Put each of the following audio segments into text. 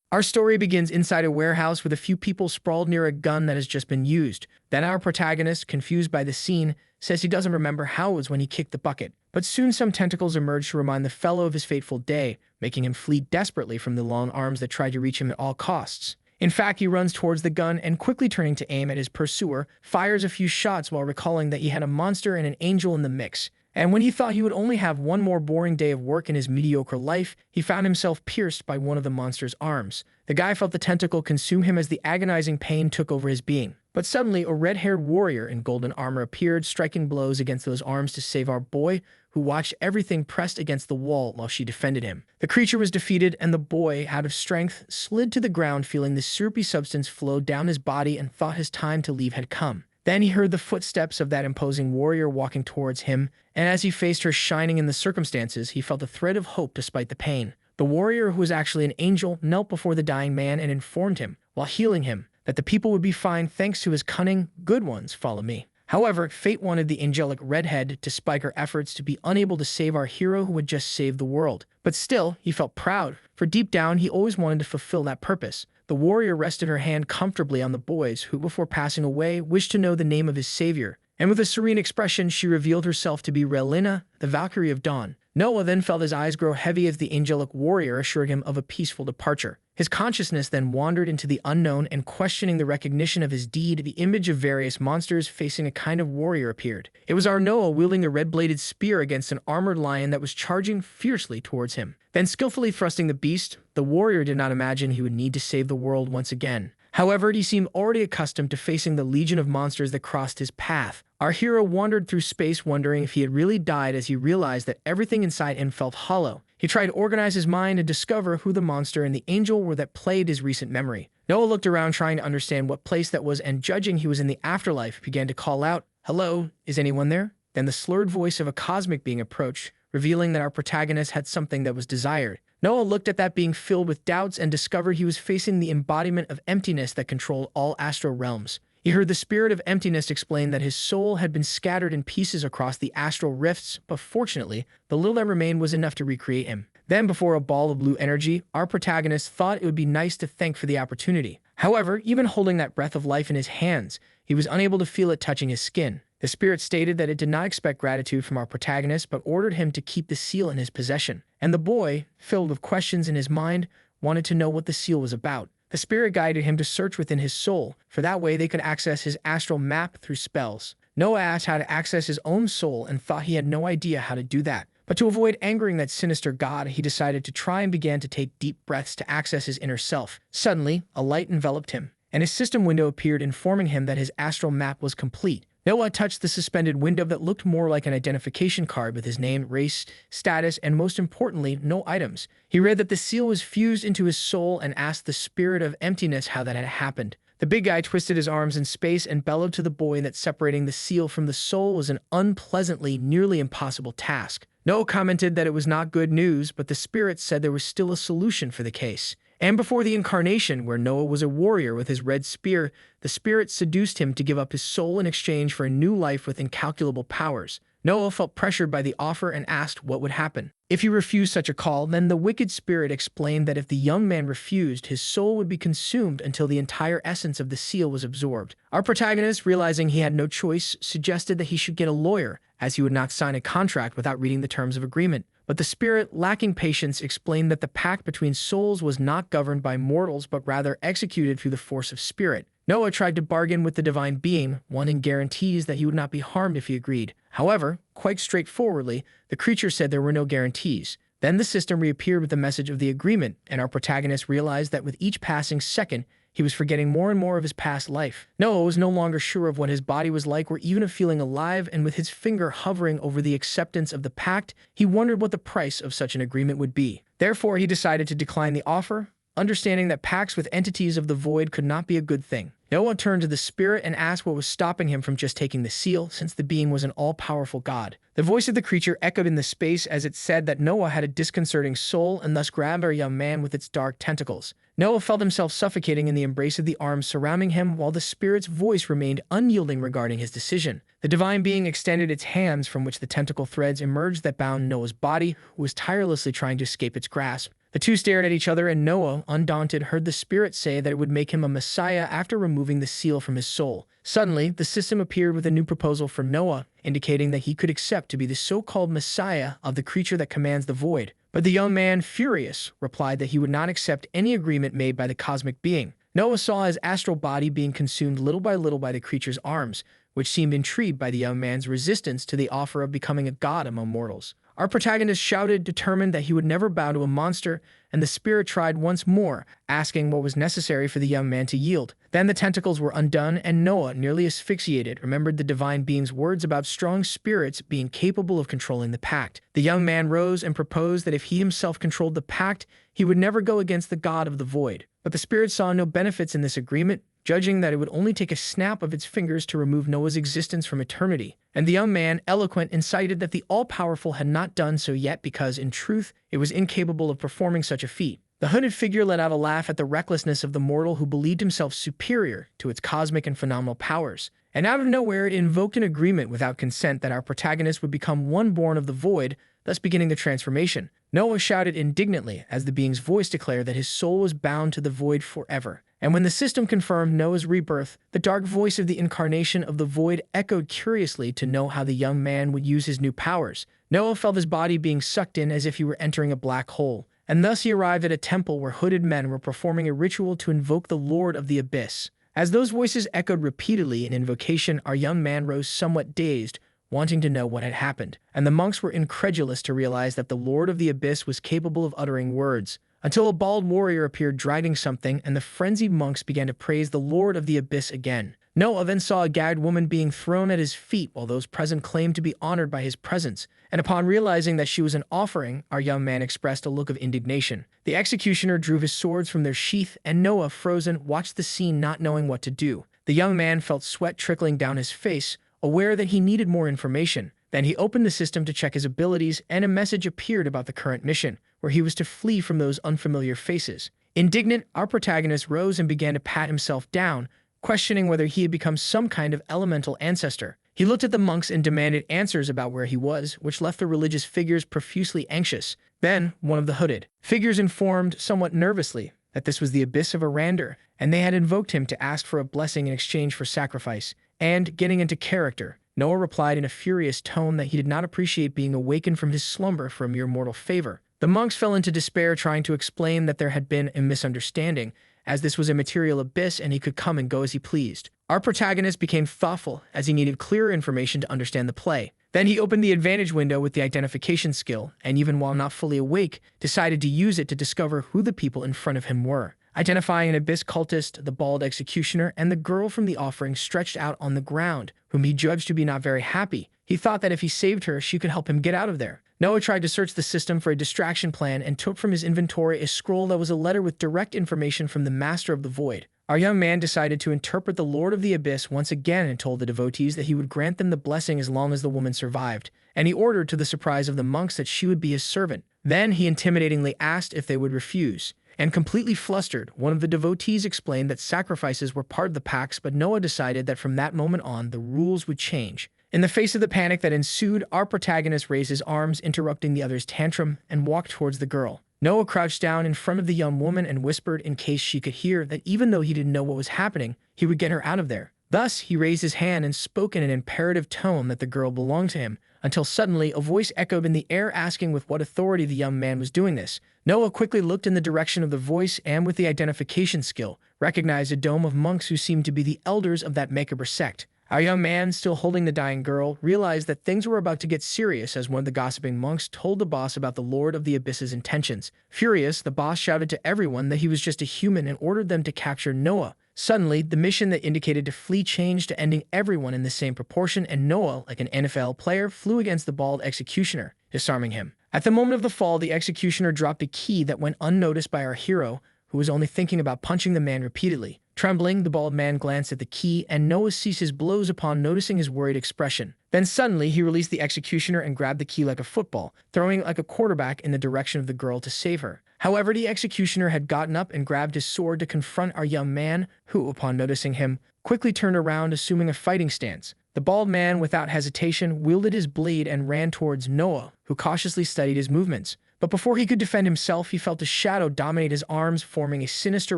Our story begins inside a warehouse with a few people sprawled near a gun that has just been used. Then our protagonist, confused by the scene, says he doesn't remember how it was when he kicked the bucket. But soon some tentacles emerge to remind the fellow of his fateful day, making him flee desperately from the long arms that tried to reach him at all costs. In fact, he runs towards the gun and, quickly turning to aim at his pursuer, fires a few shots while recalling that he had a monster and an angel in the mix. And when he thought he would only have one more boring day of work in his mediocre life, he found himself pierced by one of the monster's arms. The guy felt the tentacle consume him as the agonizing pain took over his being. But suddenly, a red-haired warrior in golden armor appeared, striking blows against those arms to save our boy, who watched everything pressed against the wall while she defended him. The creature was defeated, and the boy, out of strength, slid to the ground, feeling the syrupy substance flow down his body and thought his time to leave had come. Then he heard the footsteps of that imposing warrior walking towards him, and as he faced her shining in the circumstances, he felt a thread of hope despite the pain. The warrior, who was actually an angel, knelt before the dying man and informed him, while healing him, that the people would be fine thanks to his cunning. Good ones, follow me. However, fate wanted the angelic redhead to spike her efforts to be unable to save our hero who had just saved the world. But still, he felt proud, for deep down he always wanted to fulfill that purpose. The warrior rested her hand comfortably on the boy's, who before passing away wished to know the name of his savior. And with a serene expression, she revealed herself to be Relina, the Valkyrie of Dawn. Noah then felt his eyes grow heavy as the angelic warrior assured him of a peaceful departure. His consciousness then wandered into the unknown, and questioning the recognition of his deed, the image of various monsters facing a kind of warrior appeared. It was our Noah wielding a red-bladed spear against an armored lion that was charging fiercely towards him. Then skillfully thrusting the beast, the warrior did not imagine he would need to save the world once again. However, he seemed already accustomed to facing the legion of monsters that crossed his path. Our hero wandered through space wondering if he had really died as he realized that everything inside him felt hollow. He tried to organize his mind and discover who the monster and the angel were that plagued his recent memory. Noah looked around trying to understand what place that was, and judging he was in the afterlife, began to call out, "Hello, is anyone there?" Then the slurred voice of a cosmic being approached, revealing that our protagonist had something that was desired. Noah looked at that being filled with doubts and discovered he was facing the embodiment of emptiness that controlled all astral realms. He heard the spirit of emptiness explain that his soul had been scattered in pieces across the astral rifts, but fortunately, the little that remained was enough to recreate him. Then, before a ball of blue energy, our protagonist thought it would be nice to thank for the opportunity. However, even holding that breath of life in his hands, he was unable to feel it touching his skin. The spirit stated that it did not expect gratitude from our protagonist, but ordered him to keep the seal in his possession. And the boy, filled with questions in his mind, wanted to know what the seal was about. The spirit guided him to search within his soul, for that way they could access his astral map through spells. Noah asked how to access his own soul and thought he had no idea how to do that. But to avoid angering that sinister god, he decided to try and began to take deep breaths to access his inner self. Suddenly, a light enveloped him, and his system window appeared, informing him that his astral map was complete. Noah touched the suspended window that looked more like an identification card with his name, race, status, and most importantly, no items. He read that the seal was fused into his soul and asked the spirit of emptiness how that had happened. The big guy twisted his arms in space and bellowed to the boy that separating the seal from the soul was an unpleasantly, nearly impossible task. Noah commented that it was not good news, but the spirit said there was still a solution for the case. And before the incarnation, where Noah was a warrior with his red spear, the spirit seduced him to give up his soul in exchange for a new life with incalculable powers. Noah felt pressured by the offer and asked what would happen. If he refused such a call, then the wicked spirit explained that if the young man refused, his soul would be consumed until the entire essence of the seal was absorbed. Our protagonist, realizing he had no choice, suggested that he should get a lawyer, as he would not sign a contract without reading the terms of agreement. But the spirit, lacking patience, explained that the pact between souls was not governed by mortals but rather executed through the force of spirit. Noah tried to bargain with the divine being, wanting guarantees that he would not be harmed if he agreed. However, quite straightforwardly, the creature said there were no guarantees. Then the system reappeared with the message of the agreement, and our protagonist realized that with each passing second, he was forgetting more and more of his past life. Noah was no longer sure of what his body was like or even of feeling alive, and with his finger hovering over the acceptance of the pact, he wondered what the price of such an agreement would be. Therefore, he decided to decline the offer, understanding that pacts with entities of the void could not be a good thing. Noah turned to the spirit and asked what was stopping him from just taking the seal, since the being was an all-powerful god. The voice of the creature echoed in the space as it said that Noah had a disconcerting soul and thus grabbed our young man with its dark tentacles. Noah felt himself suffocating in the embrace of the arms surrounding him, while the spirit's voice remained unyielding regarding his decision. The divine being extended its hands, from which the tentacle threads emerged that bound Noah's body, who was tirelessly trying to escape its grasp. The The two stared at each other, and Noah, undaunted, heard the spirit say that it would make him a messiah after removing the seal from his soul. Suddenly, the system appeared with a new proposal for Noah, indicating that he could accept to be the so-called messiah of the creature that commands the void. But the young man, furious, replied that he would not accept any agreement made by the cosmic being. Noah saw his astral body being consumed little by the creature's arms, which seemed intrigued by the young man's resistance to the offer of becoming a god among mortals. Our protagonist shouted, determined that he would never bow to a monster, and the spirit tried once more, asking what was necessary for the young man to yield. Then the tentacles were undone, and Noah, nearly asphyxiated, remembered the divine being's words about strong spirits being capable of controlling the pact. The young man rose and proposed that if he himself controlled the pact, he would never go against the god of the void. But the spirit saw no benefits in this agreement, judging that it would only take a snap of its fingers to remove Noah's existence from eternity. And the young man, eloquent, incited that the all-powerful had not done so yet because, in truth, it was incapable of performing such a feat. The hooded figure let out a laugh at the recklessness of the mortal who believed himself superior to its cosmic and phenomenal powers. And out of nowhere, it invoked an agreement without consent that our protagonist would become one born of the void, thus beginning the transformation. Noah shouted indignantly as the being's voice declared that his soul was bound to the void forever. And when the system confirmed Noah's rebirth, the dark voice of the incarnation of the void echoed curiously to know how the young man would use his new powers. Noah felt his body being sucked in as if he were entering a black hole, and thus he arrived at a temple where hooded men were performing a ritual to invoke the Lord of the Abyss. As those voices echoed repeatedly in invocation, our young man rose somewhat dazed, wanting to know what had happened, and the monks were incredulous to realize that the Lord of the Abyss was capable of uttering words, until a bald warrior appeared dragging something, and the frenzied monks began to praise the Lord of the Abyss again. Noah then saw a gagged woman being thrown at his feet while those present claimed to be honored by his presence, and upon realizing that she was an offering, our young man expressed a look of indignation. The executioner drew his swords from their sheath, and Noah, frozen, watched the scene not knowing what to do. The young man felt sweat trickling down his face, aware that he needed more information. Then he opened the system to check his abilities, and a message appeared about the current mission, where he was to flee from those unfamiliar faces. Indignant, our protagonist rose and began to pat himself down, questioning whether he had become some kind of elemental ancestor. He looked at the monks and demanded answers about where he was, which left the religious figures profusely anxious. Then, one of the hooded figures informed, somewhat nervously, that this was the abyss of Arander, and they had invoked him to ask for a blessing in exchange for sacrifice. And, getting into character, Noah replied in a furious tone that he did not appreciate being awakened from his slumber for a mere mortal favor. The monks fell into despair, trying to explain that there had been a misunderstanding, as this was a material abyss and he could come and go as he pleased. Our protagonist became thoughtful, as he needed clearer information to understand the play. Then he opened the advantage window with the identification skill, and even while not fully awake, decided to use it to discover who the people in front of him were. Identifying an abyss cultist, the bald executioner, and the girl from the offering stretched out on the ground, whom he judged to be not very happy. He thought that if he saved her, she could help him get out of there. Noah tried to search the system for a distraction plan and took from his inventory a scroll that was a letter with direct information from the Master of the Void. Our young man decided to interpret the Lord of the Abyss once again and told the devotees that he would grant them the blessing as long as the woman survived, and he ordered, to the surprise of the monks, that she would be his servant. Then he intimidatingly asked if they would refuse. And completely flustered, one of the devotees explained that sacrifices were part of the pacts, but Noah decided that from that moment on, the rules would change. In the face of the panic that ensued, our protagonist raised his arms, interrupting the other's tantrum, and walked towards the girl. Noah crouched down in front of the young woman and whispered, in case she could hear, that even though he didn't know what was happening, he would get her out of there. Thus, he raised his hand and spoke in an imperative tone that the girl belonged to him, until suddenly a voice echoed in the air asking with what authority the young man was doing this. Noah quickly looked in the direction of the voice and, with the identification skill, recognized a dome of monks who seemed to be the elders of that macabre sect. Our young man, still holding the dying girl, realized that things were about to get serious as one of the gossiping monks told the boss about the Lord of the Abyss's intentions. Furious, the boss shouted to everyone that he was just a human and ordered them to capture Noah. Suddenly, the mission that indicated to flee changed to ending everyone in the same proportion, and Noah, like an NFL player, flew against the bald executioner, disarming him. At the moment of the fall, the executioner dropped a key that went unnoticed by our hero, who was only thinking about punching the man repeatedly. Trembling, the bald man glanced at the key, and Noah ceased his blows upon noticing his worried expression. Then suddenly, he released the executioner and grabbed the key like a football, throwing it like a quarterback in the direction of the girl to save her. However, the executioner had gotten up and grabbed his sword to confront our young man, who, upon noticing him, quickly turned around, assuming a fighting stance. The bald man, without hesitation, wielded his blade and ran towards Noah, who cautiously studied his movements. But before he could defend himself, he felt a shadow dominate his arms, forming a sinister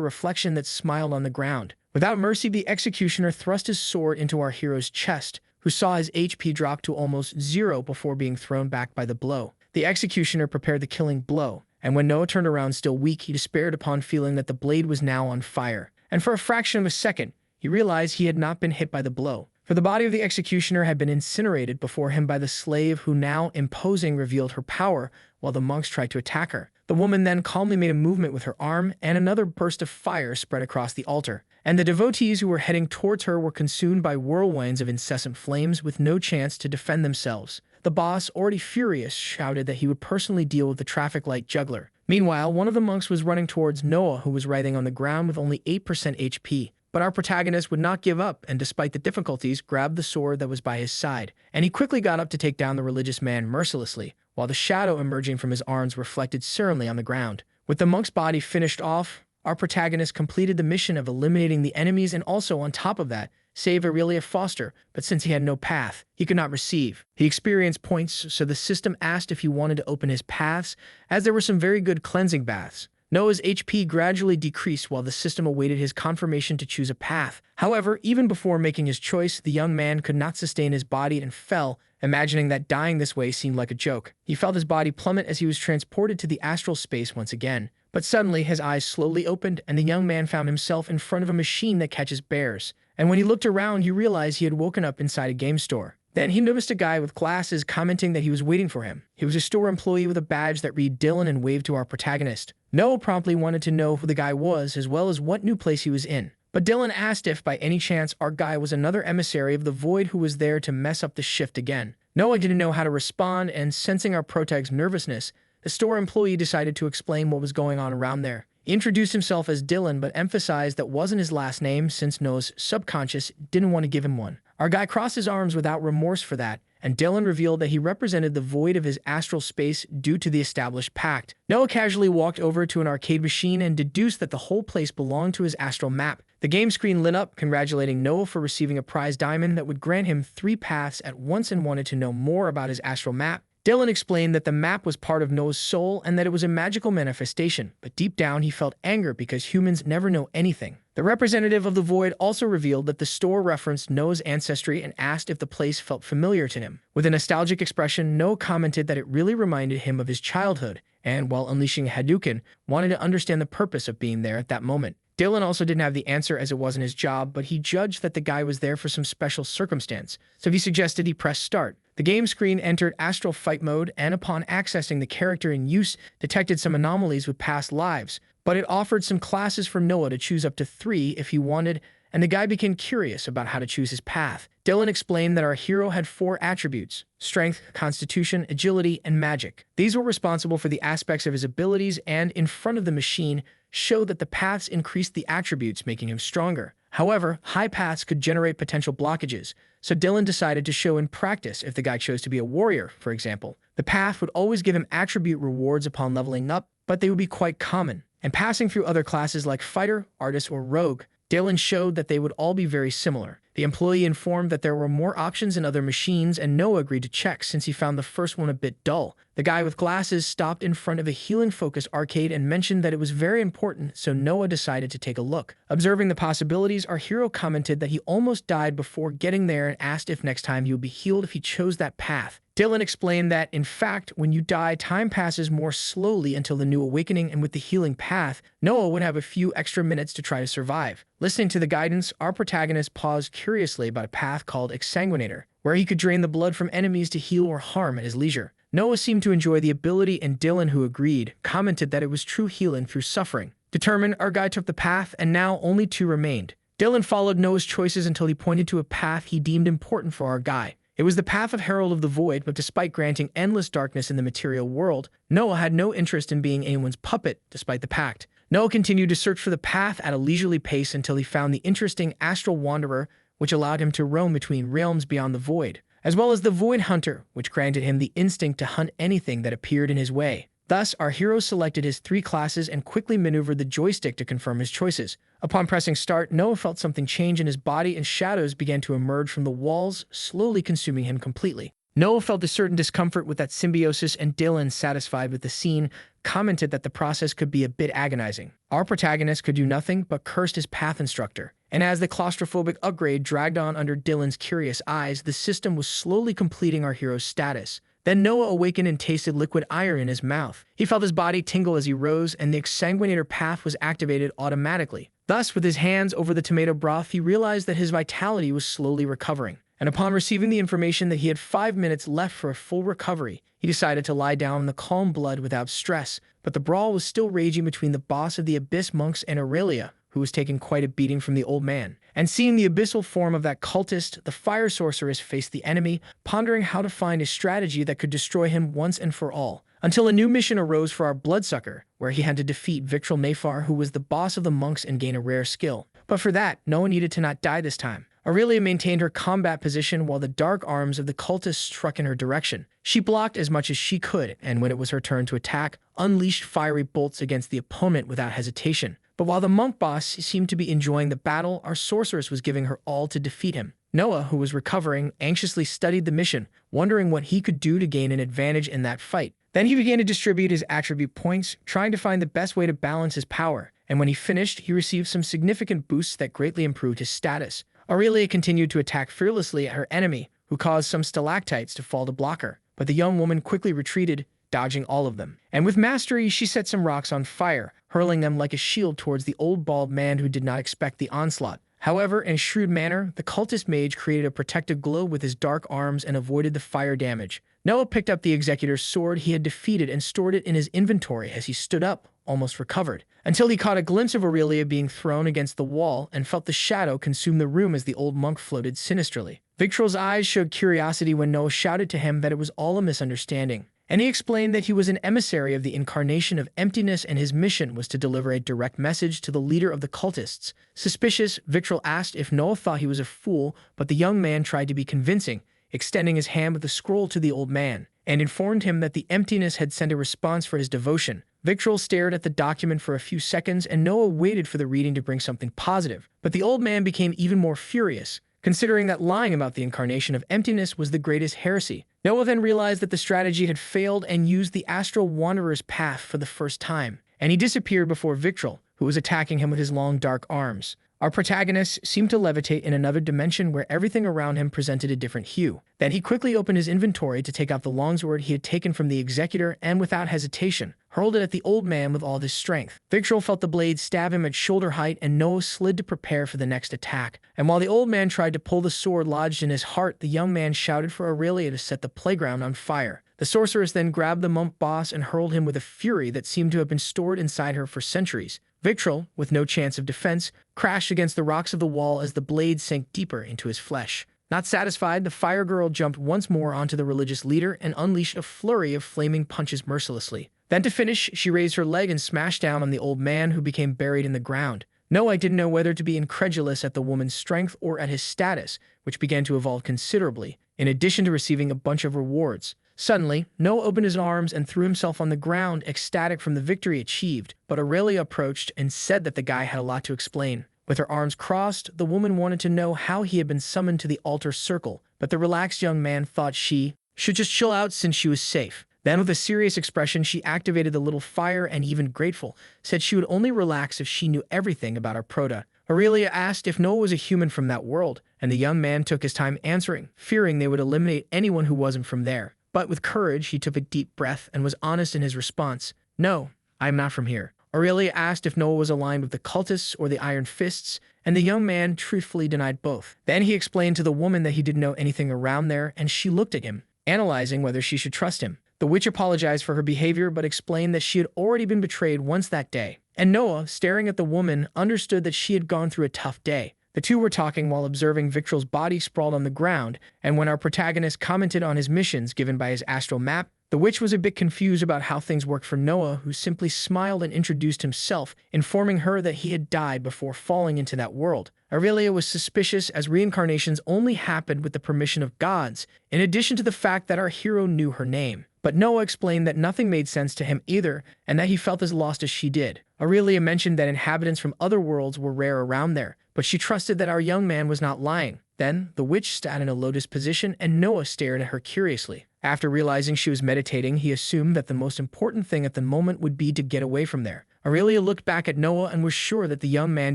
reflection that smiled on the ground. Without mercy, the executioner thrust his sword into our hero's chest, who saw his HP drop to almost zero before being thrown back by the blow. The executioner prepared the killing blow, and when Noah turned around still weak, he despaired upon feeling that the blade was now on fire. And for a fraction of a second, he realized he had not been hit by the blow, for the body of the executioner had been incinerated before him by the slave, who now, imposing, revealed her power while the monks tried to attack her. The woman then calmly made a movement with her arm, and another burst of fire spread across the altar, and the devotees who were heading towards her were consumed by whirlwinds of incessant flames with no chance to defend themselves. The boss, already furious, shouted that he would personally deal with the traffic light juggler. Meanwhile, one of the monks was running towards Noah, who was writhing on the ground with only 8% HP. But our protagonist would not give up, and despite the difficulties, grabbed the sword that was by his side, and he quickly got up to take down the religious man mercilessly, while the shadow emerging from his arms reflected serenely on the ground. With the monk's body finished off, our protagonist completed the mission of eliminating the enemies and also, on top of that, save Aurelia Foster, but since he had no path, he could not receive. He experienced points, so the system asked if he wanted to open his paths, as there were some very good cleansing baths. Noah's HP gradually decreased while the system awaited his confirmation to choose a path. However, even before making his choice, the young man could not sustain his body and fell, imagining that dying this way seemed like a joke. He felt his body plummet as he was transported to the astral space once again. But suddenly, his eyes slowly opened, and the young man found himself in front of a machine that catches bears. And when he looked around, he realized he had woken up inside a game store. Then he noticed a guy with glasses commenting that he was waiting for him. He was a store employee with a badge that read Dylan and waved to our protagonist. Noah promptly wanted to know who the guy was, as well as what new place he was in. But Dylan asked if, by any chance, our guy was another emissary of the Void who was there to mess up the shift again. Noah didn't know how to respond, and sensing our protag's nervousness, the store employee decided to explain what was going on around there. He introduced himself as Dylan, but emphasized that wasn't his last name since Noah's subconscious didn't want to give him one. Our guy crossed his arms without remorse for that, and Dylan revealed that he represented the void of his astral space due to the established pact. Noah casually walked over to an arcade machine and deduced that the whole place belonged to his astral map. The game screen lit up, congratulating Noah for receiving a prize diamond that would grant him 3 paths at once, and wanted to know more about his astral map. Dylan explained that the map was part of Noah's soul and that it was a magical manifestation, but deep down he felt anger because humans never know anything. The representative of the Void also revealed that the store referenced Noah's ancestry and asked if the place felt familiar to him. With a nostalgic expression, Noah commented that it really reminded him of his childhood, and while unleashing a Hadouken, wanted to understand the purpose of being there at that moment. Dylan also didn't have the answer as it wasn't his job, but he judged that the guy was there for some special circumstance, so he suggested he press start. The game screen entered astral fight mode, and upon accessing the character in use, detected some anomalies with past lives, but it offered some classes for Noah to choose up to 3 if he wanted, and the guy became curious about how to choose his path. Dylan explained that our hero had 4 attributes: strength, constitution, agility, and magic. These were responsible for the aspects of his abilities, and in front of the machine showed that the paths increased the attributes, making him stronger. However, high paths could generate potential blockages, so Dylan decided to show in practice if the guy chose to be a warrior, for example. The path would always give him attribute rewards upon leveling up, but they would be quite common. And passing through other classes like fighter, artist, or rogue, Dylan showed that they would all be very similar. The employee informed that there were more options in other machines, and Noah agreed to check since he found the first one a bit dull. The guy with glasses stopped in front of a healing-focused arcade and mentioned that it was very important, so Noah decided to take a look. Observing the possibilities, our hero commented that he almost died before getting there and asked if next time he would be healed if he chose that path. Dylan explained that, in fact, when you die, time passes more slowly until the new awakening, and with the healing path, Noah would have a few extra minutes to try to survive. Listening to the guidance, our protagonist paused curiously about a path called Exsanguinator, where he could drain the blood from enemies to heal or harm at his leisure. Noah seemed to enjoy the ability, and Dylan, who agreed, commented that it was true healing through suffering. Determined, our guy took the path, and now only 2 remained. Dylan followed Noah's choices until he pointed to a path he deemed important for our guy. It was the path of Herald of the Void, but despite granting endless darkness in the material world, Noah had no interest in being anyone's puppet, despite the pact. Noah continued to search for the path at a leisurely pace until he found the interesting Astral Wanderer, which allowed him to roam between realms beyond the Void, as well as the Void Hunter, which granted him the instinct to hunt anything that appeared in his way. Thus, our hero selected his 3 classes and quickly maneuvered the joystick to confirm his choices. Upon pressing start, Noah felt something change in his body, and shadows began to emerge from the walls, slowly consuming him completely. Noah felt a certain discomfort with that symbiosis, and Dylan, satisfied with the scene, commented that the process could be a bit agonizing. Our protagonist could do nothing but curse his path instructor. And as the claustrophobic upgrade dragged on under Dylan's curious eyes, the system was slowly completing our hero's status. Then Noah awakened and tasted liquid iron in his mouth. He felt his body tingle as he rose, and the exsanguinator path was activated automatically. Thus, with his hands over the tomato broth, he realized that his vitality was slowly recovering. And upon receiving the information that he had 5 minutes left for a full recovery, he decided to lie down in the calm blood without stress. But the brawl was still raging between the boss of the Abyss monks and Aurelia, who was taking quite a beating from the old man. And seeing the abyssal form of that cultist, the fire sorceress faced the enemy, pondering how to find a strategy that could destroy him once and for all. Until a new mission arose for our bloodsucker, where he had to defeat Victrol Nafar, who was the boss of the monks, and gain a rare skill. But for that, Noah needed to not die this time. Aurelia maintained her combat position while the dark arms of the cultists struck in her direction. She blocked as much as she could, and when it was her turn to attack, unleashed fiery bolts against the opponent without hesitation. But while the monk boss seemed to be enjoying the battle, our sorceress was giving her all to defeat him. Noah, who was recovering, anxiously studied the mission, wondering what he could do to gain an advantage in that fight. Then he began to distribute his attribute points, trying to find the best way to balance his power. And when he finished, he received some significant boosts that greatly improved his status. Aurelia continued to attack fearlessly at her enemy, who caused some stalactites to fall to block her. But the young woman quickly retreated, dodging all of them. And with mastery, she set some rocks on fire, hurling them like a shield towards the old bald man who did not expect the onslaught. However, in a shrewd manner, the cultist mage created a protective globe with his dark arms and avoided the fire damage. Noah picked up the executor's sword he had defeated and stored it in his inventory as he stood up, almost recovered, until he caught a glimpse of Aurelia being thrown against the wall and felt the shadow consume the room as the old monk floated sinisterly. Victrol's eyes showed curiosity when Noah shouted to him that it was all a misunderstanding. And he explained that he was an emissary of the incarnation of emptiness and his mission was to deliver a direct message to the leader of the cultists. Suspicious, Victrol asked if Noah thought he was a fool, but the young man tried to be convincing, extending his hand with a scroll to the old man, and informed him that the emptiness had sent a response for his devotion. Victrol stared at the document for a few seconds, and Noah waited for the reading to bring something positive. But the old man became even more furious, considering that lying about the incarnation of emptiness was the greatest heresy. Noah then realized that the strategy had failed and used the astral wanderer's path for the first time, and he disappeared before Victrol, who was attacking him with his long dark arms. Our protagonist seemed to levitate in another dimension where everything around him presented a different hue. Then he quickly opened his inventory to take out the longsword he had taken from the executor and without hesitation, hurled it at the old man with all his strength. Victrol felt the blade stab him at shoulder height, and Noah slid to prepare for the next attack. And while the old man tried to pull the sword lodged in his heart, the young man shouted for Aurelia to set the playground on fire. The sorceress then grabbed the monk boss and hurled him with a fury that seemed to have been stored inside her for centuries. Victrol, with no chance of defense, crashed against the rocks of the wall as the blade sank deeper into his flesh. Not satisfied, the fire girl jumped once more onto the religious leader and unleashed a flurry of flaming punches mercilessly. Then to finish, she raised her leg and smashed down on the old man, who became buried in the ground. Noah didn't know whether to be incredulous at the woman's strength or at his status, which began to evolve considerably, in addition to receiving a bunch of rewards. Suddenly, Noah opened his arms and threw himself on the ground, ecstatic from the victory achieved, but Aurelia approached and said that the guy had a lot to explain. With her arms crossed, the woman wanted to know how he had been summoned to the altar circle, but the relaxed young man thought she should just chill out since she was safe. Then with a serious expression, she activated the little fire and, even grateful, said she would only relax if she knew everything about our prota. Aurelia asked if Noah was a human from that world, and the young man took his time answering, fearing they would eliminate anyone who wasn't from there. But with courage, he took a deep breath and was honest in his response. "No, I am not from here." Aurelia asked if Noah was aligned with the cultists or the Iron Fists, and the young man truthfully denied both. Then he explained to the woman that he didn't know anything around there, and she looked at him, analyzing whether she should trust him. The witch apologized for her behavior but explained that she had already been betrayed once that day. And Noah, staring at the woman, understood that she had gone through a tough day. The two were talking while observing Victrol's body sprawled on the ground, and when our protagonist commented on his missions given by his astral map, the witch was a bit confused about how things worked for Noah, who simply smiled and introduced himself, informing her that he had died before falling into that world. Aurelia was suspicious, as reincarnations only happened with the permission of gods, in addition to the fact that our hero knew her name. But Noah explained that nothing made sense to him either, and that he felt as lost as she did. Aurelia mentioned that inhabitants from other worlds were rare around there, but she trusted that our young man was not lying. Then, the witch sat in a lotus position and Noah stared at her curiously. After realizing she was meditating, he assumed that the most important thing at the moment would be to get away from there. Aurelia looked back at Noah and was sure that the young man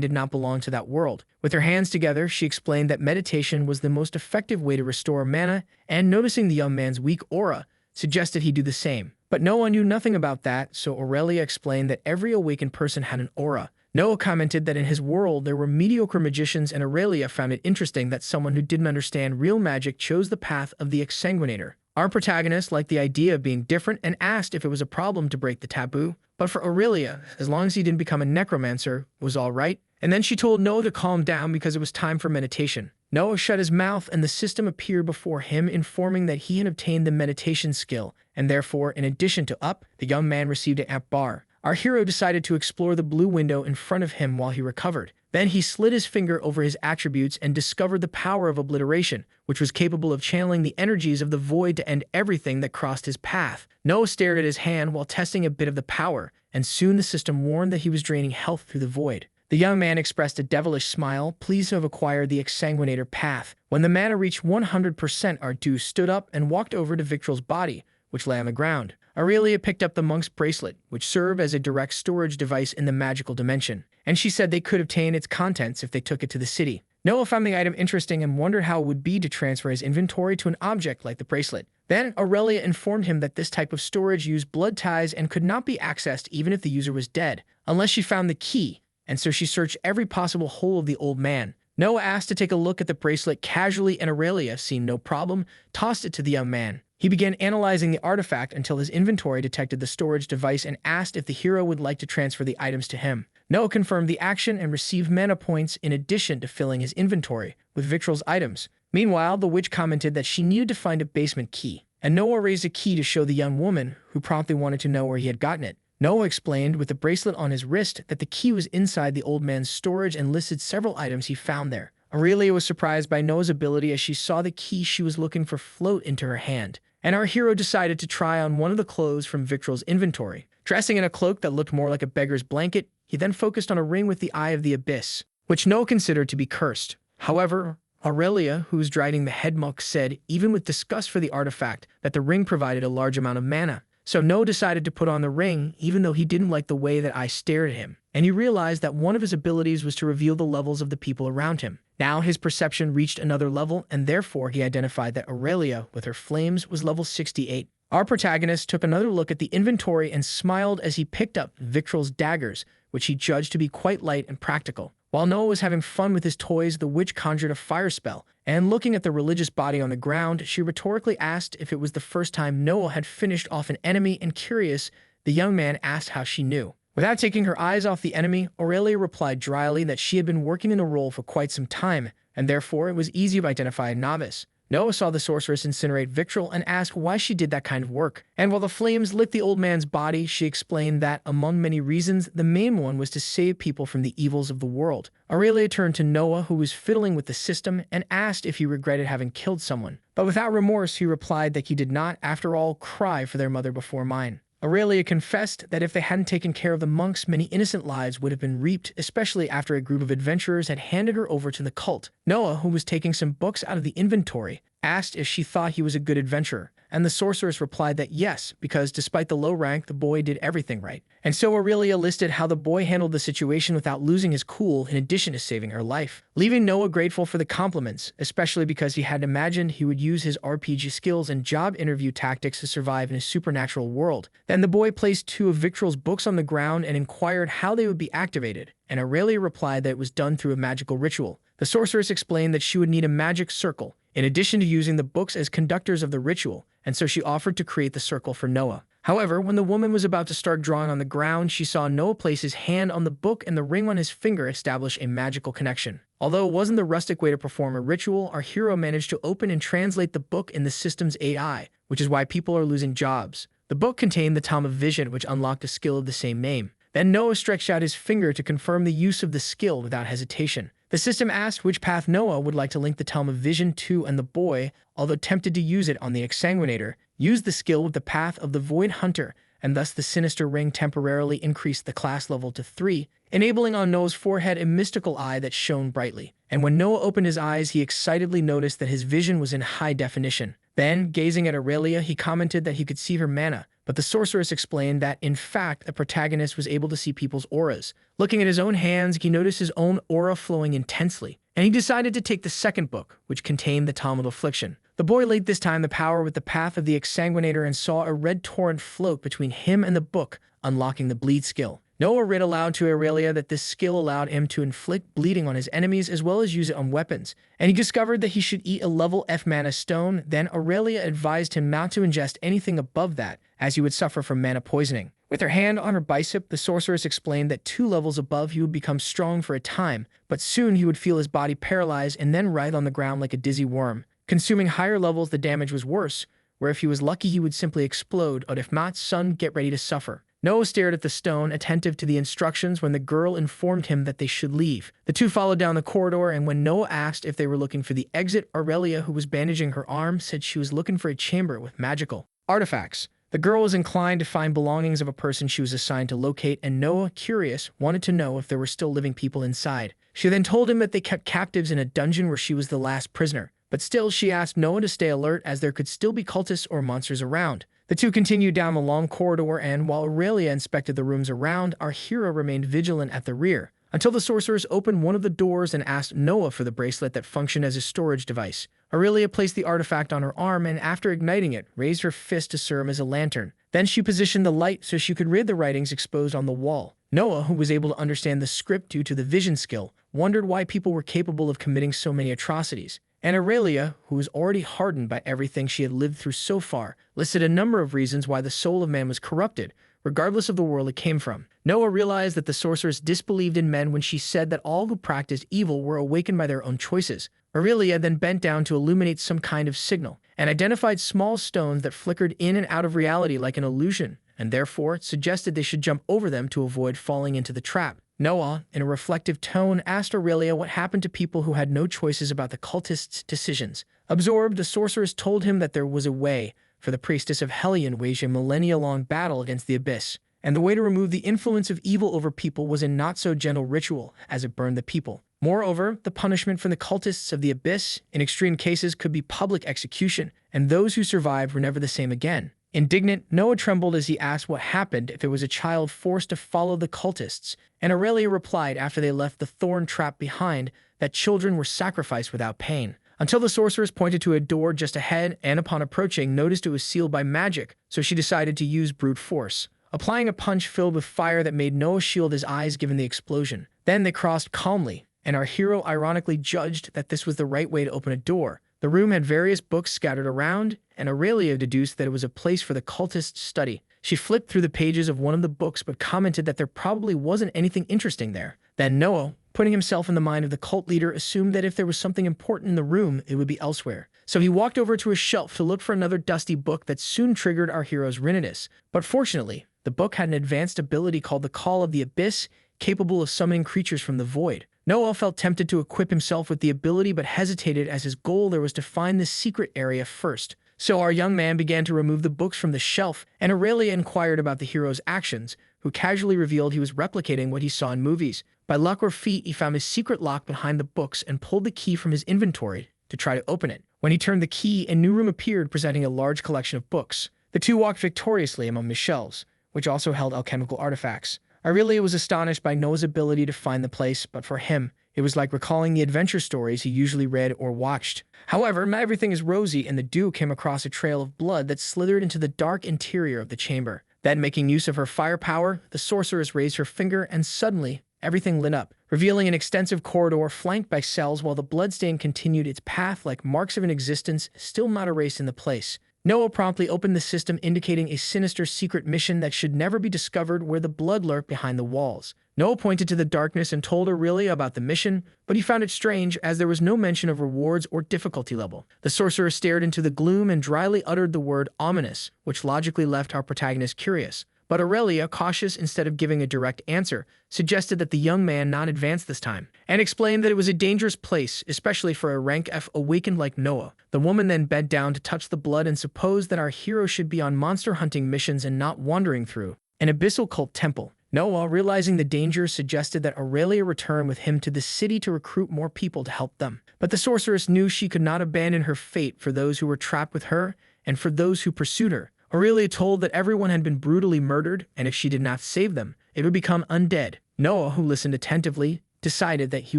did not belong to that world. With her hands together, she explained that meditation was the most effective way to restore mana, and noticing the young man's weak aura, suggested he do the same. But Noah knew nothing about that, so Aurelia explained that every awakened person had an aura. Noah commented that in his world there were mediocre magicians, and Aurelia found it interesting that someone who didn't understand real magic chose the path of the exsanguinator. Our protagonist liked the idea of being different and asked if it was a problem to break the taboo. But for Aurelia, as long as he didn't become a necromancer, it was all right. And then she told Noah to calm down because it was time for meditation. Noah shut his mouth and the system appeared before him, informing that he had obtained the meditation skill, and therefore, in addition to up, the young man received an amp bar. Our hero decided to explore the blue window in front of him while he recovered. Then he slid his finger over his attributes and discovered the power of obliteration, which was capable of channeling the energies of the void to end everything that crossed his path. Noah stared at his hand while testing a bit of the power, and soon the system warned that he was draining health through the void. The young man expressed a devilish smile, pleased to have acquired the exsanguinator path. When the mana reached 100%, Ardu stood up and walked over to Victrol's body, which lay on the ground. Aurelia picked up the monk's bracelet, which served as a direct storage device in the magical dimension, and she said they could obtain its contents if they took it to the city. Noah found the item interesting and wondered how it would be to transfer his inventory to an object like the bracelet. Then Aurelia informed him that this type of storage used blood ties and could not be accessed even if the user was dead, unless she found the key, and so she searched every possible hole of the old man. Noah asked to take a look at the bracelet casually, and Aurelia, seeing no problem, tossed it to the young man. He began analyzing the artifact until his inventory detected the storage device and asked if the hero would like to transfer the items to him. Noah confirmed the action and received mana points in addition to filling his inventory with Victrol's items. Meanwhile, the witch commented that she needed to find a basement key, and Noah raised a key to show the young woman, who promptly wanted to know where he had gotten it. Noah explained with the bracelet on his wrist that the key was inside the old man's storage and listed several items he found there. Aurelia was surprised by Noah's ability as she saw the key she was looking for float into her hand, and our hero decided to try on one of the clothes from Victrol's inventory. Dressing in a cloak that looked more like a beggar's blanket, he then focused on a ring with the Eye of the Abyss, which Noah considered to be cursed. However, Aurelia, who was driving the head monk, said, even with disgust for the artifact, that the ring provided a large amount of mana. So Noah decided to put on the ring, even though he didn't like the way that Eye stared at him, and he realized that one of his abilities was to reveal the levels of the people around him. Now his perception reached another level, and therefore he identified that Aurelia, with her flames, was level 68. Our protagonist took another look at the inventory and smiled as he picked up Victrol's daggers, which he judged to be quite light and practical. While Noah was having fun with his toys, the witch conjured a fire spell, and looking at the religious body on the ground, she rhetorically asked if it was the first time Noah had finished off an enemy, and curious, the young man asked how she knew. Without taking her eyes off the enemy, Aurelia replied dryly that she had been working in the role for quite some time, and therefore it was easy to identify a novice. Noah saw the sorceress incinerate Victrol and asked why she did that kind of work. And while the flames licked the old man's body, she explained that, among many reasons, the main one was to save people from the evils of the world. Aurelia turned to Noah, who was fiddling with the system, and asked if he regretted having killed someone. But without remorse, he replied that he did not, after all, cry for their mother before mine. Aurelia confessed that if they hadn't taken care of the monks, many innocent lives would have been reaped, especially after a group of adventurers had handed her over to the cult. Noah, who was taking some books out of the inventory, asked if she thought he was a good adventurer, and the sorceress replied that yes, because despite the low rank, the boy did everything right. And so Aurelia listed how the boy handled the situation without losing his cool in addition to saving her life, leaving Noah grateful for the compliments, especially because he had imagined he would use his RPG skills and job interview tactics to survive in a supernatural world. Then the boy placed 2 of Victrol's books on the ground and inquired how they would be activated, and Aurelia replied that it was done through a magical ritual. The sorceress explained that she would need a magic circle, in addition to using the books as conductors of the ritual, and so she offered to create the circle for Noah. However, when the woman was about to start drawing on the ground, she saw Noah place his hand on the book and the ring on his finger establish a magical connection. Although it wasn't the rustic way to perform a ritual, our hero managed to open and translate the book in the system's AI, which is why people are losing jobs. The book contained the Tome of Vision, which unlocked a skill of the same name. Then Noah stretched out his finger to confirm the use of the skill without hesitation. The system asked which path Noah would like to link the Tome of Vision to, and the boy, although tempted to use it on the exsanguinator, used the skill with the path of the Void Hunter, and thus the sinister ring temporarily increased the class level to 3, enabling on Noah's forehead a mystical eye that shone brightly. And when Noah opened his eyes, he excitedly noticed that his vision was in high definition. Then, gazing at Aurelia, he commented that he could see her mana, but the sorceress explained that, in fact, the protagonist was able to see people's auras. Looking at his own hands, he noticed his own aura flowing intensely, and he decided to take the second book, which contained the Tome of Affliction. The boy linked this time the power with the path of the exsanguinator and saw a red torrent float between him and the book, unlocking the bleed skill. Noah read aloud to Aurelia that this skill allowed him to inflict bleeding on his enemies as well as use it on weapons, and he discovered that he should eat a level F mana stone. Then Aurelia advised him not to ingest anything above that, as he would suffer from mana poisoning. With her hand on her bicep, the sorceress explained that 2 levels above he would become strong for a time, but soon he would feel his body paralyzed and then writhe on the ground like a dizzy worm. Consuming higher levels, the damage was worse, where if he was lucky he would simply explode, but if not, son, get ready to suffer. Noah stared at the stone, attentive to the instructions, when the girl informed him that they should leave. The two followed down the corridor, and when Noah asked if they were looking for the exit, Aurelia, who was bandaging her arm, said she was looking for a chamber with magical artifacts. The girl was inclined to find belongings of a person she was assigned to locate, and Noah, curious, wanted to know if there were still living people inside. She then told him that they kept captives in a dungeon where she was the last prisoner. But still, she asked Noah to stay alert as there could still be cultists or monsters around. The two continued down the long corridor, and while Aurelia inspected the rooms around, our hero remained vigilant at the rear, until the sorceress opened one of the doors and asked Noah for the bracelet that functioned as a storage device. Aurelia placed the artifact on her arm and, after igniting it, raised her fist to serve as a lantern. Then she positioned the light so she could read the writings exposed on the wall. Noah, who was able to understand the script due to the vision skill, wondered why people were capable of committing so many atrocities. And Aurelia, who was already hardened by everything she had lived through so far, listed a number of reasons why the soul of man was corrupted, regardless of the world it came from. Noah realized that the sorceress disbelieved in men when she said that all who practiced evil were awakened by their own choices. Aurelia then bent down to illuminate some kind of signal, and identified small stones that flickered in and out of reality like an illusion, and therefore suggested they should jump over them to avoid falling into the trap. Noah, in a reflective tone, asked Aurelia what happened to people who had no choices about the cultists' decisions. Absorbed, the sorceress told him that there was a way for the priestess of Hellion to wage a millennia-long battle against the abyss, and the way to remove the influence of evil over people was a not-so-gentle ritual, as it burned the people. Moreover, the punishment for the cultists of the abyss, in extreme cases, could be public execution, and those who survived were never the same again. Indignant, Noah trembled as he asked what happened if it was a child forced to follow the cultists, and Aurelia replied after they left the thorn trap behind that children were sacrificed without pain. Until the sorceress pointed to a door just ahead and, upon approaching, noticed it was sealed by magic, so she decided to use brute force, applying a punch filled with fire that made Noah shield his eyes given the explosion. Then they crossed calmly, and our hero ironically judged that this was the right way to open a door. The room had various books scattered around, and Aurelia deduced that it was a place for the cultists to study. She flipped through the pages of one of the books but commented that there probably wasn't anything interesting there. Then Noah, putting himself in the mind of the cult leader, assumed that if there was something important in the room, it would be elsewhere. So he walked over to a shelf to look for another dusty book that soon triggered our hero's Rinitis. But fortunately, the book had an advanced ability called the Call of the Abyss, capable of summoning creatures from the void. Noah felt tempted to equip himself with the ability but hesitated, as his goal there was to find this secret area first. So our young man began to remove the books from the shelf, and Aurelia inquired about the hero's actions, who casually revealed he was replicating what he saw in movies. By luck or feat, he found his secret lock behind the books and pulled the key from his inventory to try to open it. When he turned the key, a new room appeared presenting a large collection of books. The two walked victoriously among the shelves, which also held alchemical artifacts. Aurelia was astonished by Noah's ability to find the place, but for him, it was like recalling the adventure stories he usually read or watched. However, not everything is rosy, and the Dew came across a trail of blood that slithered into the dark interior of the chamber. Then, making use of her firepower, the sorceress raised her finger, and suddenly, everything lit up, revealing an extensive corridor flanked by cells while the bloodstain continued its path like marks of an existence still not erased in the place. Noah promptly opened the system, indicating a sinister secret mission that should never be discovered where the blood lurked behind the walls. Noah pointed to the darkness and told Aurelia about the mission, but he found it strange as there was no mention of rewards or difficulty level. The sorcerer stared into the gloom and dryly uttered the word ominous, which logically left our protagonist curious. But Aurelia, cautious instead of giving a direct answer, suggested that the young man not advance this time, and explained that it was a dangerous place, especially for a rank F awakened like Noah. The woman then bent down to touch the blood and supposed that our hero should be on monster hunting missions and not wandering through an abyssal cult temple. Noah, realizing the danger, suggested that Aurelia return with him to the city to recruit more people to help them. But the sorceress knew she could not abandon her fate for those who were trapped with her and for those who pursued her. Aurelia told that everyone had been brutally murdered, and if she did not save them, it would become undead. Noah, who listened attentively, decided that he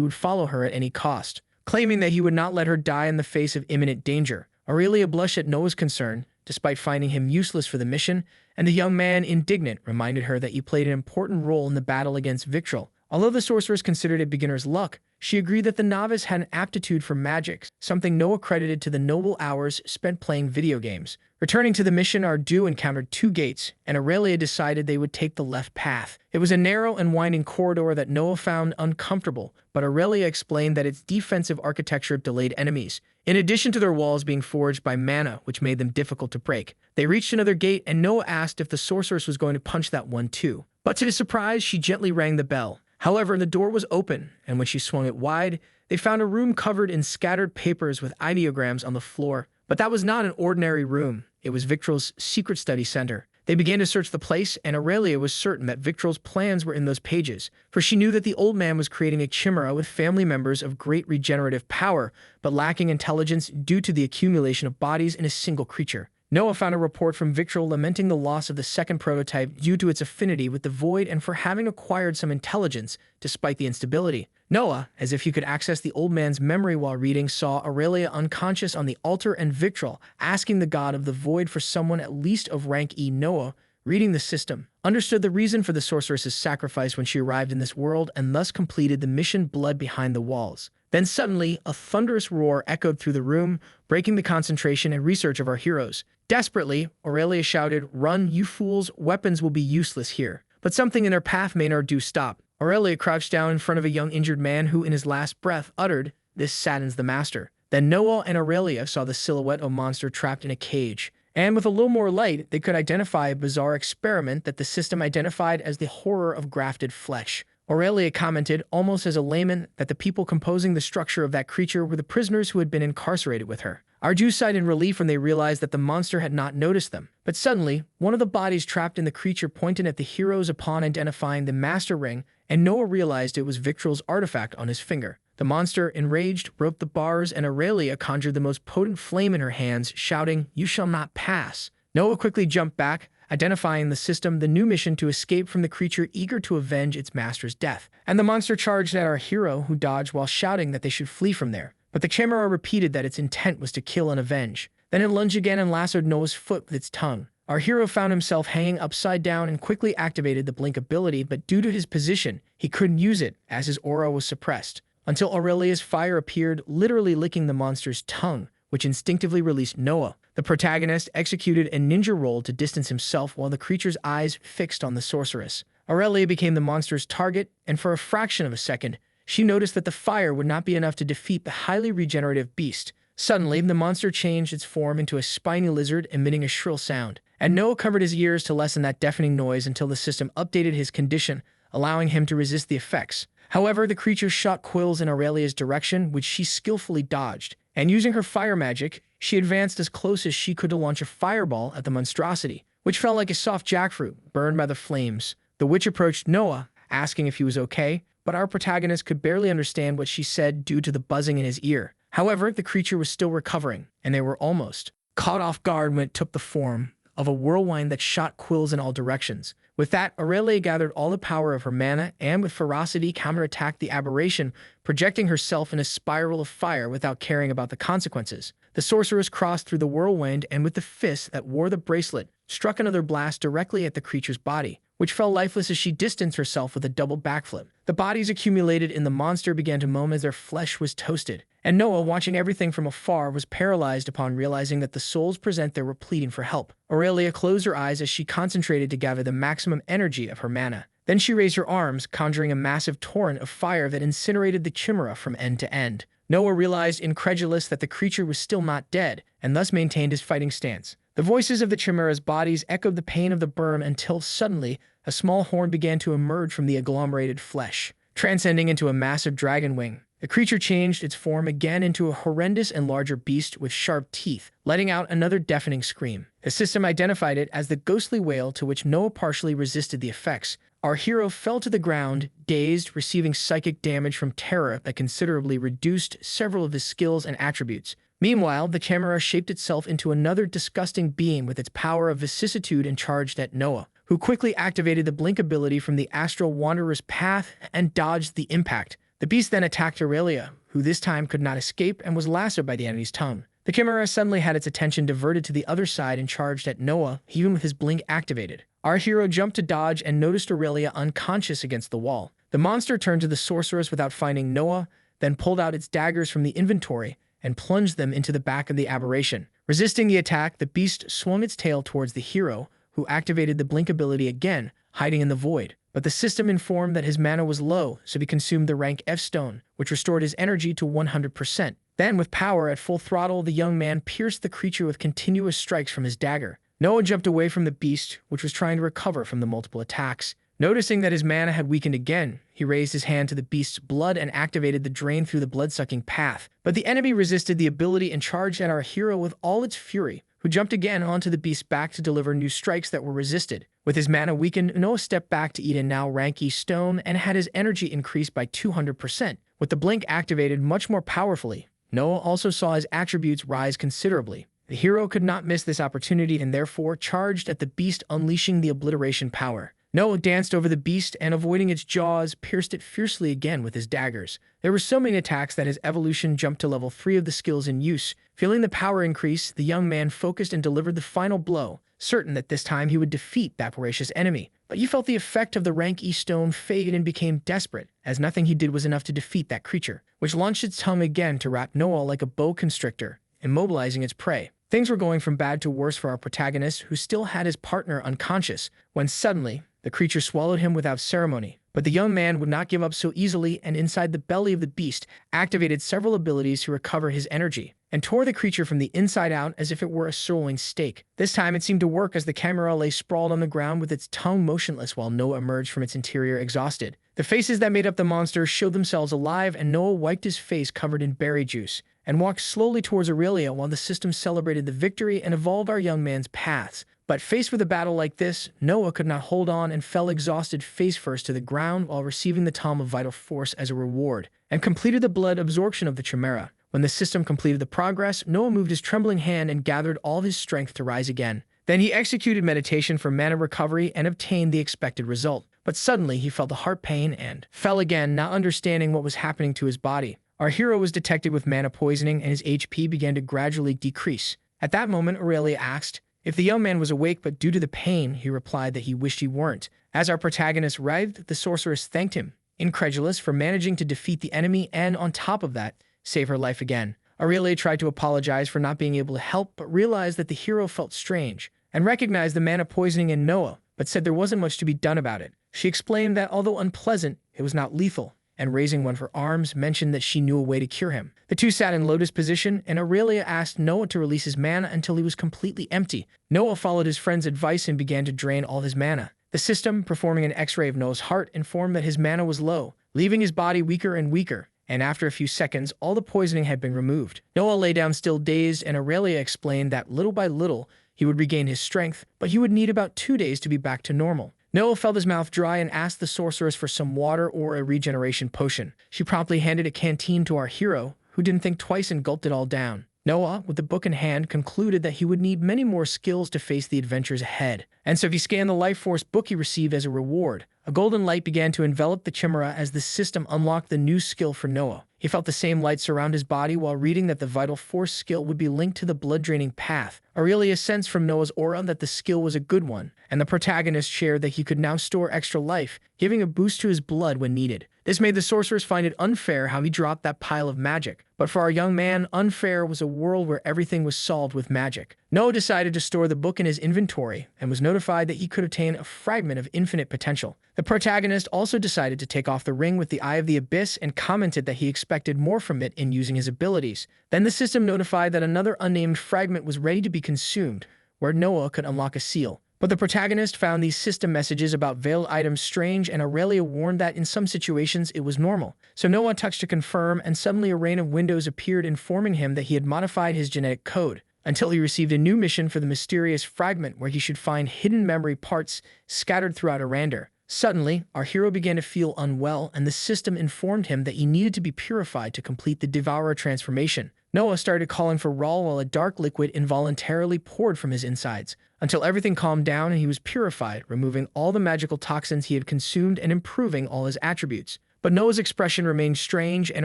would follow her at any cost, claiming that he would not let her die in the face of imminent danger. Aurelia blushed at Noah's concern, despite finding him useless for the mission, and the young man, indignant, reminded her that he played an important role in the battle against Victrol. Although the sorceress considered it beginner's luck, she agreed that the novice had an aptitude for magic, something Noah credited to the noble hours spent playing video games. Returning to the mission, Ardu encountered two gates, and Aurelia decided they would take the left path. It was a narrow and winding corridor that Noah found uncomfortable, but Aurelia explained that its defensive architecture delayed enemies, in addition to their walls being forged by mana, which made them difficult to break. They reached another gate, and Noah asked if the sorceress was going to punch that one too. But to his surprise, she gently rang the bell. However, the door was open, and when she swung it wide, they found a room covered in scattered papers with ideograms on the floor. But that was not an ordinary room. It was Victrol's secret study center. They began to search the place, and Aurelia was certain that Victrol's plans were in those pages, for she knew that the old man was creating a chimera with family members of great regenerative power, but lacking intelligence due to the accumulation of bodies in a single creature. Noah found a report from Victrol lamenting the loss of the second prototype due to its affinity with the void and for having acquired some intelligence despite the instability. Noah, as if he could access the old man's memory while reading, saw Aurelia unconscious on the altar and Victrol asking the god of the void for someone at least of rank E. Noah, reading the system, understood the reason for the sorceress's sacrifice when she arrived in this world and thus completed the mission Blood Behind the Walls. Then suddenly, a thunderous roar echoed through the room, breaking the concentration and research of our heroes. Desperately, Aurelia shouted, "Run, you fools, weapons will be useless here." But something in their path made Ardu stop. Aurelia crouched down in front of a young injured man who, in his last breath, uttered, "This saddens the master." Then Noah and Aurelia saw the silhouette of a monster trapped in a cage. And with a little more light, they could identify a bizarre experiment that the system identified as the horror of grafted flesh. Aurelia commented, almost as a layman, that the people composing the structure of that creature were the prisoners who had been incarcerated with her. Ardu sighed in relief when they realized that the monster had not noticed them. But suddenly, one of the bodies trapped in the creature pointed at the heroes upon identifying the master ring, and Noah realized it was Victrol's artifact on his finger. The monster, enraged, broke the bars, and Aurelia conjured the most potent flame in her hands, shouting, "You shall not pass." Noah quickly jumped back, identifying the system, the new mission to escape from the creature eager to avenge its master's death. And the monster charged at our hero, who dodged while shouting that they should flee from there. But the chimera repeated that its intent was to kill and avenge. Then it lunged again and lassoed Noah's foot with its tongue. Our hero found himself hanging upside down and quickly activated the blink ability, but due to his position, he couldn't use it as his aura was suppressed. Until Aurelia's fire appeared, literally licking the monster's tongue, which instinctively released Noah. The protagonist executed a ninja roll to distance himself while the creature's eyes fixed on the sorceress. Aurelia became the monster's target, and for a fraction of a second, she noticed that the fire would not be enough to defeat the highly regenerative beast. Suddenly, the monster changed its form into a spiny lizard, emitting a shrill sound. And Noah covered his ears to lessen that deafening noise until the system updated his condition, allowing him to resist the effects. However, the creature shot quills in Aurelia's direction, which she skillfully dodged. And using her fire magic, she advanced as close as she could to launch a fireball at the monstrosity, which felt like a soft jackfruit, burned by the flames. The witch approached Noah, asking if he was okay, but our protagonist could barely understand what she said due to the buzzing in his ear. However, the creature was still recovering, and they were almost caught off guard when it took the form of a whirlwind that shot quills in all directions. With that, Aurelia gathered all the power of her mana and with ferocity counterattacked the aberration, projecting herself in a spiral of fire without caring about the consequences. The sorceress crossed through the whirlwind and with the fist that wore the bracelet, struck another blast directly at the creature's body, which fell lifeless as she distanced herself with a double backflip. The bodies accumulated in the monster began to moan as their flesh was toasted, and Noah, watching everything from afar, was paralyzed upon realizing that the souls present there were pleading for help. Aurelia closed her eyes as she concentrated to gather the maximum energy of her mana. Then she raised her arms, conjuring a massive torrent of fire that incinerated the chimera from end to end. Noah realized, incredulous, that the creature was still not dead, and thus maintained his fighting stance. The voices of the chimera's bodies echoed the pain of the burn until suddenly a small horn began to emerge from the agglomerated flesh, transcending into a massive dragon wing. The creature changed its form again into a horrendous and larger beast with sharp teeth, letting out another deafening scream. The system identified it as the ghostly whale, to which Noah partially resisted the effects. Our hero fell to the ground, dazed, receiving psychic damage from terror that considerably reduced several of his skills and attributes. Meanwhile, the chimera shaped itself into another disgusting being with its power of vicissitude and charged at Noah, who quickly activated the blink ability from the astral wanderer's path and dodged the impact. The beast then attacked Aurelia, who this time could not escape and was lassoed by the enemy's tongue. The chimera suddenly had its attention diverted to the other side and charged at Noah, even with his blink activated. Our hero jumped to dodge and noticed Aurelia unconscious against the wall. The monster turned to the sorceress without finding Noah, then pulled out its daggers from the inventory and plunged them into the back of the aberration. Resisting the attack, the beast swung its tail towards the hero, who activated the blink ability again, hiding in the void. But the system informed that his mana was low, so he consumed the rank F stone, which restored his energy to 100%. Then, with power at full throttle, the young man pierced the creature with continuous strikes from his dagger. Noah jumped away from the beast, which was trying to recover from the multiple attacks. Noticing that his mana had weakened again, he raised his hand to the beast's blood and activated the drain through the blood-sucking path. But the enemy resisted the ability and charged at our hero with all its fury, who jumped again onto the beast's back to deliver new strikes that were resisted. With his mana weakened, Noah stepped back to eat a now rank E stone and had his energy increased by 200%. With the blink activated much more powerfully, Noah also saw his attributes rise considerably. The hero could not miss this opportunity and therefore charged at the beast, unleashing the obliteration power. Noah danced over the beast and, avoiding its jaws, pierced it fiercely again with his daggers. There were so many attacks that his evolution jumped to level 3 of the skills in use. Feeling the power increase, the young man focused and delivered the final blow, certain that this time he would defeat that voracious enemy. But he felt the effect of the rank E stone fade and became desperate, as nothing he did was enough to defeat that creature, which launched its tongue again to wrap Noah like a boa constrictor, immobilizing its prey. Things were going from bad to worse for our protagonist, who still had his partner unconscious, when suddenly the creature swallowed him without ceremony. But the young man would not give up so easily, and inside the belly of the beast activated several abilities to recover his energy, and tore the creature from the inside out as if it were a sirloin steak. This time it seemed to work, as the chimera lay sprawled on the ground with its tongue motionless while Noah emerged from its interior exhausted. The faces that made up the monster showed themselves alive, and Noah wiped his face covered in berry juice and walked slowly towards Aurelia while the system celebrated the victory and evolved our young man's paths. But faced with a battle like this, Noah could not hold on and fell exhausted face first to the ground while receiving the Tome of Vital Force as a reward, and completed the blood absorption of the chimera. When the system completed the progress, Noah moved his trembling hand and gathered all of his strength to rise again. Then he executed meditation for mana recovery and obtained the expected result. But suddenly he felt a heart pain and fell again, not understanding what was happening to his body. Our hero was detected with mana poisoning, and his HP began to gradually decrease. At that moment, Aurelia asked if the young man was awake, but due to the pain, he replied that he wished he weren't. As our protagonist writhed, the sorceress thanked him, incredulous, for managing to defeat the enemy and, on top of that, save her life again. Aurelia tried to apologize for not being able to help, but realized that the hero felt strange, and recognized the mana poisoning in Noah, but said there wasn't much to be done about it. She explained that although unpleasant, it was not lethal, and raising one of her arms, mentioned that she knew a way to cure him. The two sat in lotus position, and Aurelia asked Noah to release his mana until he was completely empty. Noah followed his friend's advice and began to drain all his mana. The system, performing an x-ray of Noah's heart, informed that his mana was low, leaving his body weaker and weaker, and after a few seconds, all the poisoning had been removed. Noah lay down still dazed, and Aurelia explained that little by little, he would regain his strength, but he would need about 2 days to be back to normal. Noah felt his mouth dry and asked the sorceress for some water or a regeneration potion. She promptly handed a canteen to our hero, who didn't think twice and gulped it all down. Noah, with the book in hand, concluded that he would need many more skills to face the adventures ahead. And so he scanned the Life Force book he received as a reward. A golden light began to envelop the chimera as the system unlocked the new skill for Noah. He felt the same light surround his body while reading that the Vital Force skill would be linked to the blood-draining path. Aurelia sensed from Noah's aura that the skill was a good one, and the protagonist shared that he could now store extra life, giving a boost to his blood when needed. This made the sorceress find it unfair how he dropped that pile of magic. But for our young man, unfair was a world where everything was solved with magic. Noah decided to store the book in his inventory and was notified that he could obtain a fragment of infinite potential. The protagonist also decided to take off the ring with the Eye of the Abyss and commented that he expected more from it in using his abilities. Then the system notified that another unnamed fragment was ready to be consumed, where Noah could unlock a seal. But the protagonist found these system messages about veiled items strange, and Aurelia warned that in some situations it was normal. So Noah touched to confirm, and suddenly a rain of windows appeared informing him that he had modified his genetic code, until he received a new mission for the mysterious fragment where he should find hidden memory parts scattered throughout Arander. Suddenly, our hero began to feel unwell, and the system informed him that he needed to be purified to complete the Devourer transformation. Noah started calling for Rawl while a dark liquid involuntarily poured from his insides, until everything calmed down and he was purified, removing all the magical toxins he had consumed and improving all his attributes. But Noah's expression remained strange, and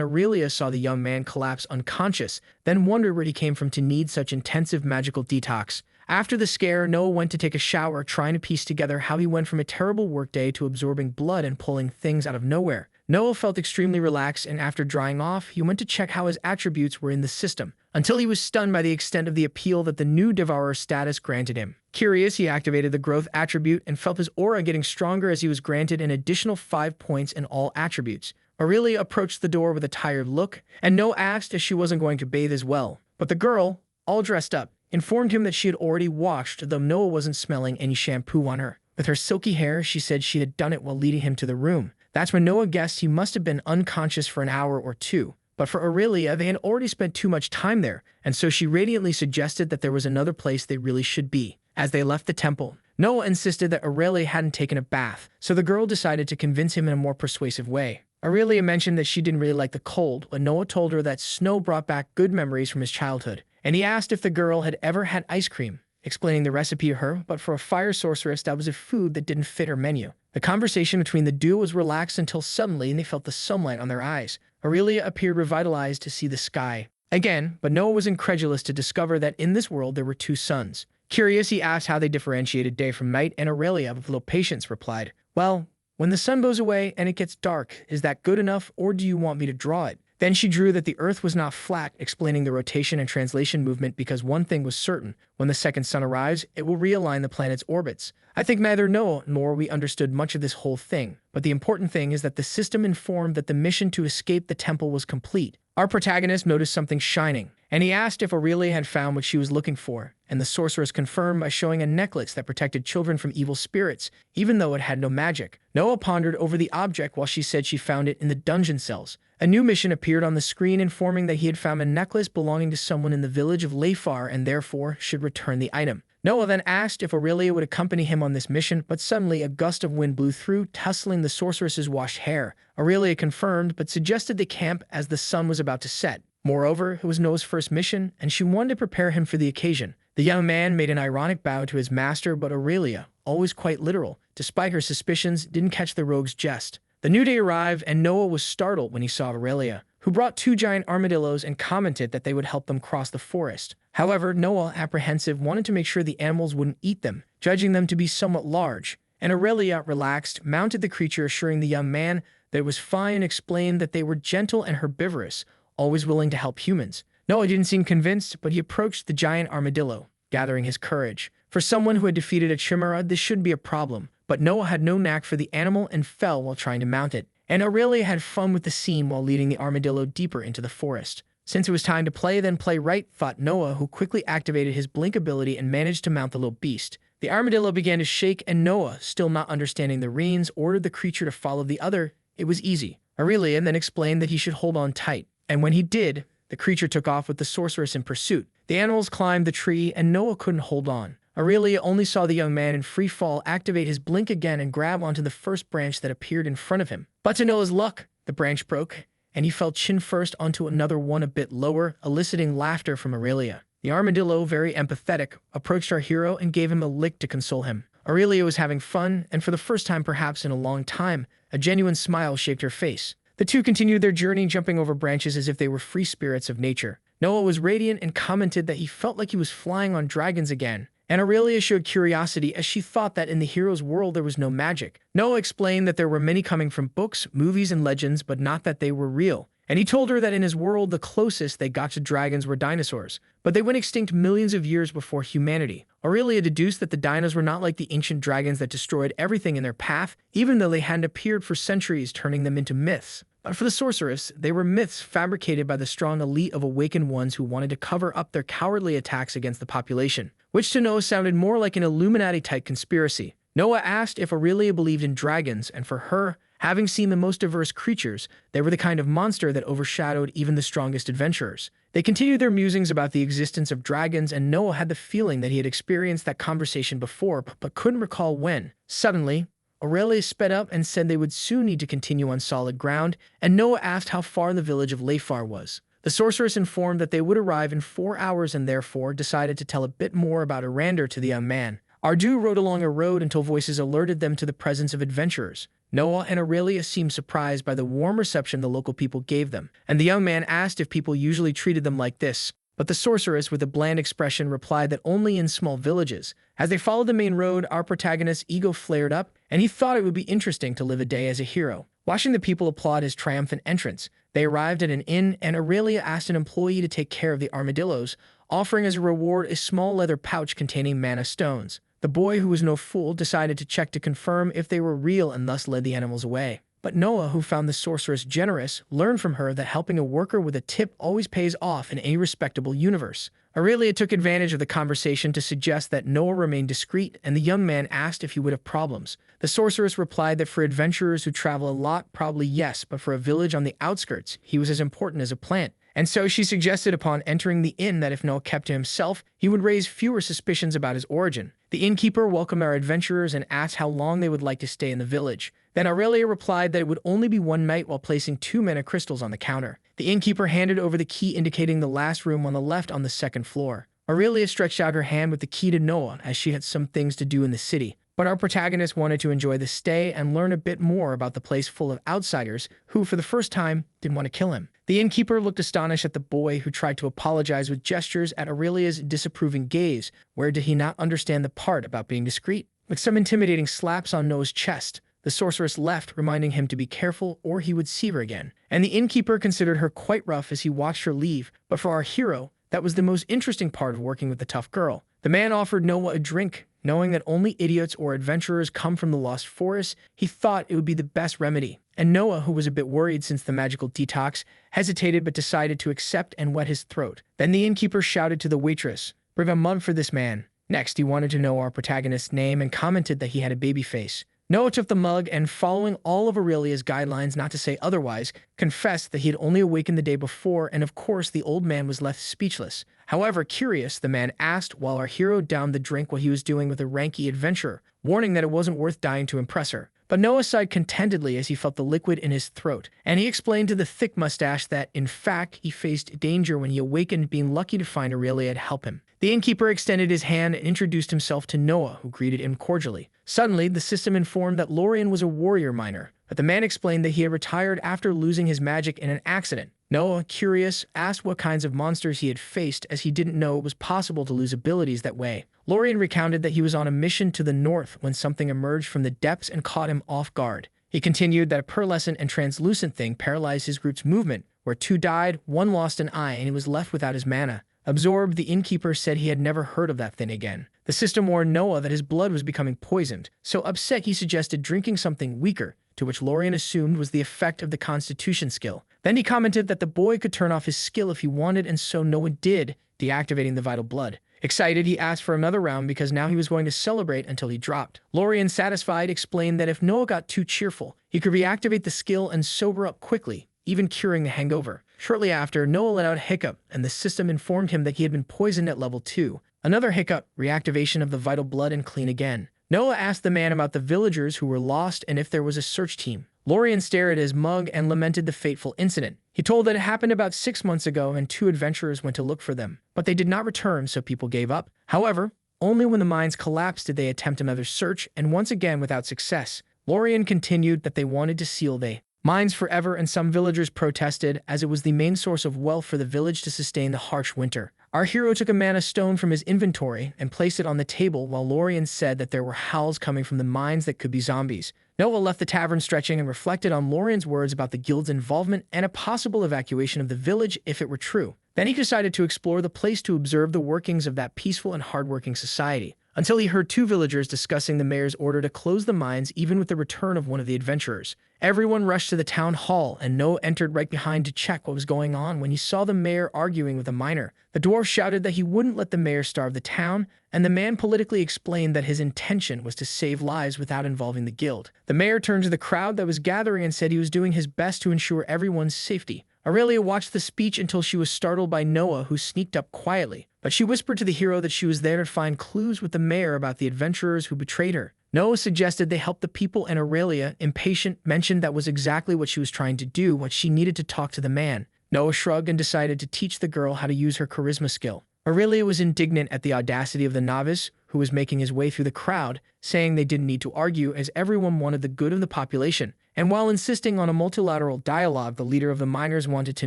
Aurelia saw the young man collapse unconscious, then wondered where he came from to need such intensive magical detox. After the scare, Noah went to take a shower, trying to piece together how he went from a terrible workday to absorbing blood and pulling things out of nowhere. Noah felt extremely relaxed, and after drying off, he went to check how his attributes were in the system, until he was stunned by the extent of the appeal that the new Devourer status granted him. Curious, he activated the growth attribute and felt his aura getting stronger as he was granted an additional 5 points in all attributes. Aurelia approached the door with a tired look, and Noah asked if she wasn't going to bathe as well. But the girl, all dressed up, informed him that she had already washed, though Noah wasn't smelling any shampoo on her. With her silky hair, she said she had done it while leading him to the room. That's when Noah guessed he must have been unconscious for an hour or two. But for Aurelia, they had already spent too much time there, and so she radiantly suggested that there was another place they really should be. As they left the temple, Noah insisted that Aurelia hadn't taken a bath, so the girl decided to convince him in a more persuasive way. Aurelia mentioned that she didn't really like the cold, but Noah told her that snow brought back good memories from his childhood, and he asked if the girl had ever had ice cream, explaining the recipe to her, but for a fire sorceress, that was a food that didn't fit her menu. The conversation between the duo was relaxed until suddenly they felt the sunlight on their eyes. Aurelia appeared revitalized to see the sky again, but Noah was incredulous to discover that in this world there were 2 suns. Curious, he asked how they differentiated day from night, and Aurelia, with little patience, replied, "Well, when the sun goes away and it gets dark, is that good enough, or do you want me to draw it?" Then she drew that the Earth was not flat, explaining the rotation and translation movement, because one thing was certain: when the second sun arrives, it will realign the planet's orbits. I think neither Noah nor we understood much of this whole thing, but the important thing is that the system informed that the mission to escape the temple was complete. Our protagonist noticed something shining, and he asked if Aurelia had found what she was looking for, and the sorceress confirmed by showing a necklace that protected children from evil spirits, even though it had no magic. Noah pondered over the object while she said she found it in the dungeon cells. A new mission appeared on the screen informing that he had found a necklace belonging to someone in the village of Leifar and therefore should return the item. Noah then asked if Aurelia would accompany him on this mission, but suddenly a gust of wind blew through, tussling the sorceress's washed hair. Aurelia confirmed, but suggested they camp as the sun was about to set. Moreover, it was Noah's first mission, and she wanted to prepare him for the occasion. The young man made an ironic bow to his master, but Aurelia, always quite literal, despite her suspicions, didn't catch the rogue's jest. The new day arrived, and Noah was startled when he saw Aurelia, who brought 2 giant armadillos and commented that they would help them cross the forest. However, Noah, apprehensive, wanted to make sure the animals wouldn't eat them, judging them to be somewhat large, and Aurelia, relaxed, mounted the creature, assuring the young man that it was fine and explained that they were gentle and herbivorous, always willing to help humans. Noah didn't seem convinced, but he approached the giant armadillo, gathering his courage. For someone who had defeated a chimera, this shouldn't be a problem, but Noah had no knack for the animal and fell while trying to mount it. And Aurelia had fun with the scene while leading the armadillo deeper into the forest. Since it was time to play, then play right, thought Noah, who quickly activated his blink ability and managed to mount the little beast. The armadillo began to shake, and Noah, still not understanding the reins, ordered the creature to follow the other. It was easy. Aurelia then explained that he should hold on tight, and when he did, the creature took off with the sorceress in pursuit. The animals climbed the tree, and Noah couldn't hold on. Aurelia only saw the young man in free fall activate his blink again and grab onto the first branch that appeared in front of him. But to Noah's luck, the branch broke, and he fell chin first onto another one a bit lower, eliciting laughter from Aurelia. The armadillo, very empathetic, approached our hero and gave him a lick to console him. Aurelia was having fun, and for the first time perhaps in a long time, a genuine smile shaped her face. The two continued their journey, jumping over branches as if they were free spirits of nature. Noah was radiant and commented that he felt like he was flying on dragons again. And Aurelia showed curiosity as she thought that in the hero's world there was no magic. Noah explained that there were many coming from books, movies, and legends, but not that they were real. And he told her that in his world the closest they got to dragons were dinosaurs, but they went extinct millions of years before humanity. Aurelia deduced that the dinos were not like the ancient dragons that destroyed everything in their path, even though they hadn't appeared for centuries, turning them into myths. But for the sorceress, they were myths fabricated by the strong elite of awakened ones who wanted to cover up their cowardly attacks against the population, which to Noah sounded more like an Illuminati-type conspiracy. Noah asked if Aurelia believed in dragons, and for her, having seen the most diverse creatures, they were the kind of monster that overshadowed even the strongest adventurers. They continued their musings about the existence of dragons, and Noah had the feeling that he had experienced that conversation before, but couldn't recall when. Suddenly, Aurelia sped up and said they would soon need to continue on solid ground, and Noah asked how far the village of Lefar was. The sorceress informed that they would arrive in 4 hours and therefore decided to tell a bit more about Arander to the young man. Ardu rode along a road until voices alerted them to the presence of adventurers. Noah and Aurelia seemed surprised by the warm reception the local people gave them, and the young man asked if people usually treated them like this. But the sorceress, with a bland expression, replied that only in small villages. As they followed the main road, our protagonist's ego flared up, and he thought it would be interesting to live a day as a hero. Watching the people applaud his triumphant entrance, they arrived at an inn, and Aurelia asked an employee to take care of the armadillos, offering as a reward a small leather pouch containing mana stones. The boy, who was no fool, decided to check to confirm if they were real and thus led the animals away. But Noah, who found the sorceress generous, learned from her that helping a worker with a tip always pays off in any respectable universe. Aurelia took advantage of the conversation to suggest that Noah remain discreet, and the young man asked if he would have problems. The sorceress replied that for adventurers who travel a lot, probably yes, but for a village on the outskirts, he was as important as a plant. And so she suggested upon entering the inn that if Noah kept to himself, he would raise fewer suspicions about his origin. The innkeeper welcomed our adventurers and asked how long they would like to stay in the village. Then Aurelia replied that it would only be 1 night while placing 2 mana crystals on the counter. The innkeeper handed over the key indicating the last room on the left on the 2nd floor. Aurelia stretched out her hand with the key to Noah as she had some things to do in the city. But our protagonist wanted to enjoy the stay and learn a bit more about the place full of outsiders who, for the first time, didn't want to kill him. The innkeeper looked astonished at the boy, who tried to apologize with gestures at Aurelia's disapproving gaze. Where did he not understand the part about being discreet? With some intimidating slaps on Noah's chest, the sorceress left, reminding him to be careful or he would see her again. And the innkeeper considered her quite rough as he watched her leave, but for our hero, that was the most interesting part of working with the tough girl. The man offered Noah a drink. Knowing that only idiots or adventurers come from the Lost Forest, he thought it would be the best remedy. And Noah, who was a bit worried since the magical detox, hesitated but decided to accept and wet his throat. Then the innkeeper shouted to the waitress, "Bring a mug for this man." Next, he wanted to know our protagonist's name and commented that he had a baby face. Noah took the mug and, following all of Aurelia's guidelines not to say otherwise, confessed that he had only awakened the day before, and of course the old man was left speechless. However, curious, the man asked while our hero downed the drink what he was doing with a ranky adventurer, warning that it wasn't worth dying to impress her. But Noah sighed contentedly as he felt the liquid in his throat, and he explained to the thick mustache that, in fact, he faced danger when he awakened, being lucky to find Aurelia to help him. The innkeeper extended his hand and introduced himself to Noah, who greeted him cordially. Suddenly, the system informed that Lorien was a warrior miner, but the man explained that he had retired after losing his magic in an accident. Noah, curious, asked what kinds of monsters he had faced, as he didn't know it was possible to lose abilities that way. Lorien recounted that he was on a mission to the north when something emerged from the depths and caught him off guard. He continued that a pearlescent and translucent thing paralyzed his group's movement, where 2 died, 1 lost an eye, and he was left without his mana. Absorbed, the innkeeper said he had never heard of that thing again. The system warned Noah that his blood was becoming poisoned, so upset he suggested drinking something weaker, to which Lorien assumed was the effect of the Constitution skill. Then he commented that the boy could turn off his skill if he wanted, and so Noah did, deactivating the vital blood. Excited, he asked for another round because now he was going to celebrate until he dropped. Lorien, satisfied, explained that if Noah got too cheerful, he could reactivate the skill and sober up quickly, even curing the hangover. Shortly after, Noah let out a hiccup, and the system informed him that he had been poisoned at level 2. Another hiccup, reactivation of the vital blood, and clean again. Noah asked the man about the villagers who were lost and if there was a search team. Lorien stared at his mug and lamented the fateful incident. He told that it happened about 6 months ago and 2 adventurers went to look for them, but they did not return, so people gave up. However, only when the mines collapsed did they attempt another search, and once again without success. Lorien continued that they wanted to seal the mines forever, and some villagers protested, as it was the main source of wealth for the village to sustain the harsh winter. Our hero took a mana stone from his inventory and placed it on the table, while Lorien said that there were howls coming from the mines that could be zombies. Noah left the tavern stretching and reflected on Lorien's words about the guild's involvement and a possible evacuation of the village if it were true. Then he decided to explore the place to observe the workings of that peaceful and hardworking society. until he heard two villagers discussing the mayor's order to close the mines even with the return of one of the adventurers. Everyone rushed to the town hall, and Noah entered right behind to check what was going on when he saw the mayor arguing with a miner. The dwarf shouted that he wouldn't let the mayor starve the town, and the man politically explained that his intention was to save lives without involving the guild. The mayor turned to the crowd that was gathering and said he was doing his best to ensure everyone's safety. Aurelia watched the speech until she was startled by Noah, who sneaked up quietly, but she whispered to the hero that she was there to find clues with the mayor about the adventurers who betrayed her. Noah suggested they help the people, and Aurelia, impatient, mentioned that was exactly what she was trying to do, what she needed to talk to the man. Noah shrugged and decided to teach the girl how to use her charisma skill. Aurelia was indignant at the audacity of the novice, who was making his way through the crowd, saying they didn't need to argue as everyone wanted the good of the population. And while insisting on a multilateral dialogue, the leader of the miners wanted to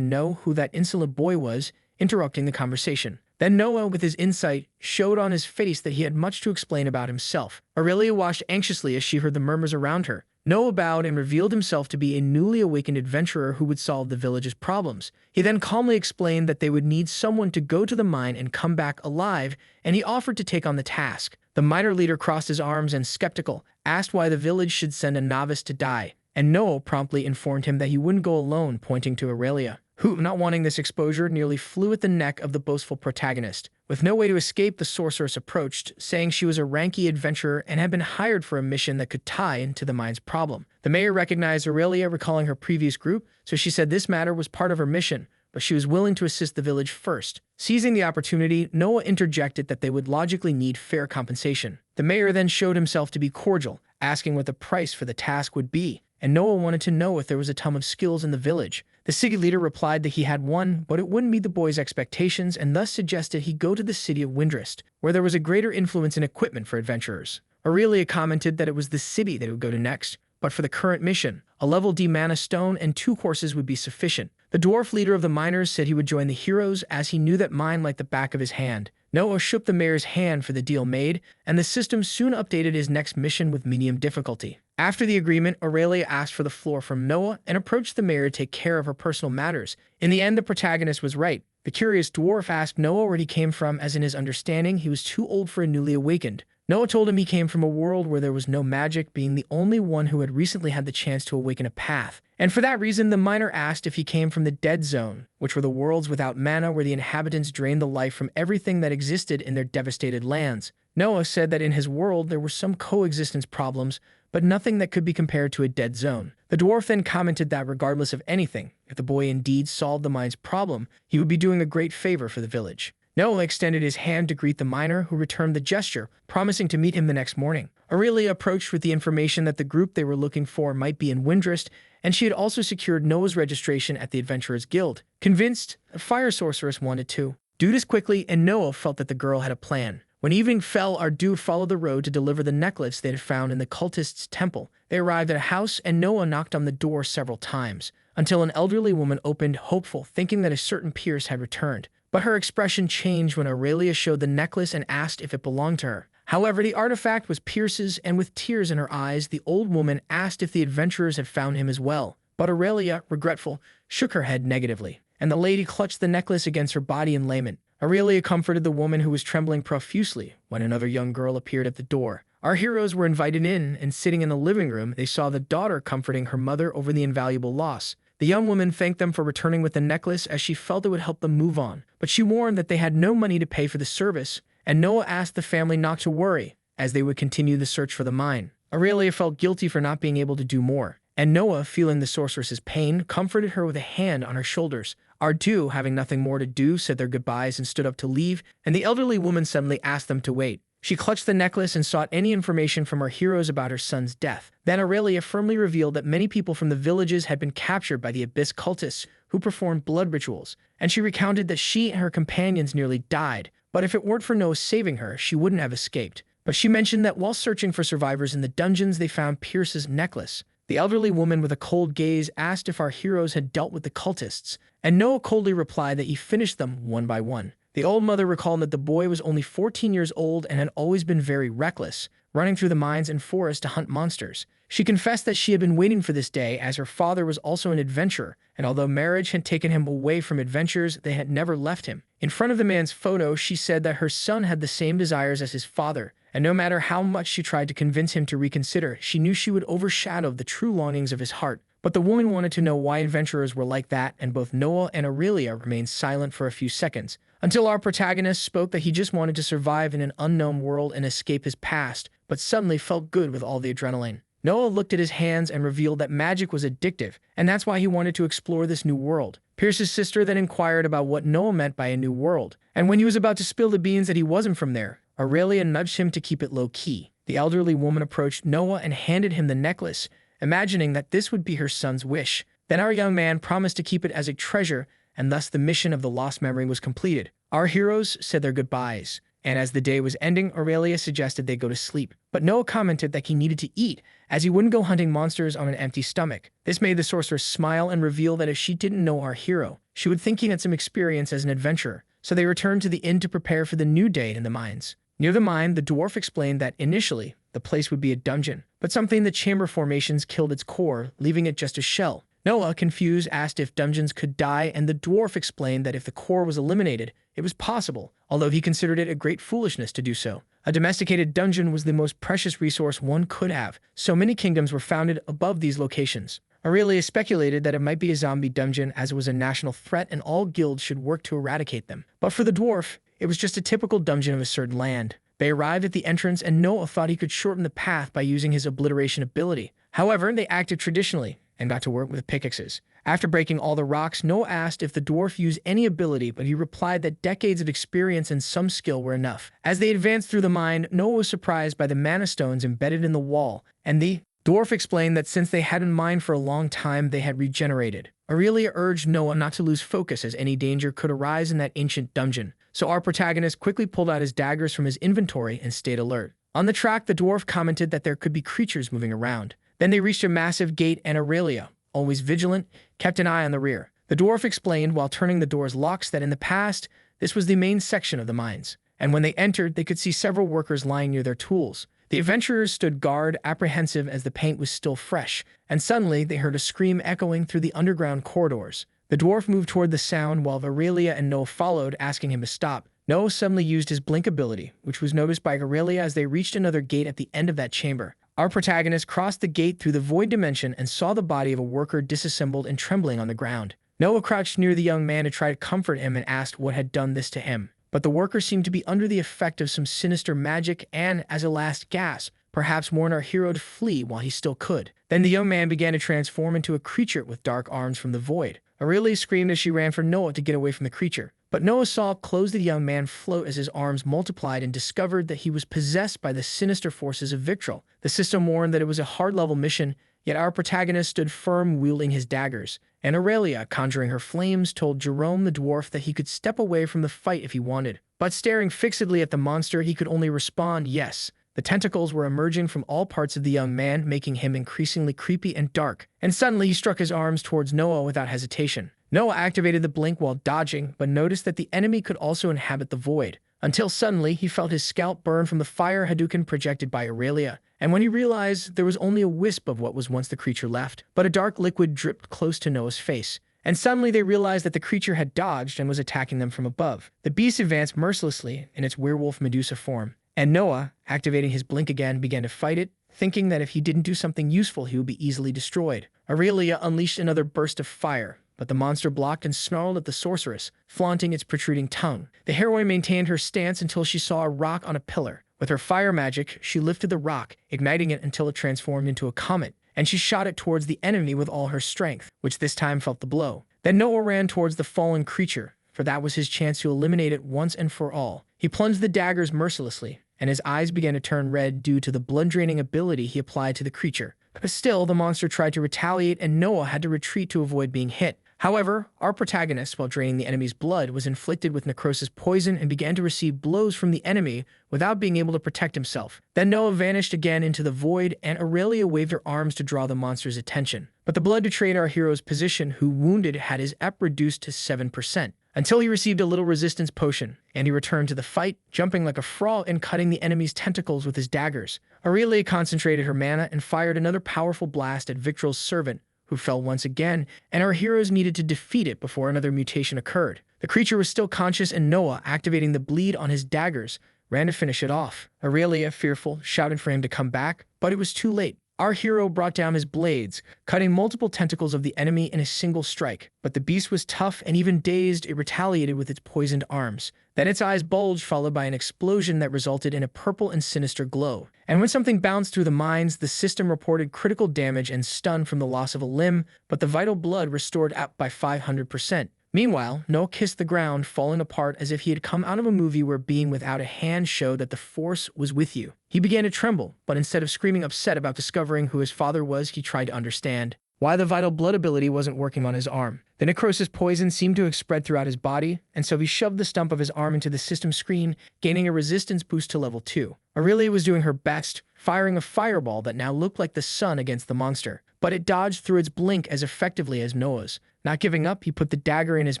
know who that insolent boy was, interrupting the conversation. Then Noah, with his insight, showed on his face that he had much to explain about himself. Aurelia watched anxiously as she heard the murmurs around her. Noah bowed and revealed himself to be a newly awakened adventurer who would solve the village's problems. He then calmly explained that they would need someone to go to the mine and come back alive, and he offered to take on the task. The miner leader crossed his arms and, skeptical, asked why the village should send a novice to die, and Noah promptly informed him that he wouldn't go alone, pointing to Aurelia, who, not wanting this exposure, nearly flew at the neck of the boastful protagonist. With no way to escape, the sorceress approached, saying she was a ranky adventurer and had been hired for a mission that could tie into the mine's problem. The mayor recognized Aurelia, recalling her previous group, so she said this matter was part of her mission, but she was willing to assist the village first. Seizing the opportunity, Noah interjected that they would logically need fair compensation. The mayor then showed himself to be cordial, asking what the price for the task would be, and Noah wanted to know if there was a ton of skills in the village. The city leader replied that he had one, but it wouldn't meet the boy's expectations, and thus suggested he go to the city of Windrest, where there was a greater influence in equipment for adventurers. Aurelia commented that it was the city that he would go to next, but for the current mission, a level D mana stone and 2 horses would be sufficient. The dwarf leader of the miners said he would join the heroes, as he knew that mine like the back of his hand. Noah shook the mayor's hand for the deal made, and the system soon updated his next mission with medium difficulty. After the agreement, Aurelia asked for the floor from Noah and approached the mayor to take care of her personal matters. In the end, the protagonist was right. The curious dwarf asked Noah where he came from, as in his understanding he was too old for a newly awakened. Noah told him he came from a world where there was no magic, being the only one who had recently had the chance to awaken a path. And for that reason, the miner asked if he came from the Dead Zone, which were the worlds without mana where the inhabitants drained the life from everything that existed in their devastated lands. Noah said that in his world there were some coexistence problems, but nothing that could be compared to a dead zone. The dwarf then commented that regardless of anything, if the boy indeed solved the mine's problem, he would be doing a great favor for the village. Noah extended his hand to greet the miner, who returned the gesture, promising to meet him the next morning. Aurelia approached with the information that the group they were looking for might be in Windrest, and she had also secured Noah's registration at the Adventurers Guild. Convinced, the fire sorceress wanted to do this quickly, and Noah felt that the girl had a plan. When evening fell, our dude followed the road to deliver the necklace they had found in the cultists' temple. They arrived at a house, and Noah knocked on the door several times, until an elderly woman opened, hopeful, thinking that a certain Pierce had returned. But her expression changed when Aurelia showed the necklace and asked if it belonged to her. However, the artifact was Pierce's, and with tears in her eyes, the old woman asked if the adventurers had found him as well. But Aurelia, regretful, shook her head negatively, and the lady clutched the necklace against her body in lament. Aurelia comforted the woman, who was trembling profusely, when another young girl appeared at the door. Our heroes were invited in, and sitting in the living room, they saw the daughter comforting her mother over the invaluable loss. The young woman thanked them for returning with the necklace, as she felt it would help them move on, but she warned that they had no money to pay for the service, and Noah asked the family not to worry, as they would continue the search for the mine. Aurelia felt guilty for not being able to do more, and Noah, feeling the sorceress's pain, comforted her with a hand on her shoulders. Our two, having nothing more to do, said their goodbyes and stood up to leave, and the elderly woman suddenly asked them to wait. She clutched the necklace and sought any information from our heroes about her son's death. Then Aurelia firmly revealed that many people from the villages had been captured by the Abyss cultists, who performed blood rituals, and she recounted that she and her companions nearly died, but if it weren't for Noah saving her, she wouldn't have escaped. But she mentioned that while searching for survivors in the dungeons, they found Pierce's necklace. The elderly woman with a cold gaze asked if our heroes had dealt with the cultists, and Noah coldly replied that he finished them one by one. The old mother recalled that the boy was only 14 years old and had always been very reckless, running through the mines and forests to hunt monsters. She confessed that she had been waiting for this day, as her father was also an adventurer, and although marriage had taken him away from adventures, they had never left him. In front of the man's photo, she said that her son had the same desires as his father, and no matter how much she tried to convince him to reconsider, she knew she would overshadow the true longings of his heart. But the woman wanted to know why adventurers were like that, and both Noah and Aurelia remained silent for a few seconds, until our protagonist spoke that he just wanted to survive in an unknown world and escape his past, but suddenly felt good with all the adrenaline. Noah looked at his hands and revealed that magic was addictive, and that's why he wanted to explore this new world. Pierce's sister then inquired about what Noah meant by a new world, and when he was about to spill the beans that he wasn't from there, Aurelia nudged him to keep it low-key. The elderly woman approached Noah and handed him the necklace, imagining that this would be her son's wish. Then our young man promised to keep it as a treasure, and thus the mission of the lost memory was completed. Our heroes said their goodbyes, and as the day was ending, Aurelia suggested they go to sleep. But Noah commented that he needed to eat, as he wouldn't go hunting monsters on an empty stomach. This made the sorceress smile and reveal that if she didn't know our hero, she would think he had some experience as an adventurer. So they returned to the inn to prepare for the new day in the mines. Near the mine, the dwarf explained that initially, the place would be a dungeon, but something in the chamber formations killed its core, leaving it just a shell. Noah, confused, asked if dungeons could die, and the dwarf explained that if the core was eliminated, it was possible, although he considered it a great foolishness to do so. A domesticated dungeon was the most precious resource one could have, so many kingdoms were founded above these locations. Aurelia speculated that it might be a zombie dungeon as it was a national threat and all guilds should work to eradicate them. But for the dwarf, it was just a typical dungeon of a certain land. They arrived at the entrance and Noah thought he could shorten the path by using his obliteration ability. However, they acted traditionally and got to work with pickaxes. After breaking all the rocks, Noah asked if the dwarf used any ability, but he replied that decades of experience and some skill were enough. As they advanced through the mine, Noah was surprised by the mana stones embedded in the wall, and the dwarf explained that since they hadn't mined for a long time, they had regenerated. Aurelia urged Noah not to lose focus as any danger could arise in that ancient dungeon, so our protagonist quickly pulled out his daggers from his inventory and stayed alert. On the track, the dwarf commented that there could be creatures moving around. Then they reached a massive gate and Aurelia, always vigilant, kept an eye on the rear. The dwarf explained while turning the door's locks that in the past, this was the main section of the mines, and when they entered, they could see several workers lying near their tools. The adventurers stood guard, apprehensive as the paint was still fresh, and suddenly they heard a scream echoing through the underground corridors. The dwarf moved toward the sound while Aurelia and Noah followed, asking him to stop. Noah suddenly used his blink ability, which was noticed by Aurelia as they reached another gate at the end of that chamber. Our protagonist crossed the gate through the void dimension and saw the body of a worker disassembled and trembling on the ground. Noah crouched near the young man to try to comfort him and asked what had done this to him. But the worker seemed to be under the effect of some sinister magic and, as a last gasp, perhaps warned our hero to flee while he still could. Then the young man began to transform into a creature with dark arms from the void. Aurelia screamed as she ran for Noah to get away from the creature. But Noah saw clothes the young man float as his arms multiplied and discovered that he was possessed by the sinister forces of Victrol. The system warned that it was a hard-level mission, yet our protagonist stood firm wielding his daggers. And Aurelia, conjuring her flames, told Jerome the dwarf that he could step away from the fight if he wanted. But staring fixedly at the monster, he could only respond yes. The tentacles were emerging from all parts of the young man, making him increasingly creepy and dark. And suddenly he struck his arms towards Noah without hesitation. Noah activated the blink while dodging, but noticed that the enemy could also inhabit the void. Until suddenly, he felt his scalp burn from the fire Hadouken projected by Aurelia, and when he realized there was only a wisp of what was once the creature left, but a dark liquid dripped close to Noah's face. And suddenly they realized that the creature had dodged and was attacking them from above. The beast advanced mercilessly in its werewolf Medusa form, and Noah, activating his blink again, began to fight it, thinking that if he didn't do something useful, he would be easily destroyed. Aurelia unleashed another burst of fire, but the monster blocked and snarled at the sorceress, flaunting its protruding tongue. The heroine maintained her stance until she saw a rock on a pillar. With her fire magic, she lifted the rock, igniting it until it transformed into a comet, and she shot it towards the enemy with all her strength, which this time felt the blow. Then Noah ran towards the fallen creature, for that was his chance to eliminate it once and for all. He plunged the daggers mercilessly, and his eyes began to turn red due to the blood-draining ability he applied to the creature. But still, the monster tried to retaliate, and Noah had to retreat to avoid being hit. However, our protagonist, while draining the enemy's blood, was inflicted with necrosis poison and began to receive blows from the enemy without being able to protect himself. Then Noah vanished again into the void, and Aurelia waved her arms to draw the monster's attention. But the blood betrayed our hero's position, who, wounded, had his EP reduced to 7%, until he received a little resistance potion, and he returned to the fight, jumping like a frog and cutting the enemy's tentacles with his daggers. Aurelia concentrated her mana and fired another powerful blast at Victrol's servant, who fell once again, and our heroes needed to defeat it before another mutation occurred. The creature was still conscious, and Noah, activating the bleed on his daggers, ran to finish it off. Aurelia, fearful, shouted for him to come back, but it was too late. Our hero brought down his blades, cutting multiple tentacles of the enemy in a single strike. But the beast was tough, and even dazed, it retaliated with its poisoned arms. Then its eyes bulged, followed by an explosion that resulted in a purple and sinister glow. And when something bounced through the mines, the system reported critical damage and stun from the loss of a limb, but the vital blood restored up by 500%. Meanwhile, Noah kissed the ground, falling apart as if he had come out of a movie where being without a hand showed that the Force was with you. He began to tremble, but instead of screaming upset about discovering who his father was, he tried to understand why the vital blood ability wasn't working on his arm. The necrosis poison seemed to have spread throughout his body, and so he shoved the stump of his arm into the system screen, gaining a resistance boost to level 2. Aurelia was doing her best, firing a fireball that now looked like the sun against the monster, but it dodged through its blink as effectively as Noah's. Not giving up, he put the dagger in his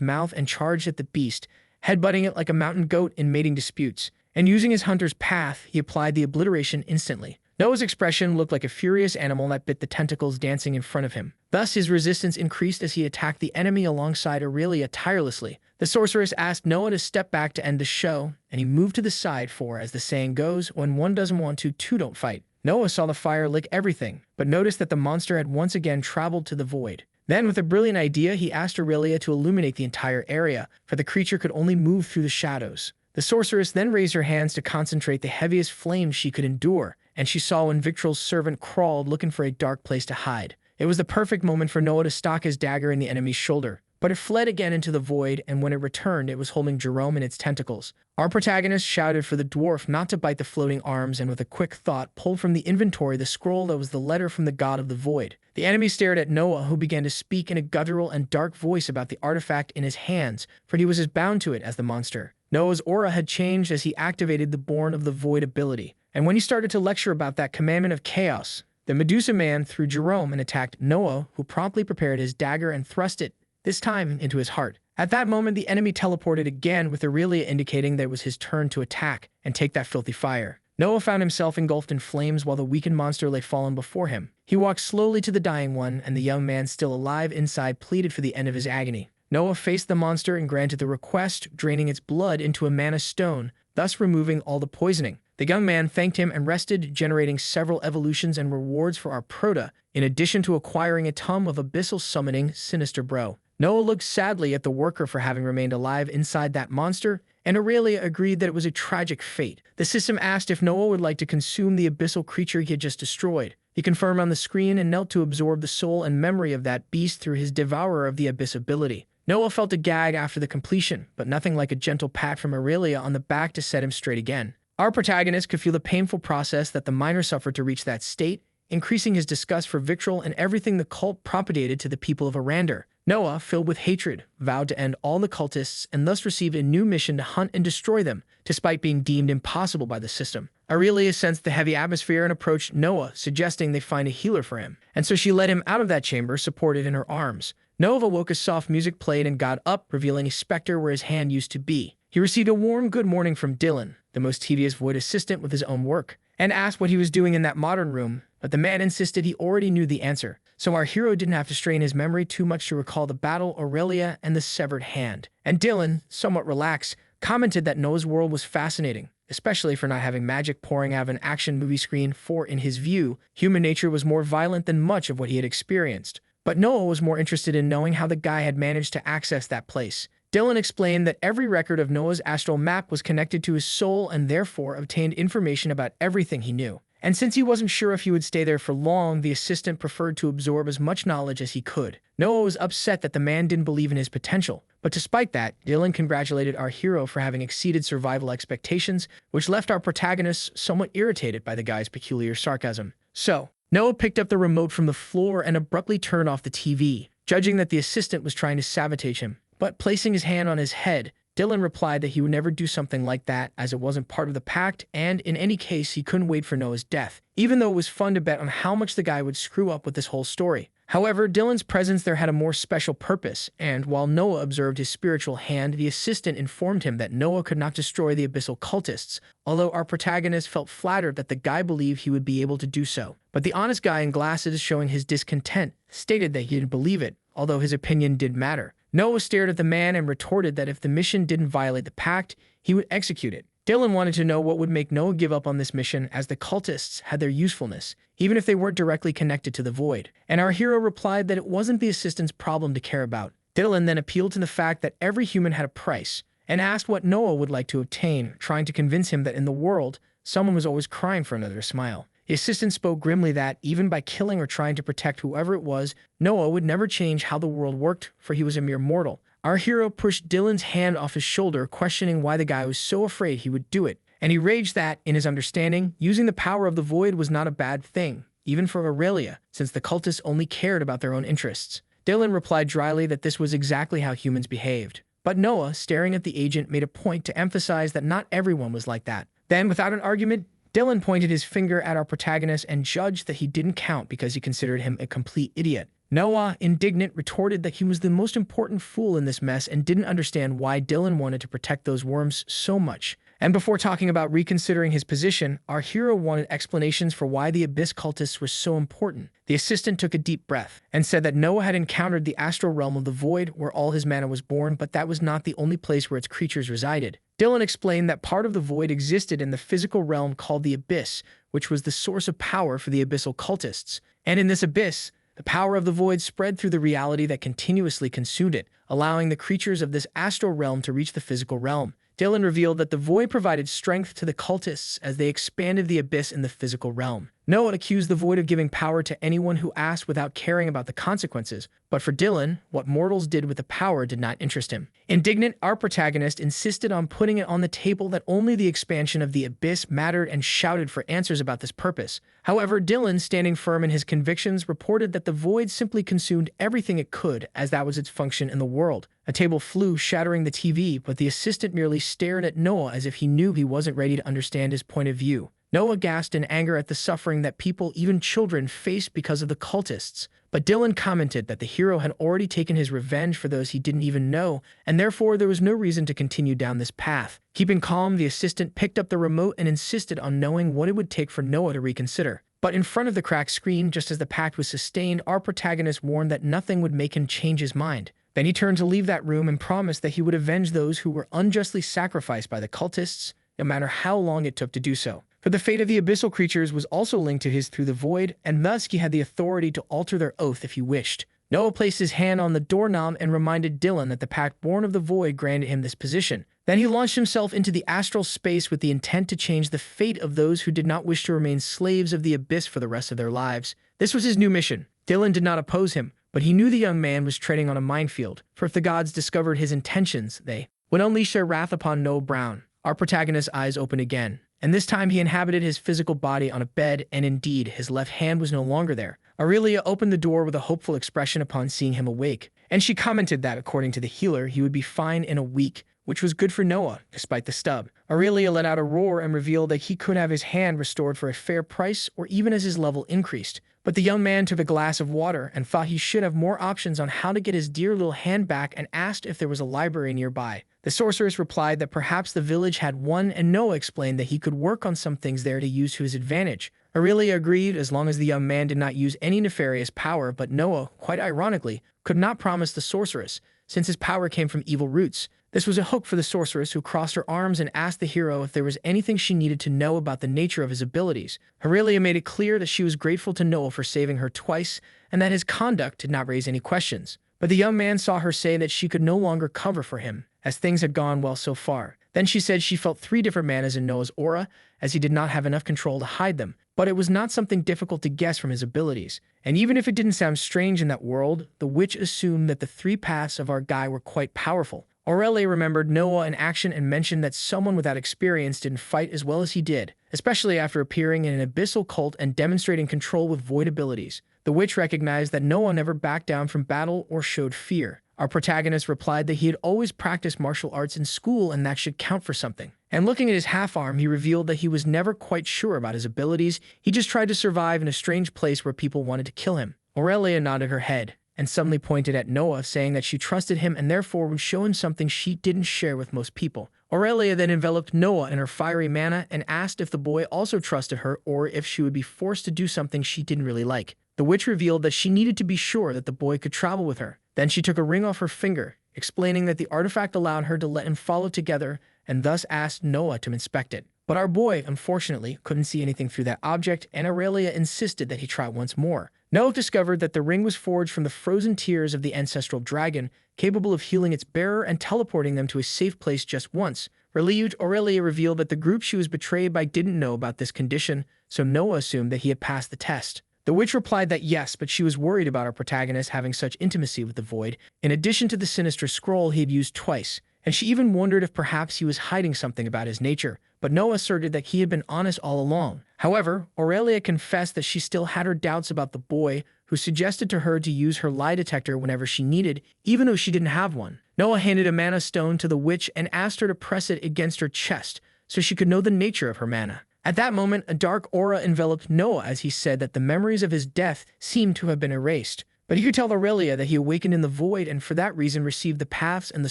mouth and charged at the beast, headbutting it like a mountain goat in mating disputes. And using his hunter's path, he applied the obliteration instantly. Noah's expression looked like a furious animal that bit the tentacles dancing in front of him. Thus, his resistance increased as he attacked the enemy alongside Aurelia tirelessly. The sorceress asked Noah to step back to end the show, and he moved to the side for, as the saying goes, when one doesn't want to, two don't fight. Noah saw the fire lick everything, but noticed that the monster had once again traveled to the void. Then, with a brilliant idea, he asked Aurelia to illuminate the entire area, for the creature could only move through the shadows. The sorceress then raised her hands to concentrate the heaviest flames she could endure, and she saw when Victrol's servant crawled looking for a dark place to hide. It was the perfect moment for Noah to stock his dagger in the enemy's shoulder, but it fled again into the void, and when it returned, it was holding Jerome in its tentacles. Our protagonist shouted for the dwarf not to bite the floating arms, and with a quick thought, pulled from the inventory the scroll that was the letter from the god of the void. The enemy stared at Noah, who began to speak in a guttural and dark voice about the artifact in his hands, for he was as bound to it as the monster. Noah's aura had changed as he activated the Born of the Void ability, and when he started to lecture about that commandment of chaos, the Medusa man threw Jerome and attacked Noah, who promptly prepared his dagger and thrust it, this time into his heart. At that moment, the enemy teleported again, with Aurelia indicating that it was his turn to attack and take that filthy fire. Noah found himself engulfed in flames while the weakened monster lay fallen before him. He walked slowly to the dying one, and the young man, still alive inside, pleaded for the end of his agony. Noah faced the monster and granted the request, draining its blood into a mana stone, thus removing all the poisoning. The young man thanked him and rested, generating several evolutions and rewards for our prota, in addition to acquiring a tome of abyssal summoning Sinister Bro. Noah looked sadly at the worker for having remained alive inside that monster, and Aurelia agreed that it was a tragic fate. The system asked if Noah would like to consume the abyssal creature he had just destroyed. He confirmed on the screen and knelt to absorb the soul and memory of that beast through his Devourer of the Abyss ability. Noah felt a gag after the completion, but nothing like a gentle pat from Aurelia on the back to set him straight again. Our protagonist could feel the painful process that the miner suffered to reach that state, increasing his disgust for Victrol and everything the cult propagated to the people of Arander. Noah, filled with hatred, vowed to end all the cultists and thus received a new mission to hunt and destroy them, despite being deemed impossible by the system. Aurelia sensed the heavy atmosphere and approached Noah, suggesting they find a healer for him, and so she led him out of that chamber, supported in her arms. Noah awoke as soft music played and got up, revealing a specter where his hand used to be. He received a warm good morning from Dylan, the most tedious void assistant with his own work, and asked what he was doing in that modern room, but the man insisted he already knew the answer, so our hero didn't have to strain his memory too much to recall the battle, Aurelia, and the severed hand. And Dylan, somewhat relaxed, commented that Noah's world was fascinating, especially for not having magic pouring out of an action movie screen, for, in his view, human nature was more violent than much of what he had experienced. But Noah was more interested in knowing how the guy had managed to access that place. Dylan explained that every record of Noah's astral map was connected to his soul and therefore obtained information about everything he knew. And since he wasn't sure if he would stay there for long, the assistant preferred to absorb as much knowledge as he could. Noah was upset that the man didn't believe in his potential, but despite that, Dylan congratulated our hero for having exceeded survival expectations, which left our protagonist somewhat irritated by the guy's peculiar sarcasm. So, Noah picked up the remote from the floor and abruptly turned off the TV, judging that the assistant was trying to sabotage him. But placing his hand on his head, Dylan replied that he would never do something like that, as it wasn't part of the pact, and in any case, he couldn't wait for Noah's death, even though it was fun to bet on how much the guy would screw up with this whole story. However, Dylan's presence there had a more special purpose, and while Noah observed his spiritual hand, the assistant informed him that Noah could not destroy the abyssal cultists, although our protagonist felt flattered that the guy believed he would be able to do so. But the honest guy in glasses, showing his discontent, stated that he didn't believe it, although his opinion did matter. Noah stared at the man and retorted that if the mission didn't violate the pact, he would execute it. Dylan wanted to know what would make Noah give up on this mission, as the cultists had their usefulness, even if they weren't directly connected to the void. And our hero replied that it wasn't the assistant's problem to care about. Dylan then appealed to the fact that every human had a price, and asked what Noah would like to obtain, trying to convince him that in the world, someone was always crying for another smile. The assistant spoke grimly that, even by killing or trying to protect whoever it was, Noah would never change how the world worked, for he was a mere mortal. Our hero pushed Dylan's hand off his shoulder, questioning why the guy was so afraid he would do it. And he raged that, in his understanding, using the power of the void was not a bad thing, even for Aurelia, since the cultists only cared about their own interests. Dylan replied dryly that this was exactly how humans behaved. But Noah, staring at the agent, made a point to emphasize that not everyone was like that. Then, without an argument, Dylan pointed his finger at our protagonist and judged that he didn't count because he considered him a complete idiot. Noah, indignant, retorted that he was the most important fool in this mess and didn't understand why Dylan wanted to protect those worms so much. And before talking about reconsidering his position, our hero wanted explanations for why the Abyss cultists were so important. The assistant took a deep breath and said that Noah had encountered the astral realm of the void where all his mana was born, but that was not the only place where its creatures resided. Dylan explained that part of the void existed in the physical realm called the Abyss, which was the source of power for the abyssal cultists. And in this abyss, the power of the void spread through the reality that continuously consumed it, allowing the creatures of this astral realm to reach the physical realm. Dylan revealed that the void provided strength to the cultists as they expanded the abyss in the physical realm. Noah accused the void of giving power to anyone who asked without caring about the consequences, but for Dylan, what mortals did with the power did not interest him. Indignant, our protagonist insisted on putting it on the table that only the expansion of the abyss mattered and shouted for answers about this purpose. However, Dylan, standing firm in his convictions, reported that the void simply consumed everything it could, as that was its function in the world. A table flew, shattering the TV, but the assistant merely stared at Noah as if he knew he wasn't ready to understand his point of view. Noah gasped in anger at the suffering that people, even children, faced because of the cultists. But Dylan commented that the hero had already taken his revenge for those he didn't even know, and therefore there was no reason to continue down this path. Keeping calm, the assistant picked up the remote and insisted on knowing what it would take for Noah to reconsider. But in front of the cracked screen, just as the pact was sustained, our protagonist warned that nothing would make him change his mind. Then he turned to leave that room and promised that he would avenge those who were unjustly sacrificed by the cultists, no matter how long it took to do so. For the fate of the abyssal creatures was also linked to his through the void, and thus he had the authority to alter their oath if he wished. Noah placed his hand on the doorknob and reminded Dylan that the pact born of the void granted him this position. Then he launched himself into the astral space with the intent to change the fate of those who did not wish to remain slaves of the abyss for the rest of their lives. This was his new mission. Dylan did not oppose him, but he knew the young man was treading on a minefield, for if the gods discovered his intentions, they would unleash their wrath upon Noah Brown. Our protagonist's eyes opened again, and this time he inhabited his physical body on a bed, and indeed, his left hand was no longer there. Aurelia opened the door with a hopeful expression upon seeing him awake, and she commented that, according to the healer, he would be fine in a week, which was good for Noah, despite the stub. Aurelia let out a roar and revealed that he could have his hand restored for a fair price, or even as his level increased. But the young man took a glass of water and thought he should have more options on how to get his dear little hand back, and asked if there was a library nearby. The sorceress replied that perhaps the village had one, and Noah explained that he could work on some things there to use to his advantage. Aurelia agreed as long as the young man did not use any nefarious power, but Noah, quite ironically, could not promise the sorceress, since his power came from evil roots. This was a hook for the sorceress, who crossed her arms and asked the hero if there was anything she needed to know about the nature of his abilities. Aurelia made it clear that she was grateful to Noah for saving her twice, and that his conduct did not raise any questions. But the young man saw her say that she could no longer cover for him, as things had gone well so far. Then she said she felt 3 different manas in Noah's aura, as he did not have enough control to hide them. But it was not something difficult to guess from his abilities. And even if it didn't sound strange in that world, the witch assumed that the 3 paths of our guy were quite powerful. Aurelia remembered Noah in action and mentioned that someone without experience didn't fight as well as he did, especially after appearing in an abyssal cult and demonstrating control with void abilities. The witch recognized that Noah never backed down from battle or showed fear. Our protagonist replied that he had always practiced martial arts in school, and that should count for something. And looking at his half-arm, he revealed that he was never quite sure about his abilities. He just tried to survive in a strange place where people wanted to kill him. Aurelia nodded her head and suddenly pointed at Noah, saying that she trusted him and therefore would show him something she didn't share with most people. Aurelia then enveloped Noah in her fiery mana and asked if the boy also trusted her, or if she would be forced to do something she didn't really like. The witch revealed that she needed to be sure that the boy could travel with her. Then she took a ring off her finger. explaining that the artifact allowed her to let him follow together and thus asked Noah to inspect it. But our boy, unfortunately, couldn't see anything through that object, and Aurelia insisted that he try once more. Noah discovered that the ring was forged from the frozen tears of the ancestral dragon, capable of healing its bearer and teleporting them to a safe place just once. Relieved, Aurelia revealed that the group she was betrayed by didn't know about this condition, so Noah assumed that he had passed the test. The witch replied that yes, but she was worried about our protagonist having such intimacy with the void, in addition to the sinister scroll he had used twice, and she even wondered if perhaps he was hiding something about his nature, but Noah asserted that he had been honest all along. However, Aurelia confessed that she still had her doubts about the boy, who suggested to her to use her lie detector whenever she needed, even though she didn't have one. Noah handed a mana stone to the witch and asked her to press it against her chest so she could know the nature of her mana. At that moment, a dark aura enveloped Noah as he said that the memories of his death seemed to have been erased. But he could tell Aurelia that he awakened in the void and for that reason received the paths and the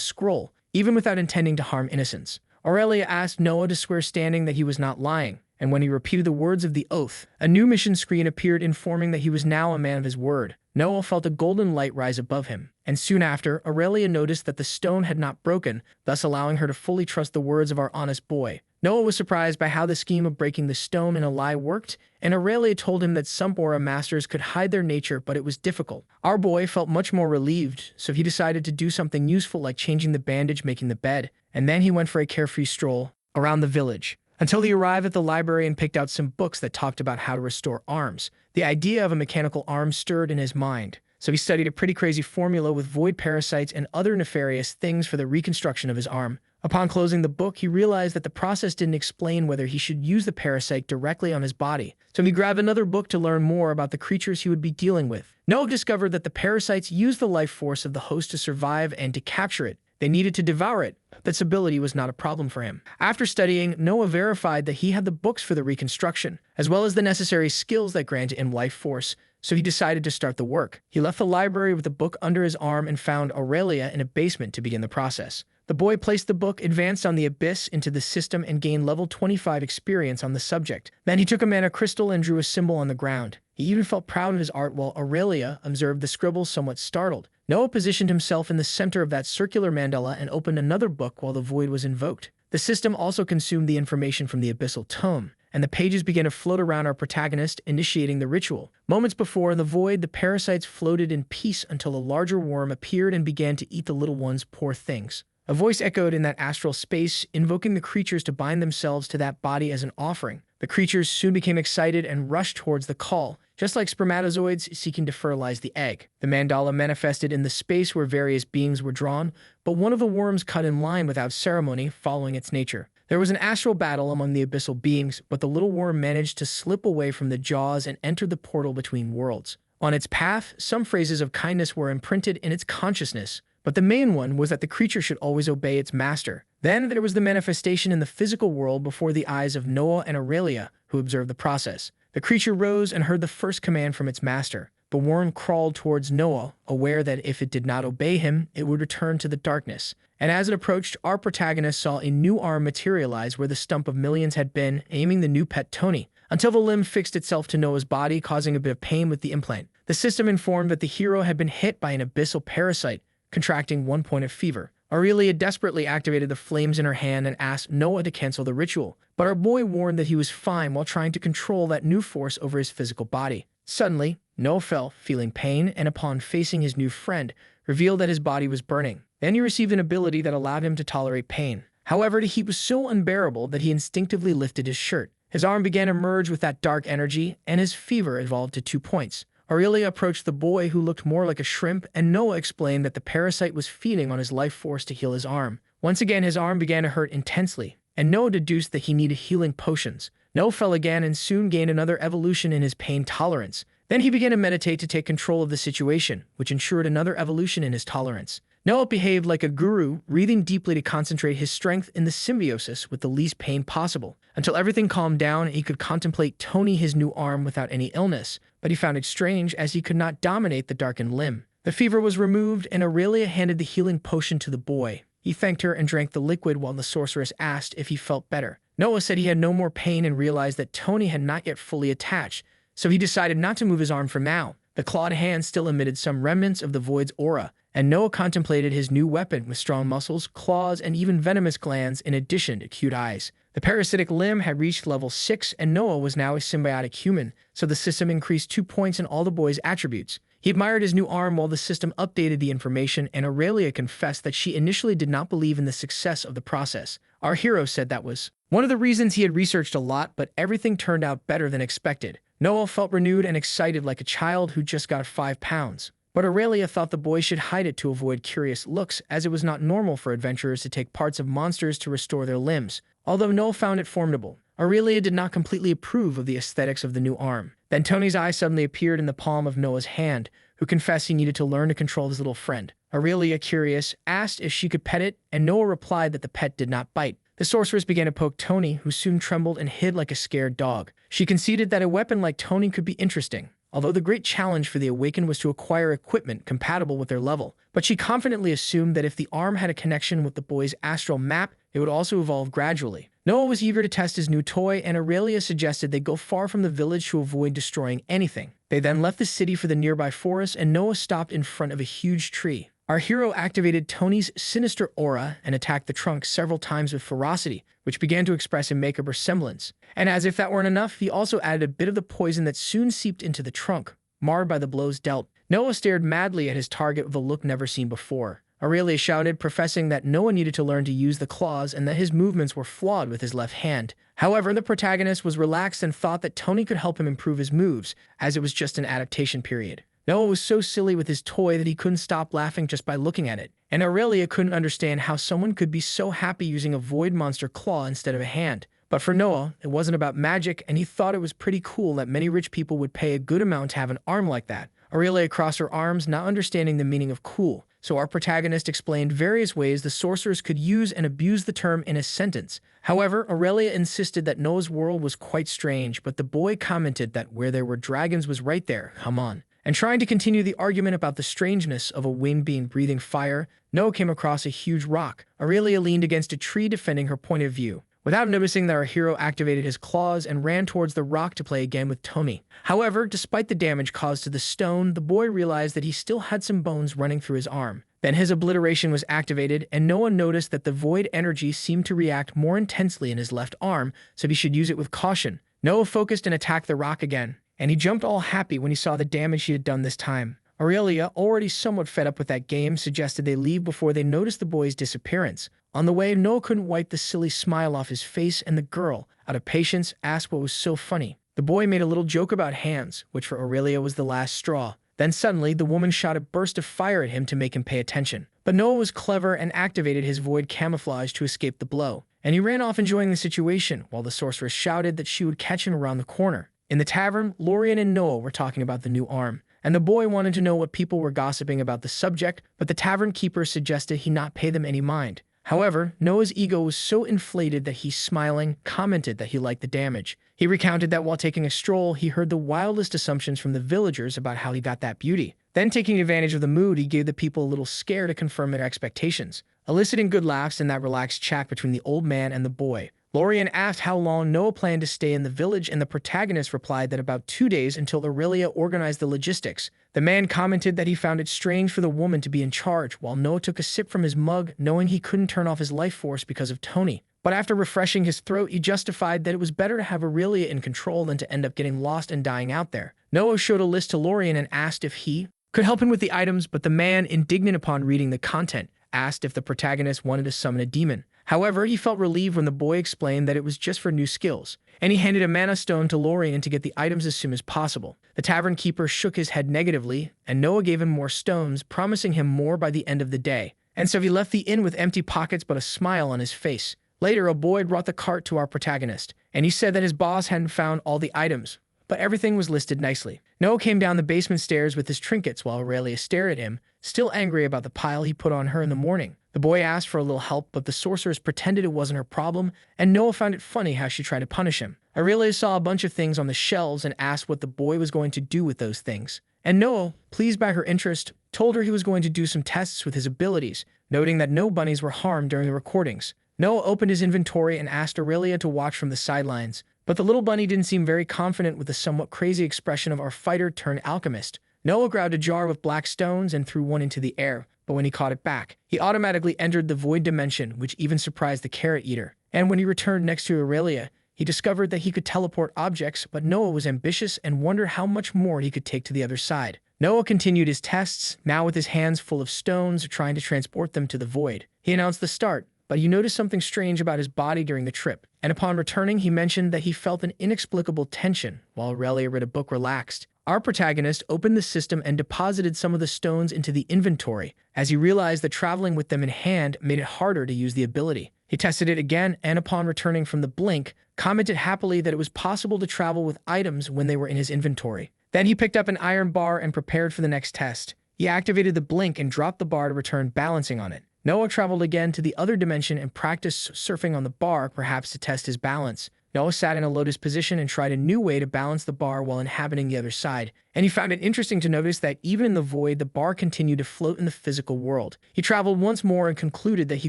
scroll, even without intending to harm innocents. Aurelia asked Noah to swear standing that he was not lying, and when he repeated the words of the oath, a new mission screen appeared informing that he was now a man of his word. Noah felt a golden light rise above him, and soon after, Aurelia noticed that the stone had not broken, thus allowing her to fully trust the words of our honest boy. Noah was surprised by how the scheme of breaking the stone in a lie worked, and Aurelia told him that some aura masters could hide their nature, but it was difficult. Our boy felt much more relieved, so he decided to do something useful like changing the bandage, making the bed, and then he went for a carefree stroll around the village, until he arrived at the library and picked out some books that talked about how to restore arms. The idea of a mechanical arm stirred in his mind, so he studied a pretty crazy formula with void parasites and other nefarious things for the reconstruction of his arm. Upon closing the book, he realized that the process didn't explain whether he should use the parasite directly on his body, so he grabbed another book to learn more about the creatures he would be dealing with. Noah discovered that the parasites used the life force of the host to survive and to capture it. They needed to devour it. This ability was not a problem for him. After studying, Noah verified that he had the books for the reconstruction, as well as the necessary skills that granted him life force, so he decided to start the work. He left the library with the book under his arm and found Aurelia in a basement to begin the process. The boy placed the book, advanced on the abyss into the system, and gained level 25 experience on the subject. Then he took a mana crystal and drew a symbol on the ground. He even felt proud of his art while Aurelia observed the scribble somewhat startled. Noah positioned himself in the center of that circular mandala and opened another book while the void was invoked. The system also consumed the information from the abyssal tome, and the pages began to float around our protagonist, initiating the ritual. Moments before, in the void, the parasites floated in peace until a larger worm appeared and began to eat the little ones, poor things. A voice echoed in that astral space, invoking the creatures to bind themselves to that body as an offering. The creatures soon became excited and rushed towards the call, just like spermatozoids seeking to fertilize the egg. The mandala manifested in the space where various beings were drawn, but one of the worms cut in line without ceremony, following its nature. There was an astral battle among the abyssal beings, but the little worm managed to slip away from the jaws and entered the portal between worlds. On its path, some phrases of kindness were imprinted in its consciousness, but the main one was that the creature should always obey its master. Then there was the manifestation in the physical world before the eyes of Noah and Aurelia, who observed the process. The creature rose and heard the first command from its master. The worm crawled towards Noah, aware that if it did not obey him, it would return to the darkness. And as it approached, our protagonist saw a new arm materialize where the stump of millions had been, aiming the new pet Tony, until the limb fixed itself to Noah's body, causing a bit of pain with the implant. The system informed that the hero had been hit by an abyssal parasite, contracting 1 point of fever. Aurelia desperately activated the flames in her hand and asked Noah to cancel the ritual, but our boy warned that he was fine while trying to control that new force over his physical body. Suddenly, Noah fell, feeling pain, and upon facing his new friend, revealed that his body was burning. Then he received an ability that allowed him to tolerate pain. However, the heat was so unbearable that he instinctively lifted his shirt. His arm began to merge with that dark energy, and his fever evolved to 2 points. Aurelia approached the boy, who looked more like a shrimp, and Noah explained that the parasite was feeding on his life force to heal his arm. Once again, his arm began to hurt intensely, and Noah deduced that he needed healing potions. Noah fell again and soon gained another evolution in his pain tolerance. Then he began to meditate to take control of the situation, which ensured another evolution in his tolerance. Noah behaved like a guru, breathing deeply to concentrate his strength in the symbiosis with the least pain possible, until everything calmed down and he could contemplate Tony his new arm without any illness, but he found it strange as he could not dominate the darkened limb. The fever was removed and Aurelia handed the healing potion to the boy. He thanked her and drank the liquid while the sorceress asked if he felt better. Noah said he had no more pain and realized that Tony had not yet fully attached, so he decided not to move his arm for now. The clawed hand still emitted some remnants of the void's aura, and Noah contemplated his new weapon with strong muscles, claws, and even venomous glands in addition to cute eyes. The parasitic limb had reached level 6, and Noah was now a symbiotic human, so the system increased 2 points in all the boy's attributes. He admired his new arm while the system updated the information, and Aurelia confessed that she initially did not believe in the success of the process. Our hero said that was one of the reasons he had researched a lot, but everything turned out better than expected. Noah felt renewed and excited like a child who just got 5 pounds. But Aurelia thought the boy should hide it to avoid curious looks, as it was not normal for adventurers to take parts of monsters to restore their limbs. Although Noah found it formidable, Aurelia did not completely approve of the aesthetics of the new arm. Then Tony's eye suddenly appeared in the palm of Noah's hand, who confessed he needed to learn to control his little friend. Aurelia, curious, asked if she could pet it, and Noah replied that the pet did not bite. The sorceress began to poke Tony, who soon trembled and hid like a scared dog. She conceded that a weapon like Tony could be interesting, although the great challenge for the Awakened was to acquire equipment compatible with their level. But she confidently assumed that if the arm had a connection with the boy's astral map, it would also evolve gradually. Noah was eager to test his new toy, and Aurelia suggested they go far from the village to avoid destroying anything. They then left the city for the nearby forest, and Noah stopped in front of a huge tree. Our hero activated Tony's sinister aura and attacked the trunk several times with ferocity, which began to express a makeup resemblance. And as if that weren't enough, he also added a bit of the poison that soon seeped into the trunk, marred by the blows dealt. Noah stared madly at his target with a look never seen before. Aurelia shouted, professing that Noah needed to learn to use the claws and that his movements were flawed with his left hand. However, the protagonist was relaxed and thought that Tony could help him improve his moves, as it was just an adaptation period. Noah was so silly with his toy that he couldn't stop laughing just by looking at it, and Aurelia couldn't understand how someone could be so happy using a void monster claw instead of a hand. But for Noah, it wasn't about magic, and he thought it was pretty cool that many rich people would pay a good amount to have an arm like that. Aurelia crossed her arms, not understanding the meaning of cool, so our protagonist explained various ways the sorcerers could use and abuse the term in a sentence. However, Aurelia insisted that Noah's world was quite strange, but the boy commented that where there were dragons was right there, come on. And trying to continue the argument about the strangeness of a winged being breathing fire, Noah came across a huge rock. Aurelia leaned against a tree defending her point of view, without noticing that our hero activated his claws and ran towards the rock to play again with Tony. However, despite the damage caused to the stone, the boy realized that he still had some bones running through his arm. Then his obliteration was activated, and Noah noticed that the void energy seemed to react more intensely in his left arm, so he should use it with caution. Noah focused and attacked the rock again, and he jumped all happy when he saw the damage he had done this time. Aurelia, already somewhat fed up with that game, suggested they leave before they noticed the boy's disappearance. On the way, Noah couldn't wipe the silly smile off his face, and the girl, out of patience, asked what was so funny. The boy made a little joke about hands, which for Aurelia was the last straw. Then suddenly, the woman shot a burst of fire at him to make him pay attention. But Noah was clever and activated his void camouflage to escape the blow, and he ran off enjoying the situation, while the sorceress shouted that she would catch him around the corner. In the tavern, Lorian and Noah were talking about the new arm, and the boy wanted to know what people were gossiping about the subject, but the tavern keeper suggested he not pay them any mind. However, Noah's ego was so inflated that he, smiling, commented that he liked the damage. He recounted that while taking a stroll, he heard the wildest assumptions from the villagers about how he got that beauty. Then, taking advantage of the mood, he gave the people a little scare to confirm their expectations, eliciting good laughs in that relaxed chat between the old man and the boy. Lorian asked how long Noah planned to stay in the village, and the protagonist replied that about 2 days until Aurelia organized the logistics. The man commented that he found it strange for the woman to be in charge, while Noah took a sip from his mug, knowing he couldn't turn off his life force because of Tony. But after refreshing his throat, he justified that it was better to have Aurelia in control than to end up getting lost and dying out there. Noah showed a list to Lorian and asked if he could help him with the items, but the man, indignant upon reading the content, asked if the protagonist wanted to summon a demon. However, he felt relieved when the boy explained that it was just for new skills, and he handed a mana stone to Lorian to get the items as soon as possible. The tavern keeper shook his head negatively, and Noah gave him more stones, promising him more by the end of the day. And so he left the inn with empty pockets but a smile on his face. Later, a boy brought the cart to our protagonist, and he said that his boss hadn't found all the items, but everything was listed nicely. Noah came down the basement stairs with his trinkets while Aurelia stared at him, still angry about the pile he put on her in the morning. The boy asked for a little help, but the sorceress pretended it wasn't her problem, and Noah found it funny how she tried to punish him. Aurelia saw a bunch of things on the shelves and asked what the boy was going to do with those things. And Noah, pleased by her interest, told her he was going to do some tests with his abilities, noting that no bunnies were harmed during the recordings. Noah opened his inventory and asked Aurelia to watch from the sidelines, but the little bunny didn't seem very confident with the somewhat crazy expression of our fighter-turned-alchemist. Noah grabbed a jar with black stones and threw one into the air, but when he caught it back, he automatically entered the void dimension, which even surprised the carrot eater. And when he returned next to Aurelia, he discovered that he could teleport objects, but Noah was ambitious and wondered how much more he could take to the other side. Noah continued his tests, now with his hands full of stones, trying to transport them to the void. He announced the start, but you noticed something strange about his body during the trip, and upon returning he mentioned that he felt an inexplicable tension while Aurelia read a book relaxed. Our protagonist opened the system and deposited some of the stones into the inventory, as he realized that traveling with them in hand made it harder to use the ability. He tested it again, and upon returning from the blink, commented happily that it was possible to travel with items when they were in his inventory. Then he picked up an iron bar and prepared for the next test. He activated the blink and dropped the bar to return balancing on it. Noah traveled again to the other dimension and practiced surfing on the bar, perhaps to test his balance. Noah sat in a lotus position and tried a new way to balance the bar while inhabiting the other side, and he found it interesting to notice that even in the void, the bar continued to float in the physical world. He traveled once more and concluded that he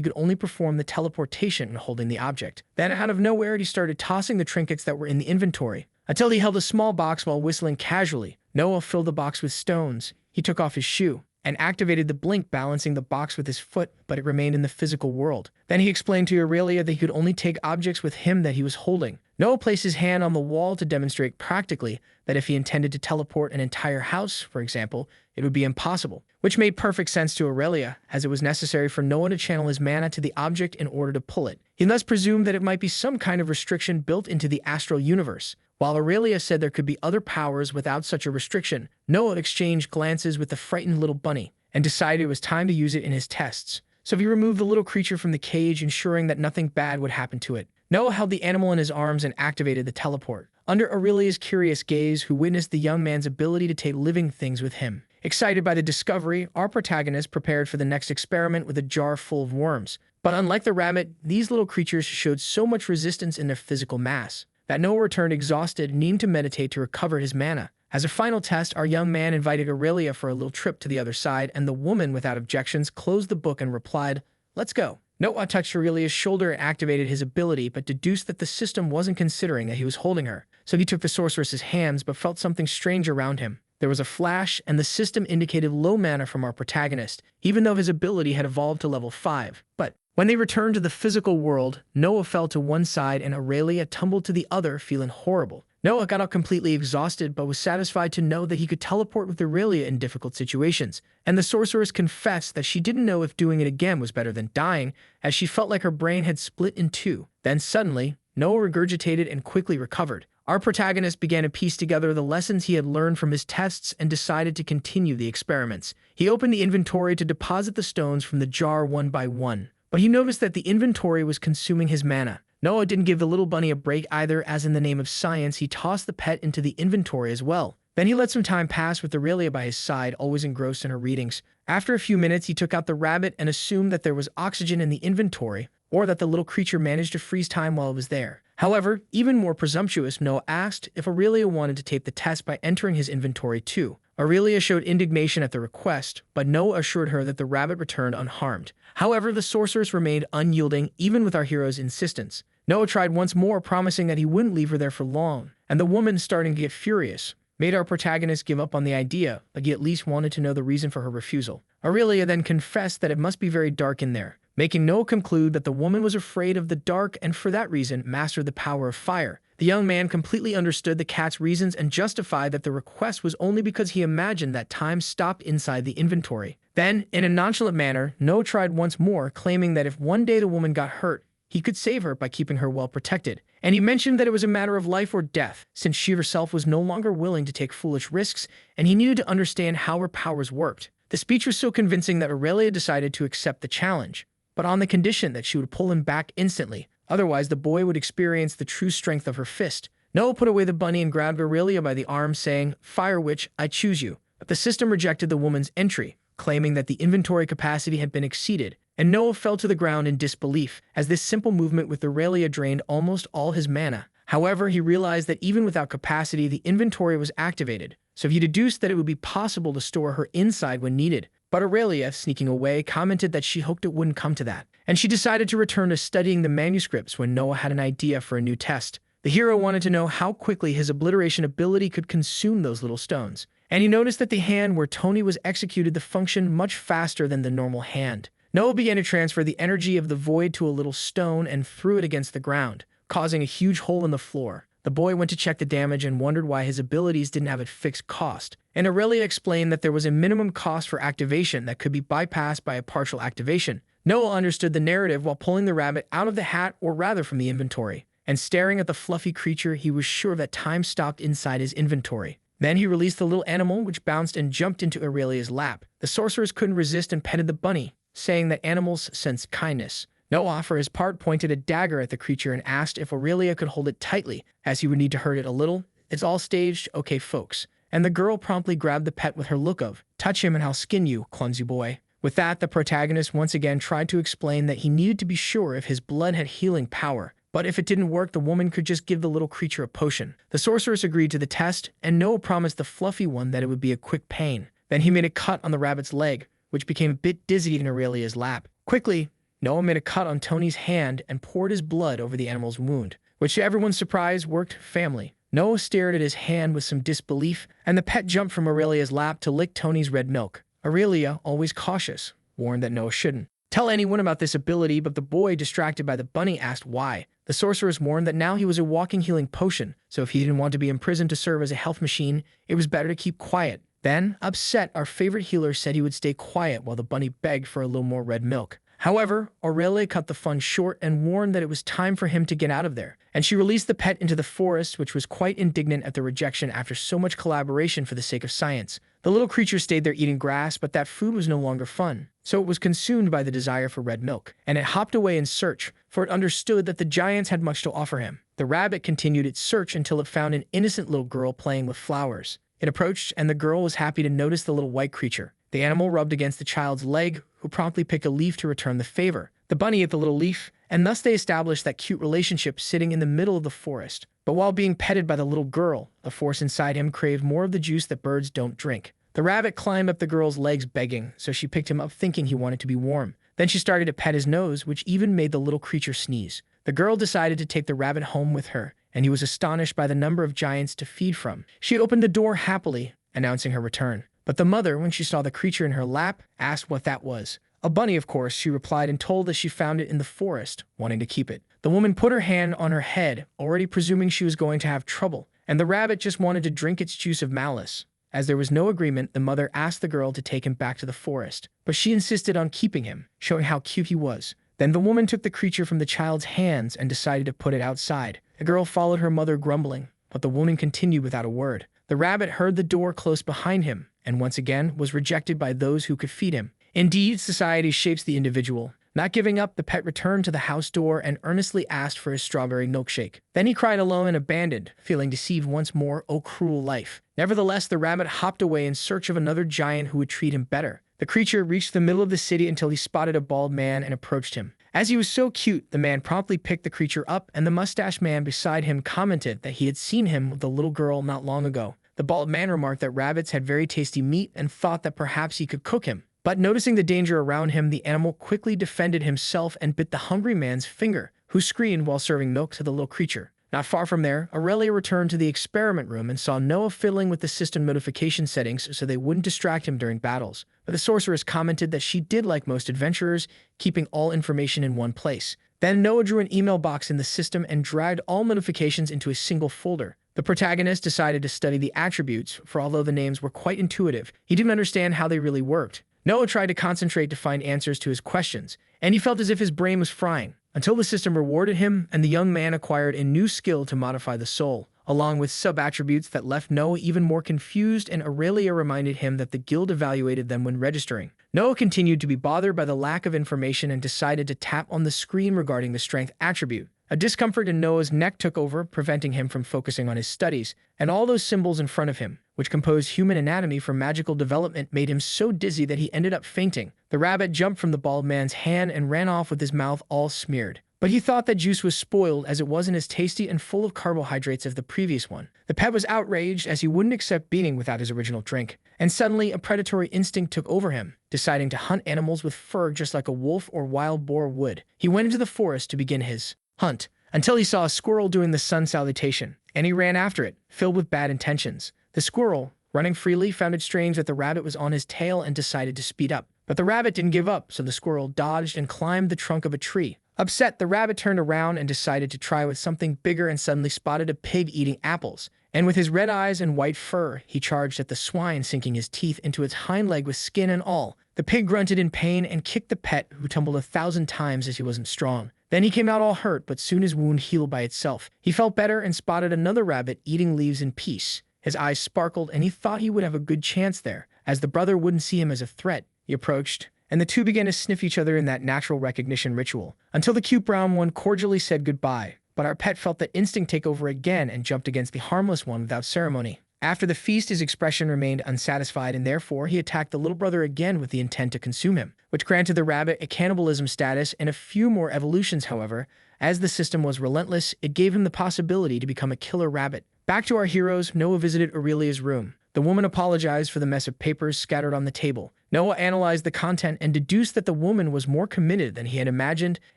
could only perform the teleportation when holding the object. Then, out of nowhere, he started tossing the trinkets that were in the inventory, until he held a small box while whistling casually. Noah filled the box with stones. He took off his shoe and activated the blink, balancing the box with his foot, but it remained in the physical world. Then he explained to Aurelia that he could only take objects with him that he was holding. Noah placed his hand on the wall to demonstrate practically that if he intended to teleport an entire house, for example, it would be impossible, which made perfect sense to Aurelia, as it was necessary for Noah to channel his mana to the object in order to pull it. He thus presumed that it might be some kind of restriction built into the astral universe. While Aurelia said there could be other powers without such a restriction, Noah exchanged glances with the frightened little bunny and decided it was time to use it in his tests. So he removed the little creature from the cage, ensuring that nothing bad would happen to it. Noah held the animal in his arms and activated the teleport, under Aurelia's curious gaze, who witnessed the young man's ability to take living things with him. Excited by the discovery, our protagonist prepared for the next experiment with a jar full of worms. But unlike the rabbit, these little creatures showed so much resistance in their physical mass that Noah returned exhausted, needing to meditate to recover his mana. As a final test, our young man invited Aurelia for a little trip to the other side, and the woman, without objections, closed the book and replied, "Let's go." Noah touched Aurelia's shoulder and activated his ability, but deduced that the system wasn't considering that he was holding her. So he took the sorceress's hands, but felt something strange around him. There was a flash, and the system indicated low mana from our protagonist, even though his ability had evolved to level 5. But when they returned to the physical world, Noah fell to one side and Aurelia tumbled to the other, feeling horrible. Noah got out completely exhausted, but was satisfied to know that he could teleport with Aurelia in difficult situations. And the sorceress confessed that she didn't know if doing it again was better than dying, as she felt like her brain had split in two. Then suddenly, Noah regurgitated and quickly recovered. Our protagonist began to piece together the lessons he had learned from his tests and decided to continue the experiments. He opened the inventory to deposit the stones from the jar one by one, but he noticed that the inventory was consuming his mana. Noah didn't give the little bunny a break either, as in the name of science, he tossed the pet into the inventory as well. Then he let some time pass with Aurelia by his side, always engrossed in her readings. After a few minutes, he took out the rabbit and assumed that there was oxygen in the inventory, or that the little creature managed to freeze time while it was there. However, even more presumptuous, Noah asked if Aurelia wanted to take the test by entering his inventory too. Aurelia showed indignation at the request, but Noah assured her that the rabbit returned unharmed. However, the sorceress remained unyielding, even with our hero's insistence. Noah tried once more, promising that he wouldn't leave her there for long, and the woman, starting to get furious, made our protagonist give up on the idea, but he at least wanted to know the reason for her refusal. Aurelia then confessed that it must be very dark in there, making Noah conclude that the woman was afraid of the dark and for that reason mastered the power of fire. The young man completely understood the cat's reasons and justified that the request was only because he imagined that time stopped inside the inventory. Then, in a nonchalant manner, Noah tried once more, claiming that if one day the woman got hurt, he could save her by keeping her well protected. And he mentioned that it was a matter of life or death, since she herself was no longer willing to take foolish risks, and he needed to understand how her powers worked. The speech was so convincing that Aurelia decided to accept the challenge, but on the condition that she would pull him back instantly. Otherwise, the boy would experience the true strength of her fist. Noah put away the bunny and grabbed Aurelia by the arm, saying, "Fire Witch, I choose you." But the system rejected the woman's entry, claiming that the inventory capacity had been exceeded, and Noah fell to the ground in disbelief, as this simple movement with Aurelia drained almost all his mana. However, he realized that even without capacity, the inventory was activated, so he deduced that it would be possible to store her inside when needed. But Aurelia, sneaking away, commented that she hoped it wouldn't come to that, and she decided to return to studying the manuscripts when Noah had an idea for a new test. The hero wanted to know how quickly his obliteration ability could consume those little stones, and he noticed that the hand where Tony was executed the function much faster than the normal hand. Noah began to transfer the energy of the void to a little stone and threw it against the ground, causing a huge hole in the floor. The boy went to check the damage and wondered why his abilities didn't have a fixed cost. And Aurelia explained that there was a minimum cost for activation that could be bypassed by a partial activation. Noah understood the narrative while pulling the rabbit out of the hat, or rather from the inventory. And staring at the fluffy creature, he was sure that time stopped inside his inventory. Then he released the little animal, which bounced and jumped into Aurelia's lap. The sorceress couldn't resist and petted the bunny, saying that animals sense kindness. Noah, for his part, pointed a dagger at the creature and asked if Aurelia could hold it tightly, as he would need to hurt it a little. It's all staged, okay, folks. And the girl promptly grabbed the pet with her look of, touch him and I'll skin you, clumsy boy. With that, the protagonist once again tried to explain that he needed to be sure if his blood had healing power. But if it didn't work, the woman could just give the little creature a potion. The sorceress agreed to the test, and Noah promised the fluffy one that it would be a quick pain. Then he made a cut on the rabbit's leg, which became a bit dizzy in Aurelia's lap. Quickly, Noah made a cut on Tony's hand and poured his blood over the animal's wound, which to everyone's surprise worked family. Noah stared at his hand with some disbelief, and the pet jumped from Aurelia's lap to lick Tony's red milk. Aurelia, always cautious, warned that Noah shouldn't tell anyone about this ability, but the boy, distracted by the bunny, asked why. The sorceress warned that now he was a walking healing potion, so if he didn't want to be imprisoned to serve as a health machine, it was better to keep quiet. Then, upset, our favorite healer said he would stay quiet while the bunny begged for a little more red milk. However, Aurelia cut the fun short and warned that it was time for him to get out of there, and she released the pet into the forest, which was quite indignant at the rejection after so much collaboration for the sake of science. The little creature stayed there eating grass, but that food was no longer fun, so it was consumed by the desire for red milk, and it hopped away in search, for it understood that the giants had much to offer him. The rabbit continued its search until it found an innocent little girl playing with flowers. It approached, and the girl was happy to notice the little white creature. The animal rubbed against the child's leg, who promptly picked a leaf to return the favor. The bunny ate the little leaf, and thus they established that cute relationship sitting in the middle of the forest. But while being petted by the little girl, the force inside him craved more of the juice that birds don't drink. The rabbit climbed up the girl's legs begging, so she picked him up thinking he wanted to be warm. Then she started to pet his nose, which even made the little creature sneeze. The girl decided to take the rabbit home with her, and he was astonished by the number of giants to feed from. She opened the door happily, announcing her return. But the mother, when she saw the creature in her lap, asked what that was. A bunny, of course, she replied, and told that she found it in the forest, wanting to keep it. The woman put her hand on her head, already presuming she was going to have trouble, and the rabbit just wanted to drink its juice of malice. As there was no agreement, the mother asked the girl to take him back to the forest, but she insisted on keeping him, showing how cute he was. Then the woman took the creature from the child's hands and decided to put it outside. The girl followed her mother grumbling, but the woman continued without a word. The rabbit heard the door close behind him, and once again was rejected by those who could feed him. Indeed, society shapes the individual. Not giving up, the pet returned to the house door and earnestly asked for his strawberry milkshake. Then he cried alone and abandoned, feeling deceived once more. Oh, cruel life. Nevertheless, the rabbit hopped away in search of another giant who would treat him better. The creature reached the middle of the city until he spotted a bald man and approached him. As he was so cute, the man promptly picked the creature up, and the mustache man beside him commented that he had seen him with the little girl not long ago. The bald man remarked that rabbits had very tasty meat and thought that perhaps he could cook him. But noticing the danger around him, the animal quickly defended himself and bit the hungry man's finger, who screamed while serving milk to the little creature. Not far from there, Aurelia returned to the experiment room and saw Noah fiddling with the system notification settings so they wouldn't distract him during battles. But the sorceress commented that she did like most adventurers, keeping all information in one place. Then Noah drew an email box in the system and dragged all notifications into a single folder. The protagonist decided to study the attributes, for although the names were quite intuitive, he didn't understand how they really worked. Noah tried to concentrate to find answers to his questions, and he felt as if his brain was frying, until the system rewarded him and the young man acquired a new skill to modify the soul, along with sub-attributes that left Noah even more confused, and Aurelia reminded him that the guild evaluated them when registering. Noah continued to be bothered by the lack of information and decided to tap on the screen regarding the strength attribute. A discomfort in Noah's neck took over, preventing him from focusing on his studies, and all those symbols in front of him, which composed human anatomy for magical development, made him so dizzy that he ended up fainting. The rabbit jumped from the bald man's hand and ran off with his mouth all smeared. But he thought that juice was spoiled as it wasn't as tasty and full of carbohydrates as the previous one. The pet was outraged as he wouldn't accept being without his original drink. And suddenly, a predatory instinct took over him, deciding to hunt animals with fur just like a wolf or wild boar would. He went into the forest to begin his hunt, until he saw a squirrel doing the sun salutation, and he ran after it, filled with bad intentions. The squirrel, running freely, found it strange that the rabbit was on his tail and decided to speed up. But the rabbit didn't give up, so the squirrel dodged and climbed the trunk of a tree. Upset, the rabbit turned around and decided to try with something bigger and suddenly spotted a pig eating apples. And with his red eyes and white fur, he charged at the swine, sinking his teeth into its hind leg with skin and all. The pig grunted in pain and kicked the pet, who tumbled 1,000 times as he wasn't strong. Then he came out all hurt, but soon his wound healed by itself. He felt better and spotted another rabbit eating leaves in peace. His eyes sparkled, and he thought he would have a good chance there, as the brother wouldn't see him as a threat. He approached, and the two began to sniff each other in that natural recognition ritual, until the cute brown one cordially said goodbye. But our pet felt the instinct take over again and jumped against the harmless one without ceremony. After the feast, his expression remained unsatisfied, and therefore he attacked the little brother again with the intent to consume him, which granted the rabbit a cannibalism status and a few more evolutions. However, as the system was relentless, it gave him the possibility to become a killer rabbit. Back to our heroes, Noah visited Aurelia's room. The woman apologized for the mess of papers scattered on the table. Noah analyzed the content and deduced that the woman was more committed than he had imagined,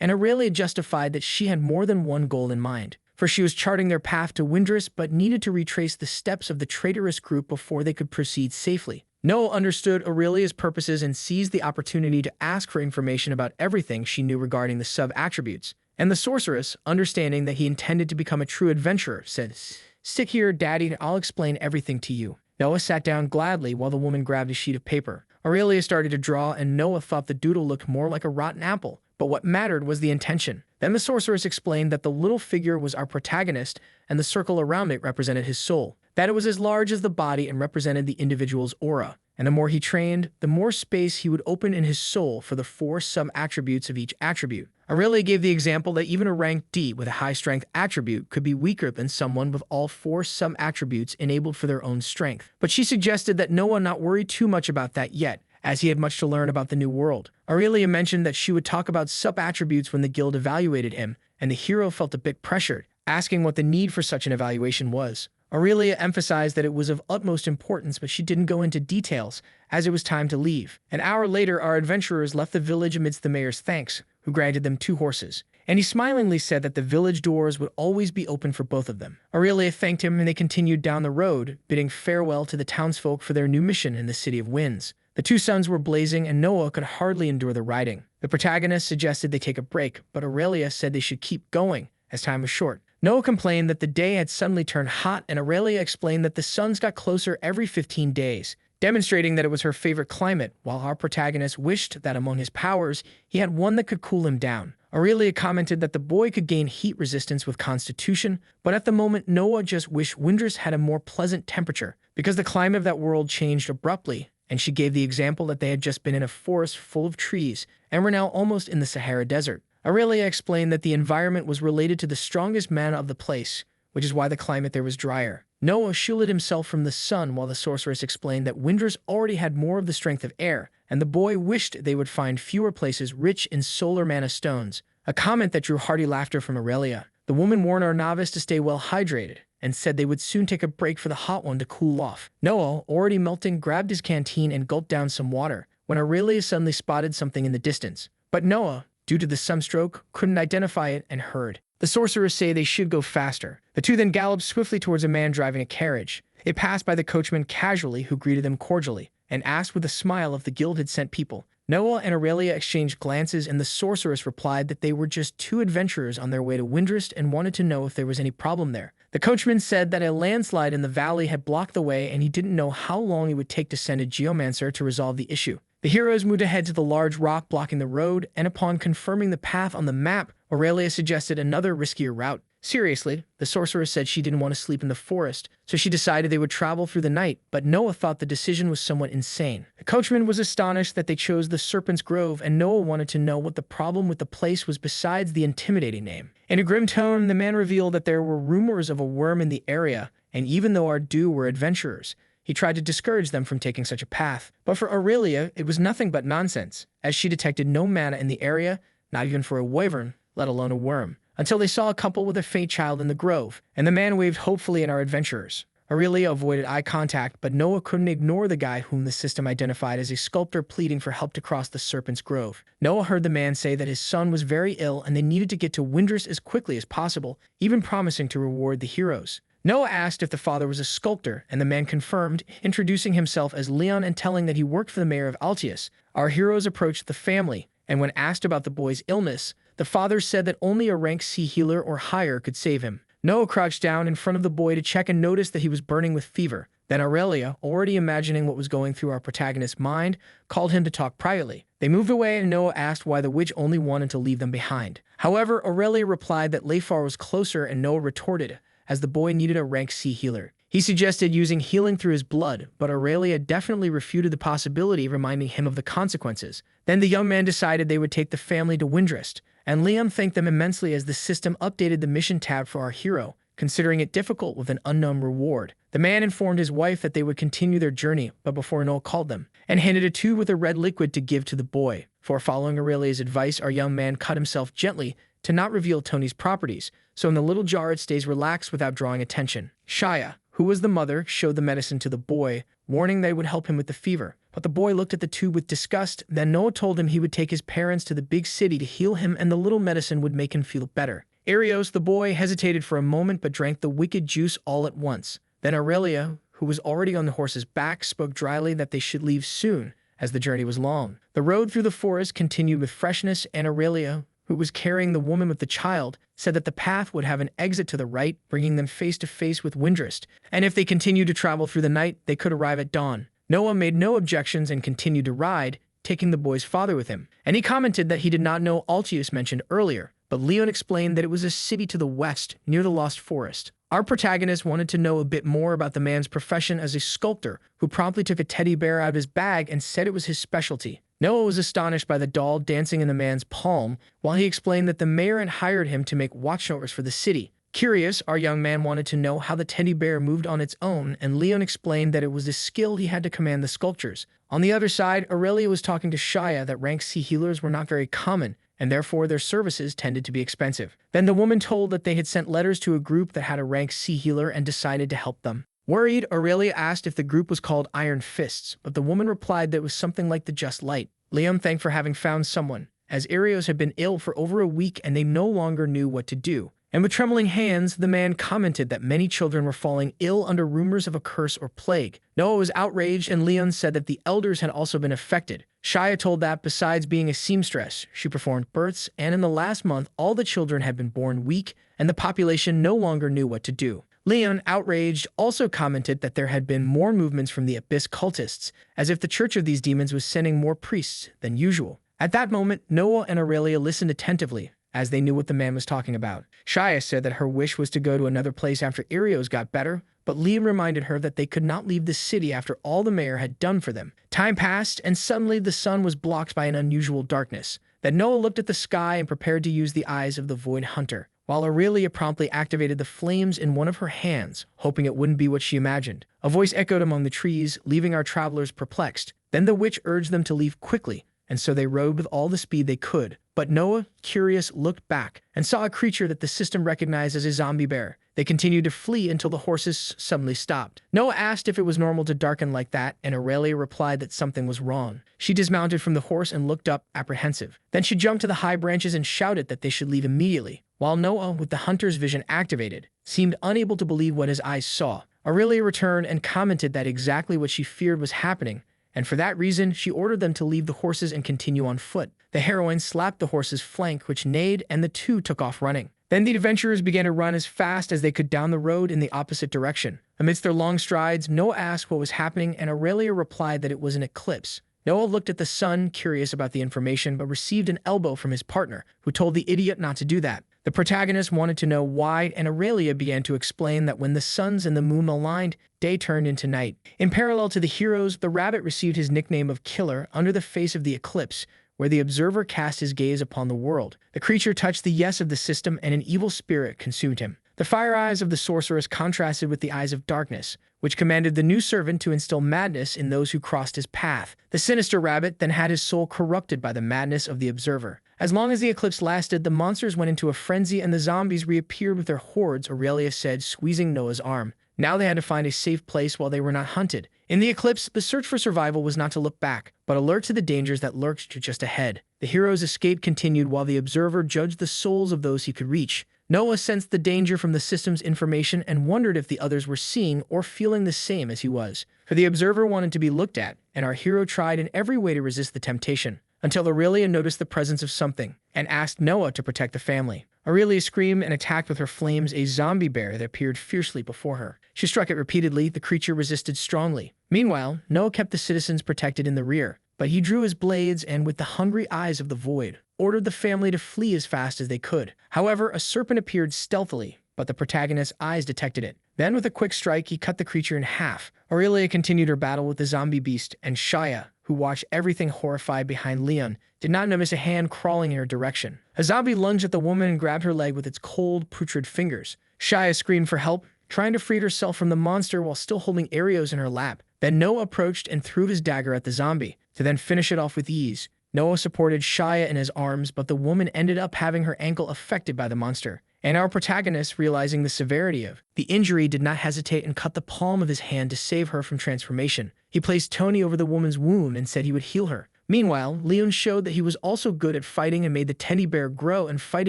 and Aurelia justified that she had more than one goal in mind. For she was charting their path to Windrus, but needed to retrace the steps of the traitorous group before they could proceed safely. Noah understood Aurelia's purposes and seized the opportunity to ask for information about everything she knew regarding the sub-attributes. And the sorceress, understanding that he intended to become a true adventurer, said, "Stick here, Daddy, and I'll explain everything to you." Noah sat down gladly while the woman grabbed a sheet of paper. Aurelia started to draw, and Noah thought the doodle looked more like a rotten apple. But what mattered was the intention. Then the sorceress explained that the little figure was our protagonist, and the circle around it represented his soul. That it was as large as the body and represented the individual's aura. And the more he trained, the more space he would open in his soul for the 4 sub-attributes of each attribute. Aurelia gave the example that even a rank D with a high-strength attribute could be weaker than someone with all 4 sub-attributes enabled for their own strength. But she suggested that Noah not worry too much about that yet, as he had much to learn about the new world. Aurelia mentioned that she would talk about sub-attributes when the guild evaluated him, and the hero felt a bit pressured, asking what the need for such an evaluation was. Aurelia emphasized that it was of utmost importance, but she didn't go into details, as it was time to leave. An hour later, our adventurers left the village amidst the mayor's thanks, who granted them 2 horses. And he smilingly said that the village doors would always be open for both of them. Aurelia thanked him, and they continued down the road, bidding farewell to the townsfolk for their new mission in the City of Winds. The 2 suns were blazing, and Noah could hardly endure the riding. The protagonist suggested they take a break, but Aurelia said they should keep going, as time was short. Noah complained that the day had suddenly turned hot, and Aurelia explained that the suns got closer every 15 days, demonstrating that it was her favorite climate, while our protagonist wished that among his powers, he had one that could cool him down. Aurelia commented that the boy could gain heat resistance with constitution, but at the moment Noah just wished Windrus had a more pleasant temperature, because the climate of that world changed abruptly, and she gave the example that they had just been in a forest full of trees, and were now almost in the Sahara Desert. Aurelia explained that the environment was related to the strongest mana of the place, which is why the climate there was drier. Noah shielded himself from the sun, while the sorceress explained that Windrus already had more of the strength of air, and the boy wished they would find fewer places rich in solar mana stones, a comment that drew hearty laughter from Aurelia. The woman warned our novice to stay well hydrated, and said they would soon take a break for the hot one to cool off. Noah, already melting, grabbed his canteen and gulped down some water, when Aurelia suddenly spotted something in the distance. But Noah, due to the sunstroke, couldn't identify it and heard the sorceress say they should go faster. The 2 then galloped swiftly towards a man driving a carriage. They passed by the coachman casually, who greeted them cordially, and asked with a smile if the guild had sent people. Noah and Aurelia exchanged glances, and the sorceress replied that they were just 2 adventurers on their way to Windrus and wanted to know if there was any problem there. The coachman said that a landslide in the valley had blocked the way, and he didn't know how long it would take to send a geomancer to resolve the issue. The heroes moved ahead to the large rock blocking the road, and upon confirming the path on the map, Aurelia suggested another riskier route. Seriously, the sorceress said she didn't want to sleep in the forest, so she decided they would travel through the night, but Noah thought the decision was somewhat insane. The coachman was astonished that they chose the Serpent's Grove, and Noah wanted to know what the problem with the place was besides the intimidating name. In a grim tone, the man revealed that there were rumors of a worm in the area, and even though our two were adventurers, he tried to discourage them from taking such a path. But for Aurelia, it was nothing but nonsense, as she detected no mana in the area, not even for a wyvern, let alone a worm, until they saw a couple with a faint child in the grove, and the man waved hopefully at our adventurers. Aurelia avoided eye contact, but Noah couldn't ignore the guy whom the system identified as a sculptor pleading for help to cross the Serpent's Grove. Noah heard the man say that his son was very ill and they needed to get to Windrus as quickly as possible, even promising to reward the heroes. Noah asked if the father was a sculptor, and the man confirmed, introducing himself as Leon and telling that he worked for the mayor of Altius. Our heroes approached the family, and when asked about the boy's illness, the father said that only a rank C healer or higher could save him. Noah crouched down in front of the boy to check and noticed that he was burning with fever. Then Aurelia, already imagining what was going through our protagonist's mind, called him to talk privately. They moved away and Noah asked why the witch only wanted to leave them behind. However, Aurelia replied that Leifar was closer and Noah retorted, as the boy needed a rank C healer. He suggested using healing through his blood, but Aurelia definitely refuted the possibility, reminding him of the consequences. Then the young man decided they would take the family to Windrest, and Leon thanked them immensely as the system updated the mission tab for our hero, considering it difficult with an unknown reward. The man informed his wife that they would continue their journey, but before Noah called them, and handed a tube with a red liquid to give to the boy. For following Aurelia's advice, our young man cut himself gently to not reveal Tony's properties, so in the little jar it stays relaxed without drawing attention. Shia, who was the mother, showed the medicine to the boy, warning that it would help him with the fever. But the boy looked at the tube with disgust. Then Noah told him he would take his parents to the big city to heal him and the little medicine would make him feel better. Arios, the boy, hesitated for a moment but drank the wicked juice all at once. Then Aurelia, who was already on the horse's back, spoke dryly that they should leave soon, as the journey was long. The road through the forest continued with freshness, and Aurelia, who was carrying the woman with the child, said that the path would have an exit to the right, bringing them face to face with Windrest, and if they continued to travel through the night, they could arrive at dawn. Noah made no objections and continued to ride, taking the boy's father with him, and he commented that he did not know Altius mentioned earlier, but Leon explained that it was a city to the west, near the Lost Forest. Our protagonist wanted to know a bit more about the man's profession as a sculptor, who promptly took a teddy bear out of his bag and said it was his specialty. Noah was astonished by the doll dancing in the man's palm, while he explained that the mayor had hired him to make watchtowers for the city. Curious, our young man wanted to know how the teddy bear moved on its own, and Leon explained that it was a skill he had to command the sculptures. On the other side, Aurelia was talking to Shia that rank C healers were not very common, and therefore their services tended to be expensive. Then the woman told that they had sent letters to a group that had a rank C healer and decided to help them. Worried, Aurelia asked if the group was called Iron Fists, but the woman replied that it was something like the Just Light. Leon thanked for having found someone, as Arios had been ill for over a week and they no longer knew what to do. And with trembling hands, the man commented that many children were falling ill under rumors of a curse or plague. Noah was outraged, and Leon said that the elders had also been affected. Shia told that besides being a seamstress, she performed births, and in the last month, all the children had been born weak, and the population no longer knew what to do. Leon, outraged, also commented that there had been more movements from the Abyss cultists, as if the Church of these demons was sending more priests than usual. At that moment, Noah and Aurelia listened attentively, as they knew what the man was talking about. Shia said that her wish was to go to another place after Arios got better, but Leon reminded her that they could not leave the city after all the mayor had done for them. Time passed, and suddenly the sun was blocked by an unusual darkness. Then Noah looked at the sky and prepared to use the eyes of the Void Hunter, while Aurelia promptly activated the flames in one of her hands, hoping it wouldn't be what she imagined. A voice echoed among the trees, leaving our travelers perplexed. Then the witch urged them to leave quickly, and so they rode with all the speed they could. But Noah, curious, looked back and saw a creature that the system recognized as a zombie bear. They continued to flee until the horses suddenly stopped. Noah asked if it was normal to darken like that, and Aurelia replied that something was wrong. She dismounted from the horse and looked up, apprehensive. Then she jumped to the high branches and shouted that they should leave immediately, while Noah, with the hunter's vision activated, seemed unable to believe what his eyes saw. Aurelia returned and commented that exactly what she feared was happening, and for that reason, she ordered them to leave the horses and continue on foot. The heroine slapped the horse's flank, which neighed, and the two took off running. Then the adventurers began to run as fast as they could down the road in the opposite direction. Amidst their long strides, Noah asked what was happening, and Aurelia replied that it was an eclipse. Noah looked at the sun, curious about the information, but received an elbow from his partner, who told the idiot not to do that. The protagonist wanted to know why, and Aurelia began to explain that when the suns and the moon aligned, day turned into night. In parallel to the heroes, the rabbit received his nickname of Killer under the face of the eclipse, where the observer cast his gaze upon the world. The creature touched the yes of the system, and an evil spirit consumed him. The fire eyes of the sorceress contrasted with the eyes of darkness, which commanded the new servant to instill madness in those who crossed his path. The sinister rabbit then had his soul corrupted by the madness of the observer. As long as the eclipse lasted, the monsters went into a frenzy and the zombies reappeared with their hordes, Aurelia said, squeezing Noah's arm. Now they had to find a safe place while they were not hunted. In the eclipse, the search for survival was not to look back, but alert to the dangers that lurked just ahead. The hero's escape continued while the observer judged the souls of those he could reach. Noah sensed the danger from the system's information and wondered if the others were seeing or feeling the same as he was. For the observer wanted to be looked at, and our hero tried in every way to resist the temptation, until Aurelia noticed the presence of something and asked Noah to protect the family. Aurelia screamed and attacked with her flames a zombie bear that appeared fiercely before her. She struck it repeatedly. The creature resisted strongly. Meanwhile, Noah kept the citizens protected in the rear, but he drew his blades and, with the hungry eyes of the void, ordered the family to flee as fast as they could. However, a serpent appeared stealthily, but the protagonist's eyes detected it. Then, with a quick strike, he cut the creature in half. Aurelia continued her battle with the zombie beast, and Shia, who watched everything horrified behind Leon, did not notice a hand crawling in her direction. A zombie lunged at the woman and grabbed her leg with its cold, putrid fingers. Shia screamed for help, trying to free herself from the monster while still holding arrows in her lap. Then Noah approached and threw his dagger at the zombie, to then finish it off with ease. Noah supported Shia in his arms, but the woman ended up having her ankle affected by the monster. And our protagonist, realizing the severity of the injury, did not hesitate and cut the palm of his hand to save her from transformation. He placed Tony over the woman's wound and said he would heal her. Meanwhile, Leon showed that he was also good at fighting and made the teddy bear grow and fight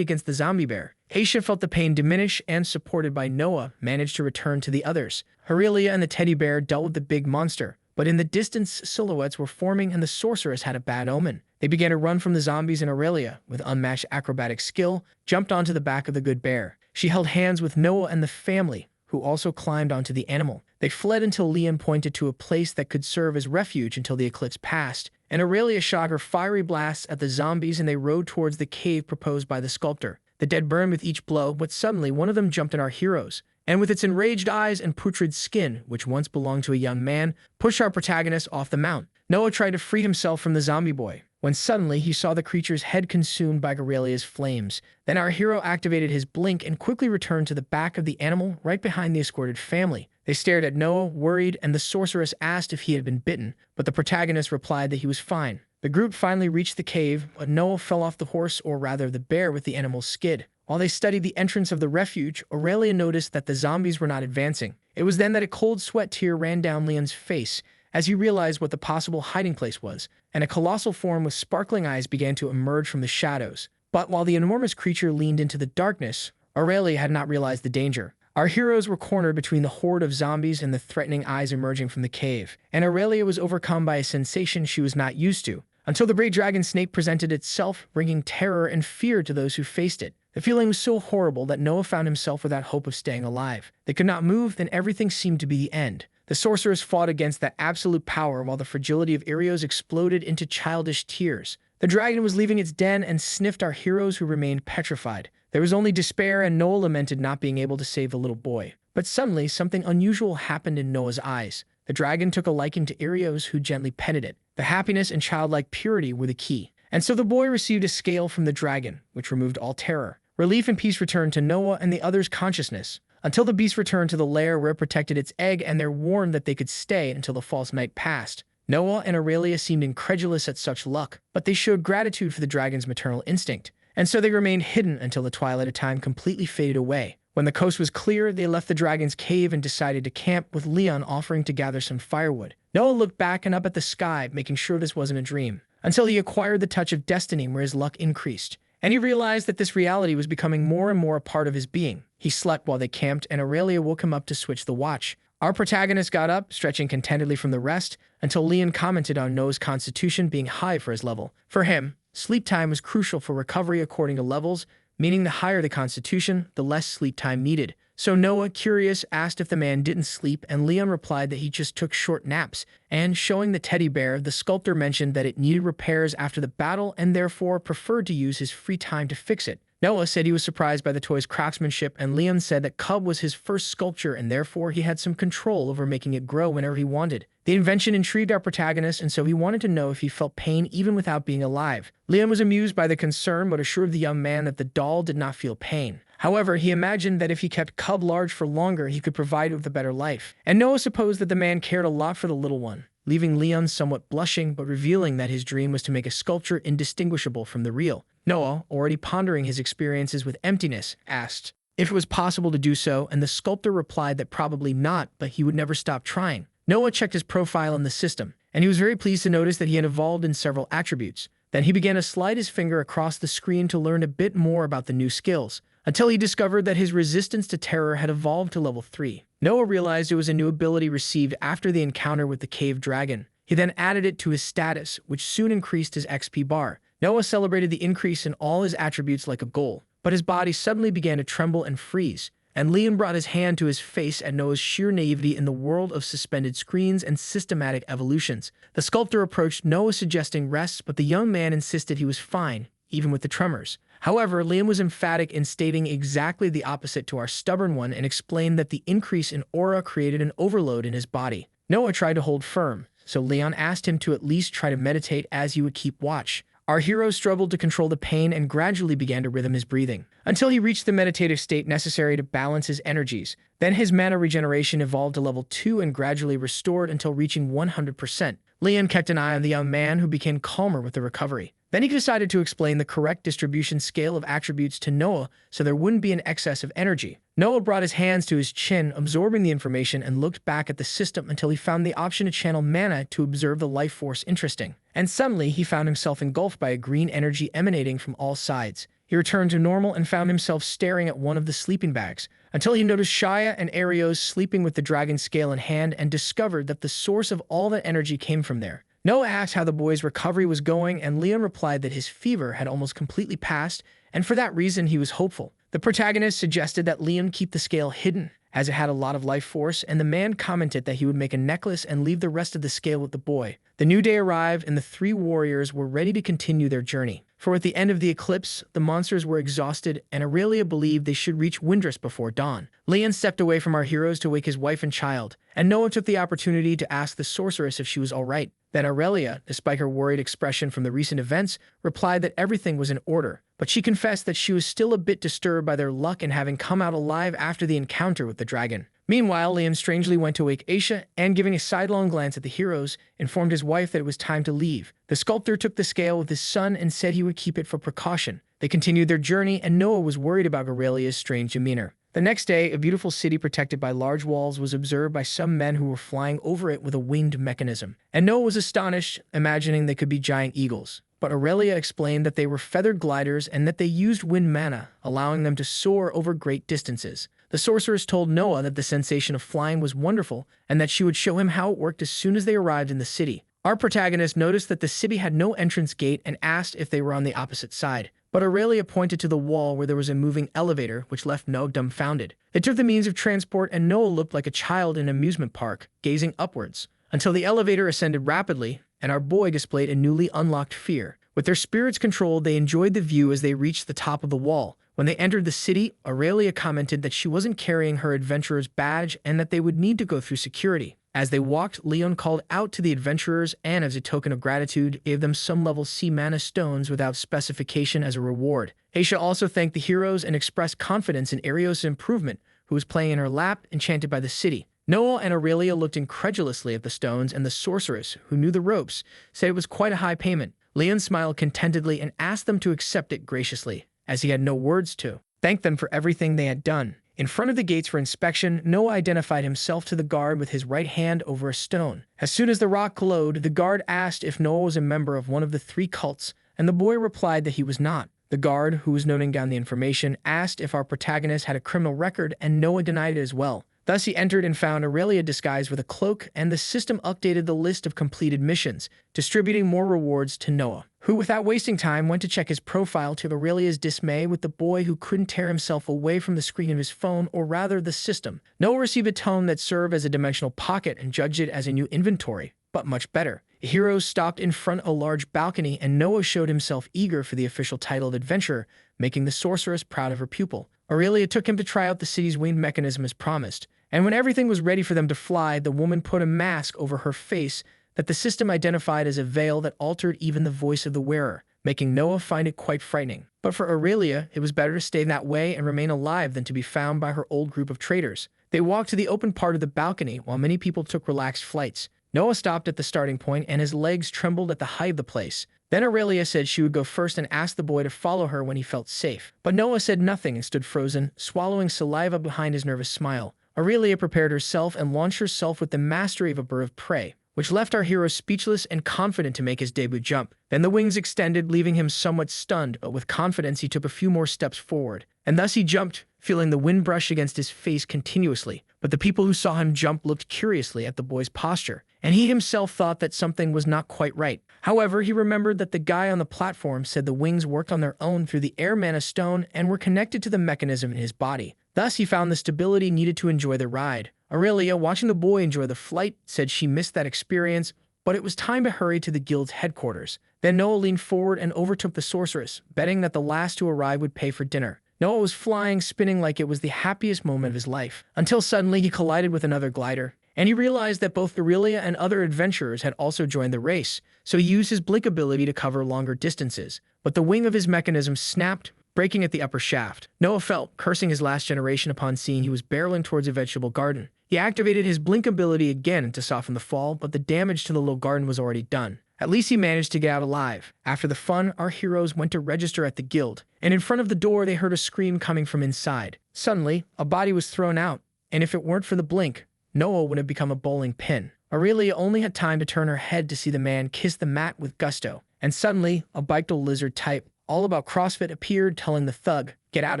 against the zombie bear. Aisha felt the pain diminish and, supported by Noah, managed to return to the others. Aurelia and the teddy bear dealt with the big monster, but in the distance, silhouettes were forming and the sorceress had a bad omen. They began to run from the zombies, and Aurelia, with unmatched acrobatic skill, jumped onto the back of the good bear. She held hands with Noah and the family, who also climbed onto the animal. They fled until Leon pointed to a place that could serve as refuge until the eclipse passed, and Aurelia shot her fiery blasts at the zombies and they rode towards the cave proposed by the sculptor. The dead burned with each blow, but suddenly one of them jumped at our heroes, and with its enraged eyes and putrid skin, which once belonged to a young man, pushed our protagonist off the mount. Noah tried to free himself from the zombie boy, when suddenly he saw the creature's head consumed by Aurelia's flames. Then our hero activated his blink and quickly returned to the back of the animal right behind the escorted family. They stared at Noah, worried, and the sorceress asked if he had been bitten, but the protagonist replied that he was fine. The group finally reached the cave, but Noah fell off the horse, or rather the bear, with the animal's skid. While they studied the entrance of the refuge, Aurelia noticed that the zombies were not advancing. It was then that a cold sweat tear ran down Leon's face as he realized what the possible hiding place was, and a colossal form with sparkling eyes began to emerge from the shadows. But while the enormous creature leaned into the darkness, Aurelia had not realized the danger. Our heroes were cornered between the horde of zombies and the threatening eyes emerging from the cave, and Aurelia was overcome by a sensation she was not used to, until the great dragon snake presented itself, bringing terror and fear to those who faced it. The feeling was so horrible that Noah found himself without hope of staying alive. They could not move, then everything seemed to be the end. The sorceress fought against that absolute power while the fragility of Arios exploded into childish tears. The dragon was leaving its den and sniffed our heroes, who remained petrified. There was only despair, and Noah lamented not being able to save the little boy. But suddenly, something unusual happened in Noah's eyes. The dragon took a liking to Arios, who gently petted it. The happiness and childlike purity were the key. And so the boy received a scale from the dragon, which removed all terror. Relief and peace returned to Noah and the others' consciousness, until the beast returned to the lair where it protected its egg, and they're warned that they could stay until the false night passed. Noah and Aurelia seemed incredulous at such luck, but they showed gratitude for the dragon's maternal instinct, and so they remained hidden until the twilight of time completely faded away. When the coast was clear, they left the dragon's cave and decided to camp, with Leon offering to gather some firewood. Noah looked back and up at the sky, making sure this wasn't a dream, until he acquired the touch of destiny where his luck increased, and he realized that this reality was becoming more and more a part of his being. He slept while they camped, and Aurelia woke him up to switch the watch. Our protagonist got up, stretching contentedly from the rest, until Leon commented on Noah's constitution being high for his level. For him, sleep time was crucial for recovery according to levels, meaning the higher the constitution, the less sleep time needed. So Noah, curious, asked if the man didn't sleep, and Leon replied that he just took short naps. And showing the teddy bear, the sculptor mentioned that it needed repairs after the battle and therefore preferred to use his free time to fix it. Noah said he was surprised by the toy's craftsmanship, and Leon said that Cub was his first sculpture and therefore he had some control over making it grow whenever he wanted. The invention intrigued our protagonist, and so he wanted to know if he felt pain even without being alive. Leon was amused by the concern, but assured the young man that the doll did not feel pain. However, he imagined that if he kept Cub large for longer, he could provide it with a better life. And Noah supposed that the man cared a lot for the little one, leaving Leon somewhat blushing, but revealing that his dream was to make a sculpture indistinguishable from the real. Noah, already pondering his experiences with emptiness, asked if it was possible to do so, and the sculptor replied that probably not, but he would never stop trying. Noah checked his profile in the system, and he was very pleased to notice that he had evolved in several attributes. Then he began to slide his finger across the screen to learn a bit more about the new skills, until he discovered that his resistance to terror had evolved to level 3. Noah realized it was a new ability received after the encounter with the cave dragon. He then added it to his status, which soon increased his XP bar. Noah celebrated the increase in all his attributes like a goal, but his body suddenly began to tremble and freeze, and Leon brought his hand to his face at Noah's sheer naivety in the world of suspended screens and systematic evolutions. The sculptor approached Noah suggesting rest, but the young man insisted he was fine, even with the tremors. However, Liam was emphatic in stating exactly the opposite to our stubborn one and explained that the increase in aura created an overload in his body. Noah tried to hold firm, so Leon asked him to at least try to meditate as he would keep watch. Our hero struggled to control the pain and gradually began to rhythm his breathing, until he reached the meditative state necessary to balance his energies. Then his mana regeneration evolved to level 2 and gradually restored until reaching 100%. Leon kept an eye on the young man, who became calmer with the recovery. Then he decided to explain the correct distribution scale of attributes to Noah so there wouldn't be an excess of energy. Noah brought his hands to his chin, absorbing the information, and looked back at the system until he found the option to channel mana to observe the life force interesting. And suddenly, he found himself engulfed by a green energy emanating from all sides. He returned to normal and found himself staring at one of the sleeping bags, until he noticed Shaya and Arios sleeping with the dragon scale in hand and discovered that the source of all that energy came from there. Noah asked how the boy's recovery was going, and Leon replied that his fever had almost completely passed, and for that reason he was hopeful. The protagonist suggested that Leon keep the scale hidden, as it had a lot of life force, and the man commented that he would make a necklace and leave the rest of the scale with the boy. The new day arrived, and the three warriors were ready to continue their journey. For at the end of the eclipse, the monsters were exhausted, and Aurelia believed they should reach Windrus before dawn. Leon stepped away from our heroes to wake his wife and child, and Noah took the opportunity to ask the sorceress if she was all right. Then Aurelia, despite her worried expression from the recent events, replied that everything was in order, but she confessed that she was still a bit disturbed by their luck in having come out alive after the encounter with the dragon. Meanwhile, Liam strangely went to wake Aisha and, giving a sidelong glance at the heroes, informed his wife that it was time to leave. The sculptor took the scale with his son and said he would keep it for precaution. They continued their journey, and Noah was worried about Aurelia's strange demeanor. The next day, a beautiful city protected by large walls was observed by some men who were flying over it with a winged mechanism. And Noah was astonished, imagining they could be giant eagles. But Aurelia explained that they were feathered gliders and that they used wind mana, allowing them to soar over great distances. The sorceress told Noah that the sensation of flying was wonderful and that she would show him how it worked as soon as they arrived in the city. Our protagonist noticed that the city had no entrance gate and asked if they were on the opposite side. But Aurelia pointed to the wall where there was a moving elevator, which left Noah dumbfounded. They took the means of transport, and Noah looked like a child in an amusement park, gazing upwards, until the elevator ascended rapidly, and our boy displayed a newly unlocked fear. With their spirits controlled, they enjoyed the view as they reached the top of the wall. When they entered the city, Aurelia commented that she wasn't carrying her adventurer's badge and that they would need to go through security. As they walked, Leon called out to the adventurers and, as a token of gratitude, gave them some level C mana stones without specification as a reward. Aisha also thanked the heroes and expressed confidence in Arios' improvement, who was playing in her lap, enchanted by the city. Noah and Aurelia looked incredulously at the stones, and the sorceress, who knew the ropes, said it was quite a high payment. Leon smiled contentedly and asked them to accept it graciously, as he had no words to thank them for everything they had done. In front of the gates for inspection, Noah identified himself to the guard with his right hand over a stone. As soon as the rock glowed, the guard asked if Noah was a member of one of the 3 cults, and the boy replied that he was not. The guard, who was noting down the information, asked if our protagonist had a criminal record, and Noah denied it as well. Thus, he entered and found Aurelia disguised with a cloak, and the system updated the list of completed missions, distributing more rewards to Noah, who, without wasting time, went to check his profile, to Aurelia's dismay, with the boy who couldn't tear himself away from the screen of his phone, or rather the system. Noah received a tome that served as a dimensional pocket and judged it as a new inventory, but much better. The heroes stopped in front of a large balcony, and Noah showed himself eager for the official title of adventurer, making the sorceress proud of her pupil. Aurelia took him to try out the city's winged mechanism as promised, and when everything was ready for them to fly, the woman put a mask over her face that the system identified as a veil that altered even the voice of the wearer, making Noah find it quite frightening. But for Aurelia, it was better to stay that way and remain alive than to be found by her old group of traitors. They walked to the open part of the balcony while many people took relaxed flights. Noah stopped at the starting point, and his legs trembled at the height of the place. Then Aurelia said she would go first and asked the boy to follow her when he felt safe. But Noah said nothing and stood frozen, swallowing saliva behind his nervous smile. Aurelia prepared herself and launched herself with the mastery of a bird of prey. which left our hero speechless and confident to make his debut jump. Then the wings extended, leaving him somewhat stunned, but with confidence he took a few more steps forward. And thus he jumped, feeling the wind brush against his face continuously. But the people who saw him jump looked curiously at the boy's posture, and he himself thought that something was not quite right. However, he remembered that the guy on the platform said the wings worked on their own through the air mana stone and were connected to the mechanism in his body. Thus, he found the stability needed to enjoy the ride. Aurelia, watching the boy enjoy the flight, said she missed that experience, but it was time to hurry to the guild's headquarters. Then Noah leaned forward and overtook the sorceress, betting that the last to arrive would pay for dinner. Noah was flying, spinning like it was the happiest moment of his life, until suddenly he collided with another glider, and he realized that both Aurelia and other adventurers had also joined the race, so he used his blink ability to cover longer distances. But the wing of his mechanism snapped, breaking at the upper shaft. Noah felt, cursing his last generation upon seeing he was barreling towards a vegetable garden. He activated his blink ability again to soften the fall, but the damage to the little garden was already done. At least he managed to get out alive. After the fun, our heroes went to register at the guild, and in front of the door they heard a scream coming from inside. Suddenly, a body was thrown out, and if it weren't for the blink, Noah would have become a bowling pin. Aurelia only had time to turn her head to see the man kiss the mat with gusto, and suddenly, a Victrol lizard type, all about CrossFit, appeared, telling the thug, "Get out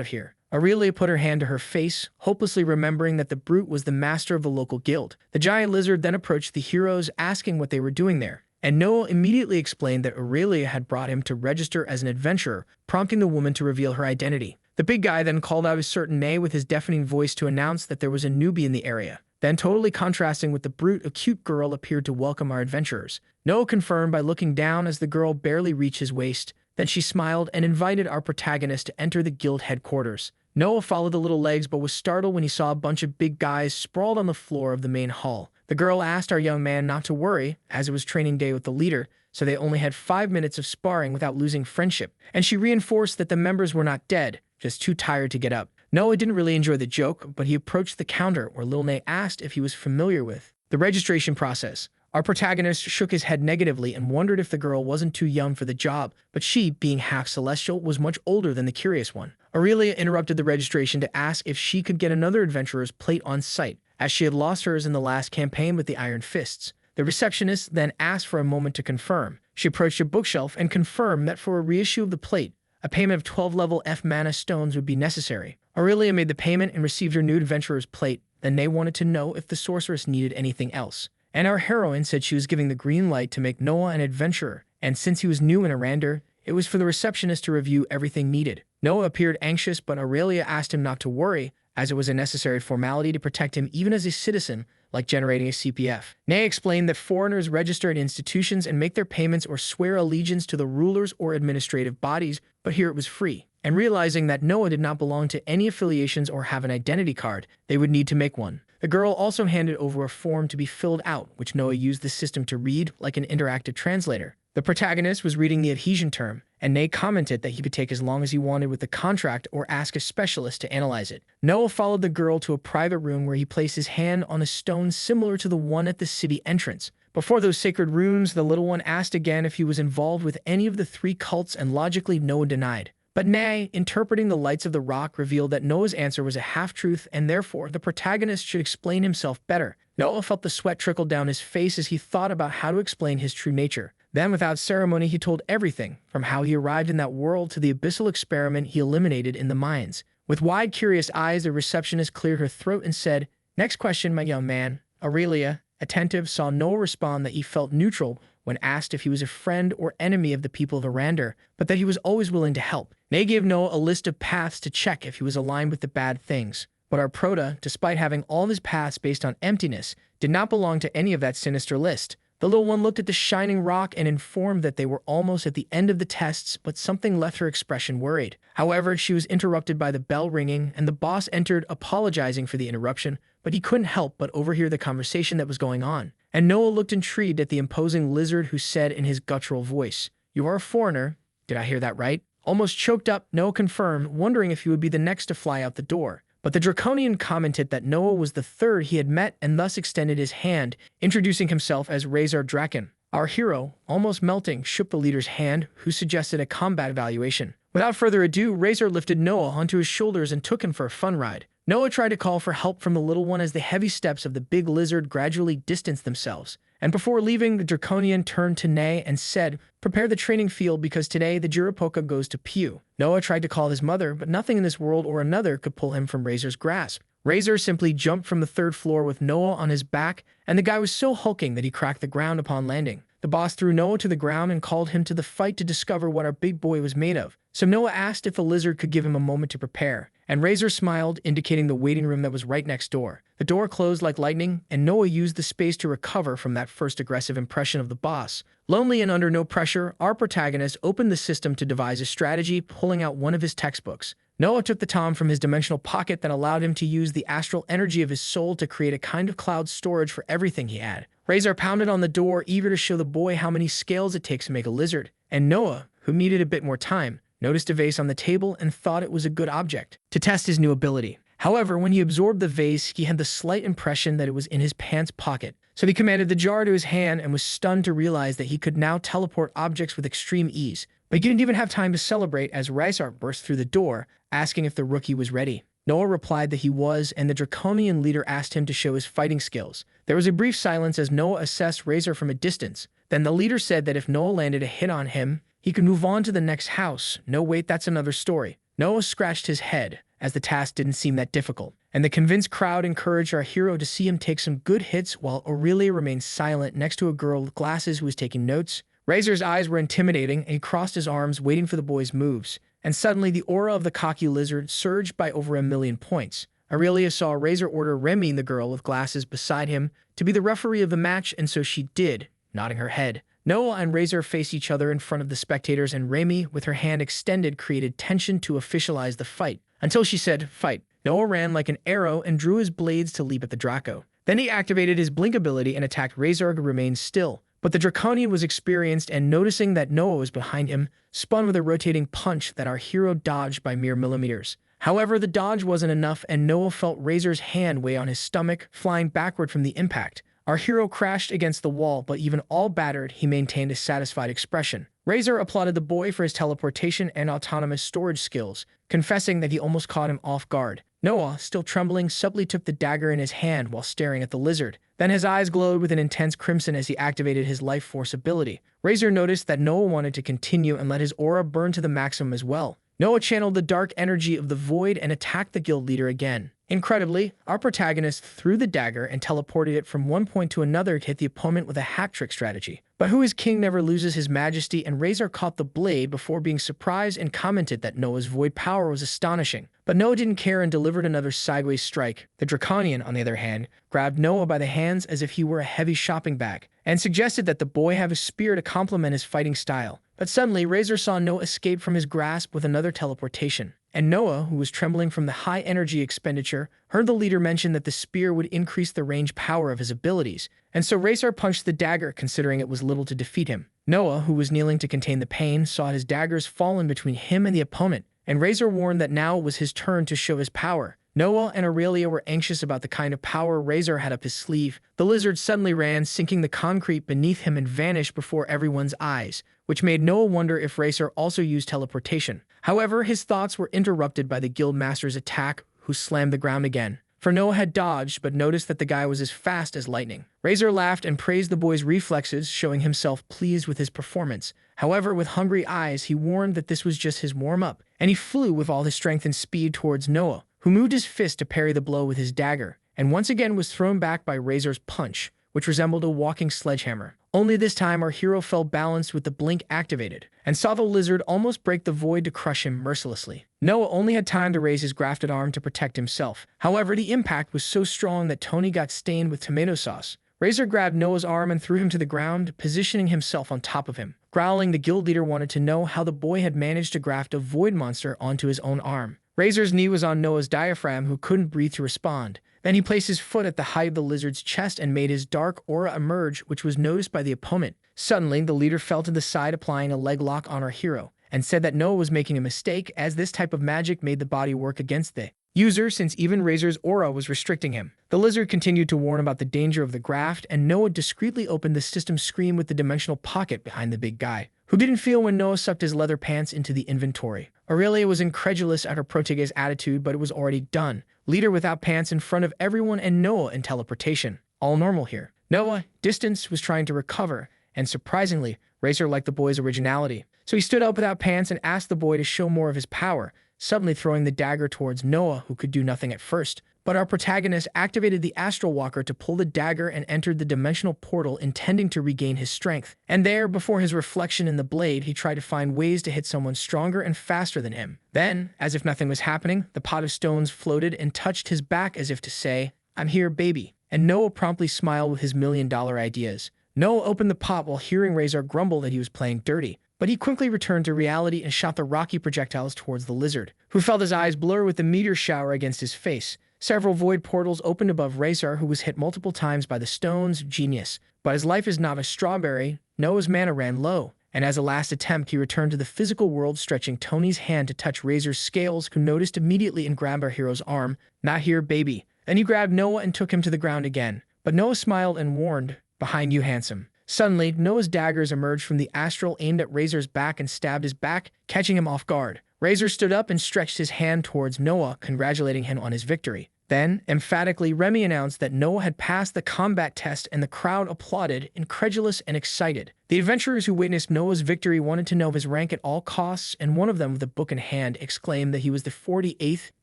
of here." Aurelia put her hand to her face, hopelessly remembering that the brute was the master of the local guild. The giant lizard then approached the heroes, asking what they were doing there, and Noah immediately explained that Aurelia had brought him to register as an adventurer, prompting the woman to reveal her identity. The big guy then called out a certain name with his deafening voice to announce that there was a newbie in the area. Then, totally contrasting with the brute, a cute girl appeared to welcome our adventurers. Noah confirmed by looking down as the girl barely reached his waist. Then she smiled and invited our protagonist to enter the guild headquarters. Noah followed the little legs but was startled when he saw a bunch of big guys sprawled on the floor of the main hall. The girl asked our young man not to worry, as it was training day with the leader, so they only had 5 minutes of sparring without losing friendship, and she reinforced that the members were not dead, just too tired to get up. Noah didn't really enjoy the joke, but he approached the counter where Lil Nay asked if he was familiar with the registration process. Our protagonist shook his head negatively and wondered if the girl wasn't too young for the job, but she, being half celestial, was much older than the curious one. Aurelia interrupted the registration to ask if she could get another adventurer's plate on site, as she had lost hers in the last campaign with the Iron Fists. The receptionist then asked for a moment to confirm. She approached a bookshelf and confirmed that for a reissue of the plate, a payment of 12 level F mana stones would be necessary. Aurelia made the payment and received her new adventurer's plate. Then they wanted to know if the sorceress needed anything else, and our heroine said she was giving the green light to make Noah an adventurer, and since he was new in Arander, it was for the receptionist to review everything needed. Noah appeared anxious, but Aurelia asked him not to worry, as it was a necessary formality to protect him even as a citizen, like generating a CPF. Nay explained that foreigners register at institutions and make their payments or swear allegiance to the rulers or administrative bodies, but here it was free. And realizing that Noah did not belong to any affiliations or have an identity card, they would need to make one. The girl also handed over a form to be filled out, which Noah used the system to read like an interactive translator. The protagonist was reading the adhesion term, and Nay commented that he could take as long as he wanted with the contract or ask a specialist to analyze it. Noah followed the girl to a private room where he placed his hand on a stone similar to the one at the city entrance. Before those sacred runes, the little one asked again if he was involved with any of the 3 cults, and logically Noah denied. But Nay, interpreting the lights of the rock, revealed that Noah's answer was a half-truth, and therefore the protagonist should explain himself better. Noah felt the sweat trickle down his face as he thought about how to explain his true nature. Then, without ceremony, he told everything, from how he arrived in that world to the abyssal experiment he eliminated in the mines. With wide, curious eyes, the receptionist cleared her throat and said, "Next question, my young man." Aurelia, attentive, saw Noah respond that he felt neutral when asked if he was a friend or enemy of the people of Arander, but that he was always willing to help. Nay gave Noah a list of paths to check if he was aligned with the bad things. But our prota, despite having all of his paths based on emptiness, did not belong to any of that sinister list. The little one looked at the shining rock and informed that they were almost at the end of the tests, but something left her expression worried. However, she was interrupted by the bell ringing, and the boss entered, apologizing for the interruption, but he couldn't help but overhear the conversation that was going on. And Noah looked intrigued at the imposing lizard, who said in his guttural voice, "You are a foreigner. Did I hear that right?" Almost choked up, Noah confirmed, wondering if he would be the next to fly out the door. But the Draconian commented that Noah was the third he had met and thus extended his hand, introducing himself as Razor Draken. Our hero, almost melting, shook the leader's hand, who suggested a combat evaluation. Without further ado, Razor lifted Noah onto his shoulders and took him for a fun ride. Noah tried to call for help from the little one as the heavy steps of the big lizard gradually distanced themselves, And before leaving, the Draconian turned to Ne and said, "Prepare the training field because today the Jiropoka goes to Pew." Noah tried to call his mother, but nothing in this world or another could pull him from Razor's grasp. Razor simply jumped from the third floor with Noah on his back, and the guy was so hulking that he cracked the ground upon landing. The boss threw Noah to the ground and called him to the fight to discover what our big boy was made of. So Noah asked if the lizard could give him a moment to prepare, and Razor smiled, indicating the waiting room that was right next door. The door closed like lightning, and Noah used the space to recover from that first aggressive impression of the boss. Lonely and under no pressure, our protagonist opened the system to devise a strategy, pulling out one of his textbooks. Noah took the tom from his dimensional pocket that allowed him to use the astral energy of his soul to create a kind of cloud storage for everything he had. Razor pounded on the door, eager to show the boy how many scales it takes to make a lizard. And Noah, who needed a bit more time, noticed a vase on the table and thought it was a good object to test his new ability. However, when he absorbed the vase, he had the slight impression that it was in his pants pocket. So he commanded the jar to his hand and was stunned to realize that he could now teleport objects with extreme ease. But he didn't even have time to celebrate as Razor burst through the door, asking if the rookie was ready. Noah replied that he was, and the Draconian leader asked him to show his fighting skills. There was a brief silence as Noah assessed Razor from a distance. Then the leader said that if Noah landed a hit on him, he could move on to the next house. No, wait, that's another story. Noah scratched his head, as the task didn't seem that difficult. And the convinced crowd encouraged our hero to see him take some good hits while Aurelia remained silent next to a girl with glasses who was taking notes. Razor's eyes were intimidating, and he crossed his arms, waiting for the boy's moves. And suddenly, the aura of the cocky lizard surged by over 1,000,000 points. Aurelia saw Razor order Remy, the girl with glasses beside him, to be the referee of the match, and so she did, nodding her head. Noah and Razor faced each other in front of the spectators, and Remy, with her hand extended, created tension to officialize the fight. Until she said, "Fight." Noah ran like an arrow and drew his blades to leap at the Draco. Then he activated his blink ability and attacked Razor, who remained still. But the Draconian was experienced, and noticing that Noah was behind him, spun with a rotating punch that our hero dodged by mere millimeters. However, the dodge wasn't enough, and Noah felt Razor's hand weigh on his stomach, flying backward from the impact. Our hero crashed against the wall, but even all battered, he maintained a satisfied expression. Razor applauded the boy for his teleportation and autonomous storage skills, confessing that he almost caught him off guard. Noah, still trembling, subtly took the dagger in his hand while staring at the lizard. Then his eyes glowed with an intense crimson as he activated his life force ability. Razor noticed that Noah wanted to continue and let his aura burn to the maximum as well. Noah channeled the dark energy of the void and attacked the guild leader again. Incredibly, our protagonist threw the dagger and teleported it from one point to another to hit the opponent with a hat-trick strategy. But who is king never loses his majesty, and Razor caught the blade before being surprised and commented that Noah's void power was astonishing. But Noah didn't care and delivered another sideways strike. The Draconian, on the other hand, grabbed Noah by the hands as if he were a heavy shopping bag, and suggested that the boy have a spear to complement his fighting style. But suddenly, Razor saw Noah escape from his grasp with another teleportation. And Noah, who was trembling from the high energy expenditure, heard the leader mention that the spear would increase the range power of his abilities, and so Razor punched the dagger, considering it was little to defeat him. Noah, who was kneeling to contain the pain, saw his daggers fall in between him and the opponent, and Razor warned that now was his turn to show his power. Noah and Aurelia were anxious about the kind of power Razor had up his sleeve. The lizard suddenly ran, sinking the concrete beneath him and vanished before everyone's eyes, which made Noah wonder if Razor also used teleportation. However, his thoughts were interrupted by the guildmaster's attack, who slammed the ground again. For Noah had dodged, but noticed that the guy was as fast as lightning. Razor laughed and praised the boy's reflexes, showing himself pleased with his performance. However, with hungry eyes, he warned that this was just his warm-up, and he flew with all his strength and speed towards Noah, who moved his fist to parry the blow with his dagger, and once again was thrown back by Razor's punch, which resembled a walking sledgehammer. Only this time our hero fell balanced with the blink activated, and saw the lizard almost break the void to crush him mercilessly. Noah only had time to raise his grafted arm to protect himself. However, the impact was so strong that Tony got stained with tomato sauce. Razor grabbed Noah's arm and threw him to the ground, positioning himself on top of him. Growling, the guild leader wanted to know how the boy had managed to graft a void monster onto his own arm. Razor's knee was on Noah's diaphragm, who couldn't breathe to respond. Then he placed his foot at the height of the lizard's chest and made his dark aura emerge, which was noticed by the opponent. Suddenly, the leader fell to the side, applying a leg lock on our hero, and said that Noah was making a mistake, as this type of magic made the body work against the user, since even Razor's aura was restricting him. The lizard continued to warn about the danger of the graft, and Noah discreetly opened the system screen with the dimensional pocket behind the big guy, who didn't feel when Noah sucked his leather pants into the inventory. Aurelia was incredulous at her protege's attitude, but it was already done. Leader without pants in front of everyone and Noah in teleportation. All normal here. Noah, distance, was trying to recover, and surprisingly, Razor liked the boy's originality. So he stood up without pants and asked the boy to show more of his power, suddenly throwing the dagger towards Noah, who could do nothing at first. But our protagonist activated the Astral Walker to pull the dagger and entered the dimensional portal, intending to regain his strength. And there, before his reflection in the blade, he tried to find ways to hit someone stronger and faster than him. Then, as if nothing was happening, the pot of stones floated and touched his back as if to say, "I'm here, baby." And Noah promptly smiled with his million-dollar ideas. Noah opened the pot while hearing Razor grumble that he was playing dirty. But he quickly returned to reality and shot the rocky projectiles towards the lizard, who felt his eyes blur with the meteor shower against his face. Several void portals opened above Razor, who was hit multiple times by the stones. Genius. But as life is not a strawberry, Noah's mana ran low, and as a last attempt, he returned to the physical world, stretching Tony's hand to touch Razor's scales, who noticed immediately and grabbed our hero's arm. "Not here, baby." Then he grabbed Noah and took him to the ground again. But Noah smiled and warned, "Behind you, handsome." Suddenly, Noah's daggers emerged from the astral, aimed at Razor's back and stabbed his back, catching him off guard. Razor stood up and stretched his hand towards Noah, congratulating him on his victory. Then, emphatically, Remy announced that Noah had passed the combat test, and the crowd applauded, incredulous and excited. The adventurers who witnessed Noah's victory wanted to know of his rank at all costs, and one of them, with a book in hand, exclaimed that he was the 48th,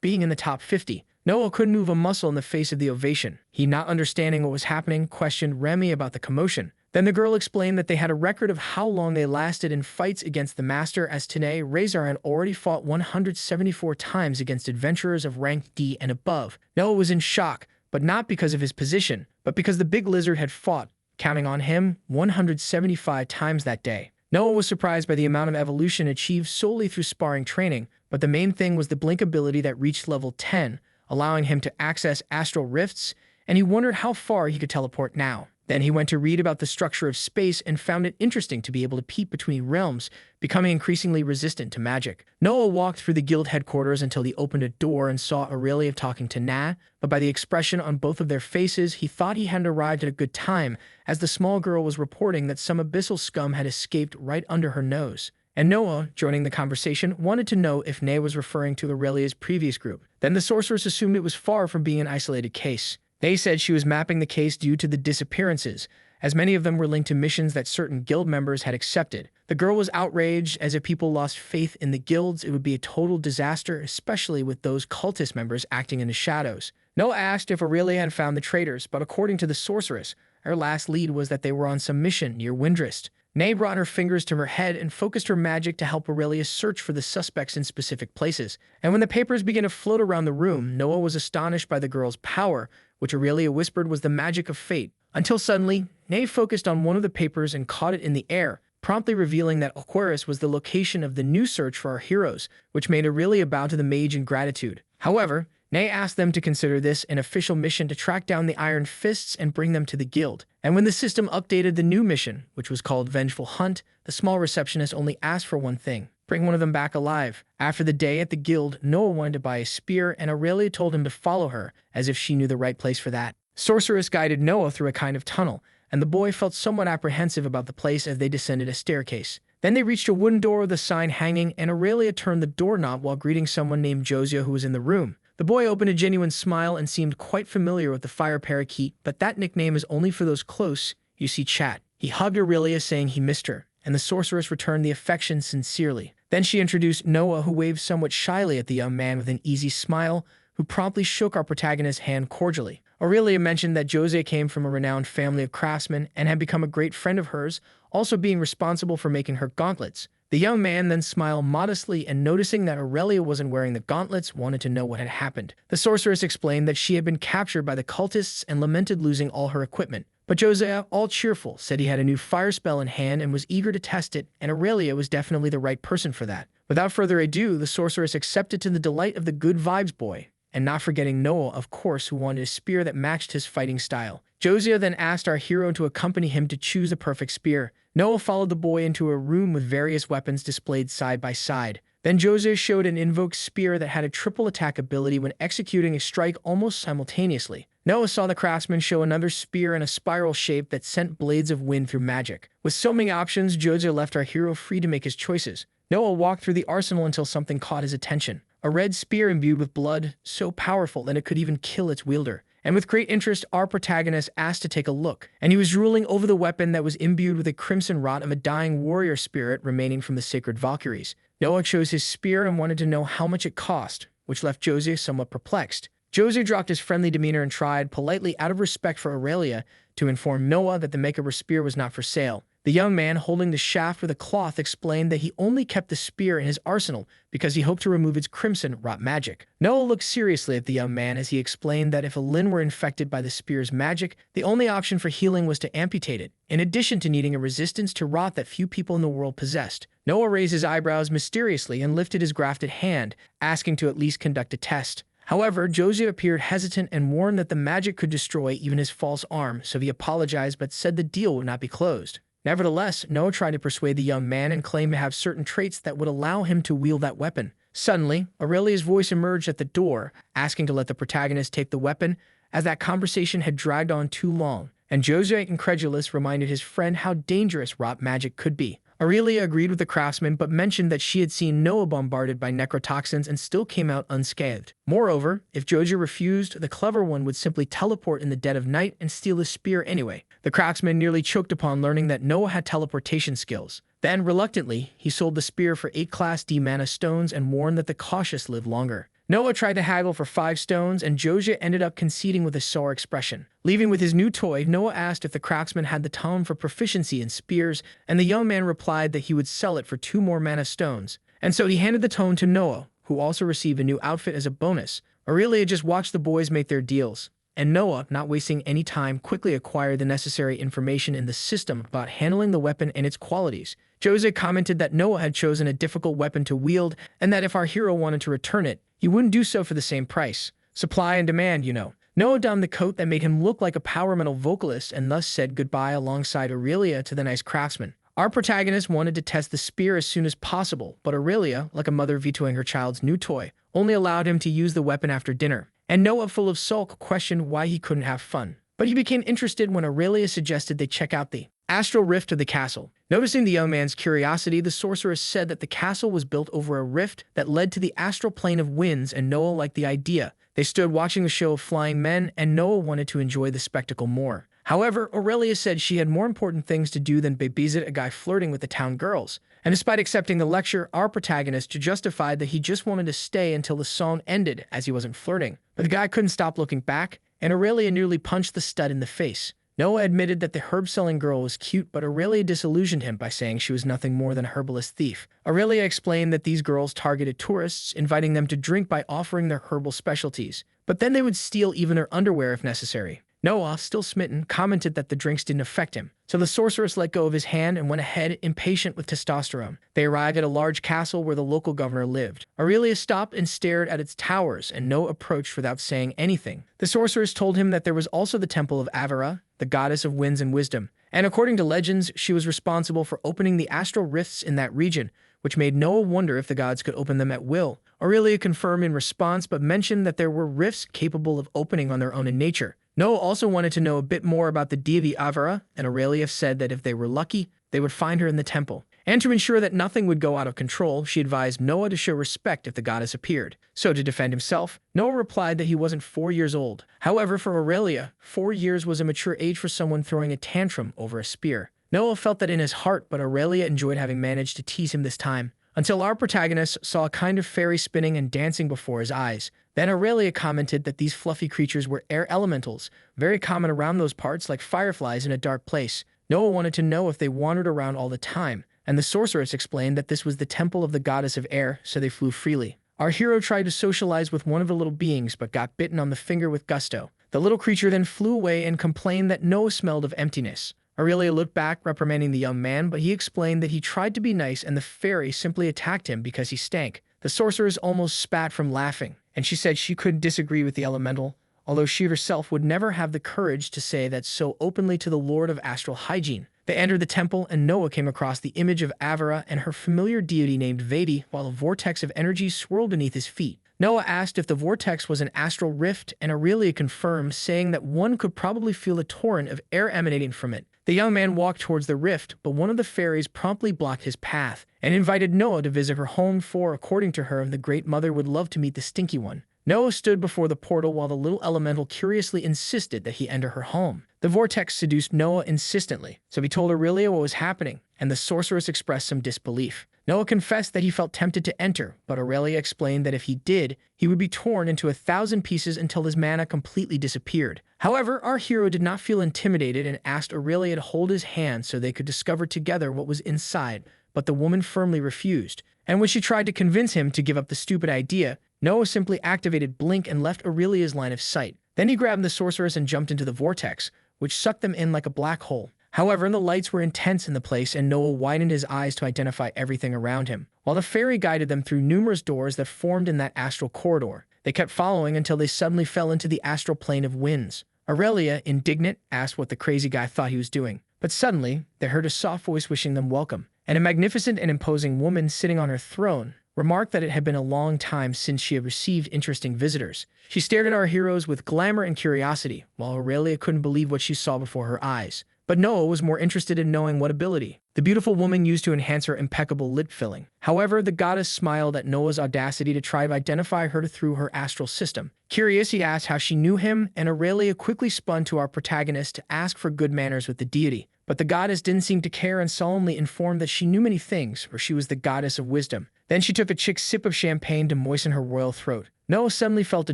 being in the top 50. Noah couldn't move a muscle in the face of the ovation. He, not understanding what was happening, questioned Remy about the commotion. Then the girl explained that they had a record of how long they lasted in fights against the master, as today Razor had already fought 174 times against adventurers of rank D and above. Noah was in shock, but not because of his position, but because the big lizard had fought, counting on him, 175 times that day. Noah was surprised by the amount of evolution achieved solely through sparring training, but the main thing was the blink ability that reached level 10, allowing him to access astral rifts, and he wondered how far he could teleport now. Then he went to read about the structure of space and found it interesting to be able to peep between realms, becoming increasingly resistant to magic. Noah walked through the guild headquarters until he opened a door and saw Aurelia talking to Na, but by the expression on both of their faces, he thought he hadn't arrived at a good time, as the small girl was reporting that some abyssal scum had escaped right under her nose. And Noah, joining the conversation, wanted to know if Nay was referring to Aurelia's previous group. Then the sorceress assumed it was far from being an isolated case. They said she was mapping the case due to the disappearances, as many of them were linked to missions that certain guild members had accepted. The girl was outraged, as if people lost faith in the guilds, it would be a total disaster, especially with those cultist members acting in the shadows. Noah asked if Aurelia had found the traitors, but according to the sorceress, her last lead was that they were on some mission near Windrest. Nay brought her fingers to her head and focused her magic to help Aurelia search for the suspects in specific places. And when the papers began to float around the room, Noah was astonished by the girl's power, which Aurelia whispered was the magic of fate. Until suddenly, Nay focused on one of the papers and caught it in the air, promptly revealing that Aquarius was the location of the new search for our heroes, which made Aurelia bow to the mage in gratitude. However, Nay asked them to consider this an official mission to track down the Iron Fists and bring them to the guild. And when the system updated the new mission, which was called Vengeful Hunt, the small receptionist only asked for one thing: bring one of them back alive. After the day at the guild, Noah wanted to buy a spear, and Aurelia told him to follow her, as if she knew the right place for that. Sorceress guided Noah through a kind of tunnel, and the boy felt somewhat apprehensive about the place as they descended a staircase. Then they reached a wooden door with a sign hanging, and Aurelia turned the doorknob while greeting someone named Josiah who was in the room. The boy opened a genuine smile and seemed quite familiar with the fire parakeet, but that nickname is only for those close. You see, chat. He hugged Aurelia, saying he missed her, and the sorceress returned the affection sincerely. Then she introduced Noah, who waved somewhat shyly at the young man with an easy smile, who promptly shook our protagonist's hand cordially. Aurelia mentioned that Jose came from a renowned family of craftsmen and had become a great friend of hers, also being responsible for making her gauntlets. The young man then smiled modestly, and noticing that Aurelia wasn't wearing the gauntlets, wanted to know what had happened. The sorceress explained that she had been captured by the cultists and lamented losing all her equipment. But Josiah, all cheerful, said he had a new fire spell in hand and was eager to test it, and Aurelia was definitely the right person for that. Without further ado, the sorceress accepted, to the delight of the good vibes boy, and not forgetting Noah, of course, who wanted a spear that matched his fighting style. Josiah then asked our hero to accompany him to choose the perfect spear. Noah followed the boy into a room with various weapons displayed side by side. Then Josiah showed an invoked spear that had a triple attack ability when executing a strike almost simultaneously. Noah saw the craftsman show another spear in a spiral shape that sent blades of wind through magic. With so many options, Josiah left our hero free to make his choices. Noah walked through the arsenal until something caught his attention. A red spear imbued with blood, so powerful that it could even kill its wielder. And with great interest, our protagonist asked to take a look, and he was drooling over the weapon that was imbued with a crimson rot of a dying warrior spirit remaining from the sacred Valkyries. Noah chose his spear and wanted to know how much it cost, which left Jose somewhat perplexed. Jose dropped his friendly demeanor and tried, politely out of respect for Aurelia, to inform Noah that the makeover spear was not for sale. The young man, holding the shaft with a cloth, explained that he only kept the spear in his arsenal because he hoped to remove its crimson rot magic. Noah looked seriously at the young man as he explained that if a limb were infected by the spear's magic, the only option for healing was to amputate it, in addition to needing a resistance to rot that few people in the world possessed. Noah raised his eyebrows mysteriously and lifted his grafted hand, asking to at least conduct a test. However, Jose appeared hesitant and warned that the magic could destroy even his false arm, so he apologized but said the deal would not be closed. Nevertheless, Noah tried to persuade the young man and claimed to have certain traits that would allow him to wield that weapon. Suddenly, Aurelia's voice emerged at the door, asking to let the protagonist take the weapon, as that conversation had dragged on too long, and Jose, incredulous, reminded his friend how dangerous rot magic could be. Aurelia agreed with the craftsman but mentioned that she had seen Noah bombarded by necrotoxins and still came out unscathed. Moreover, if Jojo refused, the clever one would simply teleport in the dead of night and steal the spear anyway. The craftsman nearly choked upon learning that Noah had teleportation skills. Then, reluctantly, he sold the spear for 8 Class D mana stones and warned that the cautious live longer. Noah tried to haggle for 5 stones, and Joja ended up conceding with a sour expression. Leaving with his new toy, Noah asked if the craftsman had the tome for proficiency in spears, and the young man replied that he would sell it for 2 more mana stones. And so he handed the tome to Noah, who also received a new outfit as a bonus. Aurelia just watched the boys make their deals, and Noah, not wasting any time, quickly acquired the necessary information in the system about handling the weapon and its qualities. Jose commented that Noah had chosen a difficult weapon to wield, and that if our hero wanted to return it, he wouldn't do so for the same price. Supply and demand, you know. Noah donned the coat that made him look like a power metal vocalist and thus said goodbye alongside Aurelia to the nice craftsman. Our protagonist wanted to test the spear as soon as possible, but Aurelia, like a mother vetoing her child's new toy, only allowed him to use the weapon after dinner. And Noah, full of sulk, questioned why he couldn't have fun. But he became interested when Aurelia suggested they check out the astral rift of the castle. Noticing the young man's curiosity, the sorceress said that the castle was built over a rift that led to the astral plane of winds, and Noah liked the idea. They stood watching a show of flying men, and Noah wanted to enjoy the spectacle more. However, Aurelia said she had more important things to do than babysit a guy flirting with the town girls. And despite accepting the lecture, our protagonist justified that he just wanted to stay until the song ended, as he wasn't flirting. But the guy couldn't stop looking back, and Aurelia nearly punched the stud in the face. Noah admitted that the herb-selling girl was cute, but Aurelia disillusioned him by saying she was nothing more than a herbalist thief. Aurelia explained that these girls targeted tourists, inviting them to drink by offering their herbal specialties. But then they would steal even their underwear if necessary. Noah, still smitten, commented that the drinks didn't affect him. So the sorceress let go of his hand and went ahead, impatient with testosterone. They arrived at a large castle where the local governor lived. Aurelia stopped and stared at its towers, and Noah approached without saying anything. The sorceress told him that there was also the temple of Avera, the goddess of winds and wisdom. And according to legends, she was responsible for opening the astral rifts in that region, which made Noah wonder if the gods could open them at will. Aurelia confirmed in response, but mentioned that there were rifts capable of opening on their own in nature. Noah also wanted to know a bit more about the deity Avera, and Aurelia said that if they were lucky, they would find her in the temple. And to ensure that nothing would go out of control, she advised Noah to show respect if the goddess appeared. So to defend himself, Noah replied that he wasn't 4 years old. However, for Aurelia, 4 years was a mature age for someone throwing a tantrum over a spear. Noah felt that in his heart, but Aurelia enjoyed having managed to tease him this time. Until our protagonist saw a kind of fairy spinning and dancing before his eyes. Then Aurelia commented that these fluffy creatures were air elementals, very common around those parts like fireflies in a dark place. Noah wanted to know if they wandered around all the time, and the sorceress explained that this was the temple of the goddess of air, so they flew freely. Our hero tried to socialize with one of the little beings, but got bitten on the finger with gusto. The little creature then flew away and complained that Noah smelled of emptiness. Aurelia looked back, reprimanding the young man, but he explained that he tried to be nice and the fairy simply attacked him because he stank. The sorceress almost spat from laughing, and she said she couldn't disagree with the elemental, although she herself would never have the courage to say that so openly to the Lord of Astral Hygiene. They entered the temple, and Noah came across the image of Avera and her familiar deity named Vedi, while a vortex of energy swirled beneath his feet. Noah asked if the vortex was an astral rift, and Aurelia confirmed, saying that one could probably feel a torrent of air emanating from it. The young man walked towards the rift, but one of the fairies promptly blocked his path and invited Noah to visit her home for, according to her, the Great Mother would love to meet the Stinky One. Noah stood before the portal while the little elemental curiously insisted that he enter her home. The vortex seduced Noah insistently, so he told Aurelia what was happening, and the sorceress expressed some disbelief. Noah confessed that he felt tempted to enter, but Aurelia explained that if he did, he would be torn into 1,000 pieces until his mana completely disappeared. However, our hero did not feel intimidated and asked Aurelia to hold his hand so they could discover together what was inside, but the woman firmly refused. And when she tried to convince him to give up the stupid idea, Noah simply activated Blink and left Aurelia's line of sight. Then he grabbed the sorceress and jumped into the vortex, which sucked them in like a black hole. However, the lights were intense in the place and Noah widened his eyes to identify everything around him, while the fairy guided them through numerous doors that formed in that astral corridor. They kept following until they suddenly fell into the astral plane of winds. Aurelia, indignant, asked what the crazy guy thought he was doing. But suddenly, they heard a soft voice wishing them welcome, and a magnificent and imposing woman sitting on her throne remarked that it had been a long time since she had received interesting visitors. She stared at our heroes with glamour and curiosity, while Aurelia couldn't believe what she saw before her eyes. But Noah was more interested in knowing what ability the beautiful woman used to enhance her impeccable lip filling. However, the goddess smiled at Noah's audacity to try to identify her through her astral system. Curious, he asked how she knew him, and Aurelia quickly spun to our protagonist to ask for good manners with the deity. But the goddess didn't seem to care and solemnly informed that she knew many things, for she was the goddess of wisdom. Then she took a chick sip of champagne to moisten her royal throat. Noah suddenly felt a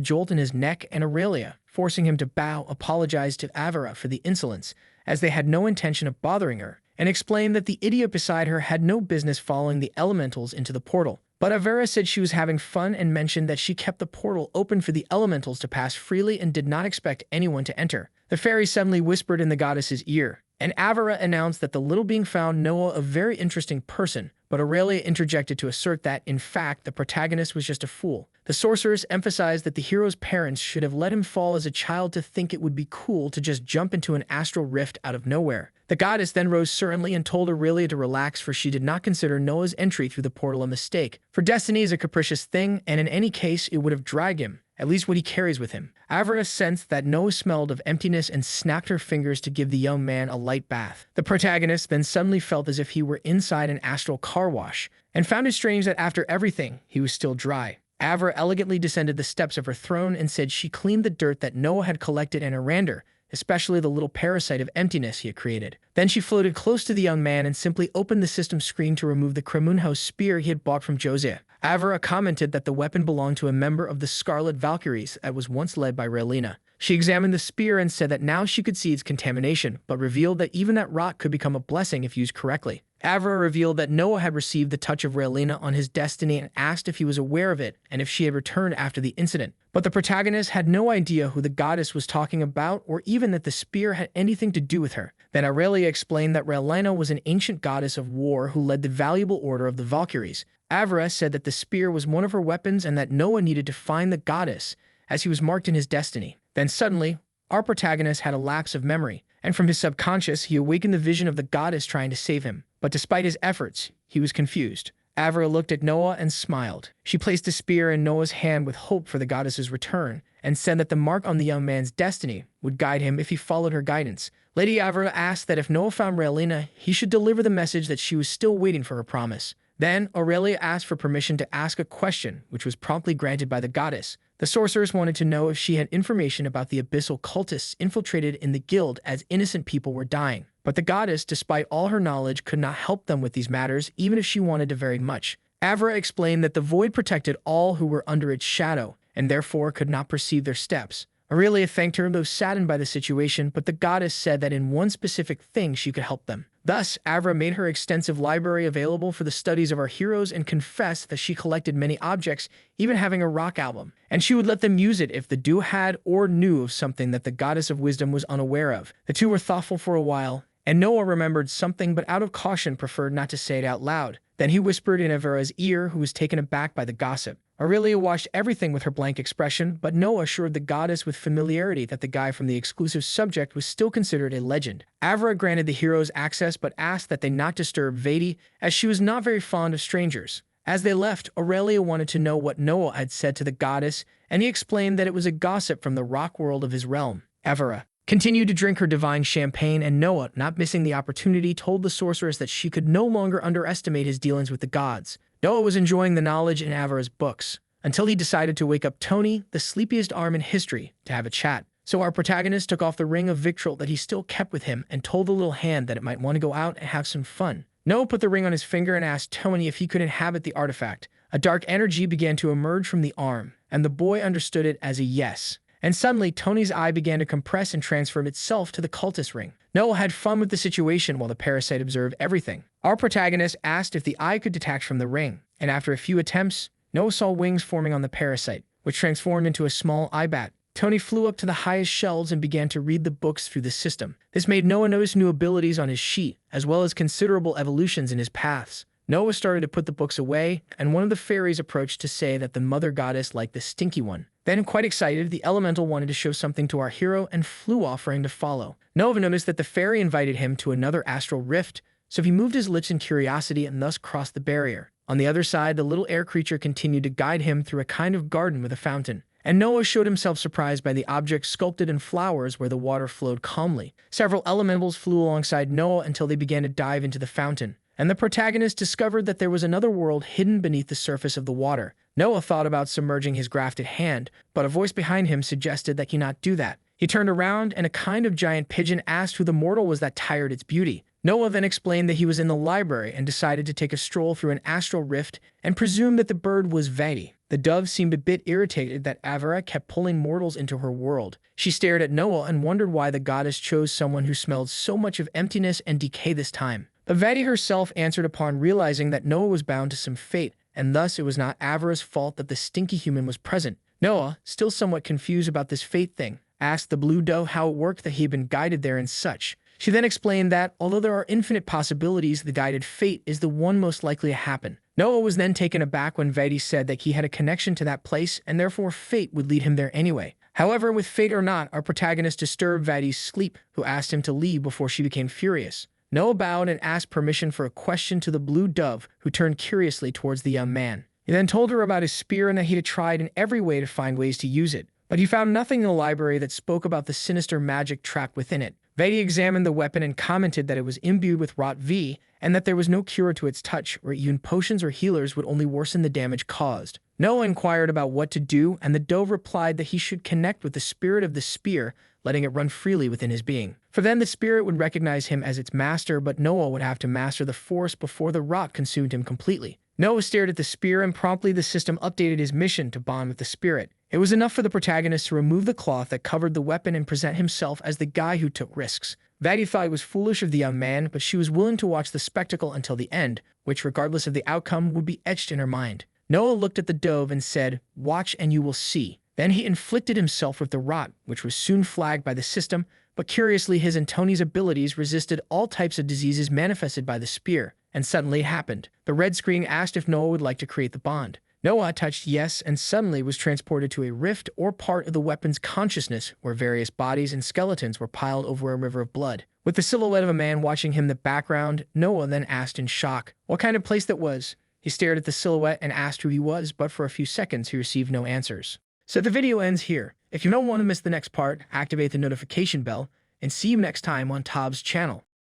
jolt in his neck, and Aurelia, forcing him to bow, apologized to Avera for the insolence, as they had no intention of bothering her, and explained that the idiot beside her had no business following the elementals into the portal. But Avera said she was having fun and mentioned that she kept the portal open for the elementals to pass freely and did not expect anyone to enter. The fairy suddenly whispered in the goddess's ear, and Avera announced that the little being found Noah a very interesting person, but Aurelia interjected to assert that, in fact, the protagonist was just a fool. The sorceress emphasized that the hero's parents should have let him fall as a child to think it would be cool to just jump into an astral rift out of nowhere. The goddess then rose certainly and told Aurelia to relax, for she did not consider Noah's entry through the portal a mistake. For destiny is a capricious thing, and in any case it would have dragged him, at least what he carries with him. Avera sensed that Noah smelled of emptiness and snapped her fingers to give the young man a light bath. The protagonist then suddenly felt as if he were inside an astral car wash, and found it strange that after everything, he was still dry. Avera elegantly descended the steps of her throne and said she cleaned the dirt that Noah had collected in Arander, especially the little parasite of emptiness he had created. Then she floated close to the young man and simply opened the system screen to remove the Kremunho spear he had bought from Jose. Avera commented that the weapon belonged to a member of the Scarlet Valkyries that was once led by Relina. She examined the spear and said that now she could see its contamination, but revealed that even that rot could become a blessing if used correctly. Avera revealed that Noah had received the touch of Relina on his destiny and asked if he was aware of it and if she had returned after the incident. But the protagonist had no idea who the goddess was talking about or even that the spear had anything to do with her. Then Aurelia explained that Relina was an ancient goddess of war who led the valuable order of the Valkyries. Avera said that the spear was one of her weapons and that Noah needed to find the goddess, as he was marked in his destiny. Then suddenly, our protagonist had a lapse of memory, and from his subconscious he awakened the vision of the goddess trying to save him. But despite his efforts, he was confused. Avera looked at Noah and smiled. She placed the spear in Noah's hand with hope for the goddess's return, and said that the mark on the young man's destiny would guide him if he followed her guidance. Lady Avera asked that if Noah found Relina, he should deliver the message that she was still waiting for her promise. Then, Aurelia asked for permission to ask a question, which was promptly granted by the goddess. The sorceress wanted to know if she had information about the abyssal cultists infiltrated in the guild as innocent people were dying. But the goddess, despite all her knowledge, could not help them with these matters, even if she wanted to very much. Avera explained that the void protected all who were under its shadow, and therefore could not perceive their steps. Aurelia thanked her, though saddened by the situation, but the goddess said that in one specific thing she could help them. Thus, Avera made her extensive library available for the studies of our heroes and confessed that she collected many objects, even having a rock album, and she would let them use it if the duo had or knew of something that the goddess of wisdom was unaware of. The two were thoughtful for a while, and Noah remembered something but out of caution preferred not to say it out loud. Then he whispered in Avera's ear, who was taken aback by the gossip. Aurelia watched everything with her blank expression, but Noah assured the goddess with familiarity that the guy from the exclusive subject was still considered a legend. Avera granted the heroes access but asked that they not disturb Vedi, as she was not very fond of strangers. As they left, Aurelia wanted to know what Noah had said to the goddess, and he explained that it was a gossip from the rock world of his realm. Avera continued to drink her divine champagne, and Noah, not missing the opportunity, told the sorceress that she could no longer underestimate his dealings with the gods. Noah was enjoying the knowledge in Avera's books. until he decided to wake up Tony, the sleepiest arm in history, to have a chat. So our protagonist took off the ring of Victrol that he still kept with him and told the little hand that it might want to go out and have some fun. Noah put the ring on his finger and asked Tony if he could inhabit the artifact. A dark energy began to emerge from the arm, and the boy understood it as a yes. And suddenly, Tony's eye began to compress and transform itself to the cultist ring. Noah had fun with the situation while the parasite observed everything. Our protagonist asked if the eye could detach from the ring, and after a few attempts, Noah saw wings forming on the parasite, which transformed into a small eye bat. Tony flew up to the highest shelves and began to read the books through the system. This made Noah notice new abilities on his sheet, as well as considerable evolutions in his paths. Noah started to put the books away, and one of the fairies approached to say that the mother goddess liked the stinky one. Then, quite excited, the elemental wanted to show something to our hero and flew offering to follow. Noah noticed that the fairy invited him to another astral rift, so he moved his lips in curiosity and thus crossed the barrier. On the other side, the little air creature continued to guide him through a kind of garden with a fountain. And Noah showed himself surprised by the objects sculpted in flowers where the water flowed calmly. Several elementals flew alongside Noah until they began to dive into the fountain, and the protagonist discovered that there was another world hidden beneath the surface of the water. Noah thought about submerging his grafted hand, but a voice behind him suggested that he not do that. He turned around, and a kind of giant pigeon asked who the mortal was that tired its beauty. Noah then explained that he was in the library and decided to take a stroll through an astral rift and presumed that the bird was Vati. The dove seemed a bit irritated that Avera kept pulling mortals into her world. She stared at Noah and wondered why the goddess chose someone who smelled so much of emptiness and decay this time. But Vati herself answered upon realizing that Noah was bound to some fate, and thus it was not Avera's fault that the stinky human was present. Noah, still somewhat confused about this fate thing, asked the blue dove how it worked that he had been guided there and such. She then explained that, although there are infinite possibilities, the guided fate is the one most likely to happen. Noah was then taken aback when Vati said that he had a connection to that place and therefore fate would lead him there anyway. However, with fate or not, our protagonist disturbed Vati's sleep, who asked him to leave before she became furious. Noah bowed and asked permission for a question to the blue dove, who turned curiously towards the young man. He then told her about his spear and that he had tried in every way to find ways to use it, but he found nothing in the library that spoke about the sinister magic trapped within it. Vati examined the weapon and commented that it was imbued with rot V, and that there was no cure to its touch, or even potions or healers would only worsen the damage caused. Noah inquired about what to do, and the dove replied that he should connect with the spirit of the spear, letting it run freely within his being. For then the spirit would recognize him as its master, but Noah would have to master the force before the rot consumed him completely. Noah stared at the spear, and promptly the system updated his mission to bond with the spirit. It was enough for the protagonist to remove the cloth that covered the weapon and present himself as the guy who took risks. Vati thought it was foolish of the young man, but she was willing to watch the spectacle until the end, which, regardless of the outcome, would be etched in her mind. Noah looked at the dove and said, "Watch and you will see." Then he inflicted himself with the rot, which was soon flagged by the system, but curiously his and Tony's abilities resisted all types of diseases manifested by the spear, and suddenly it happened. The red screen asked if Noah would like to create the bond. Noah touched yes and suddenly was transported to a rift or part of the weapon's consciousness where various bodies and skeletons were piled over a river of blood. With the silhouette of a man watching him in the background, Noah then asked in shock what kind of place that was. He stared at the silhouette and asked who he was, but for a few seconds he received no answers. So the video ends here. If you don't want to miss the next part, activate the notification bell, and see you next time on Tob's channel.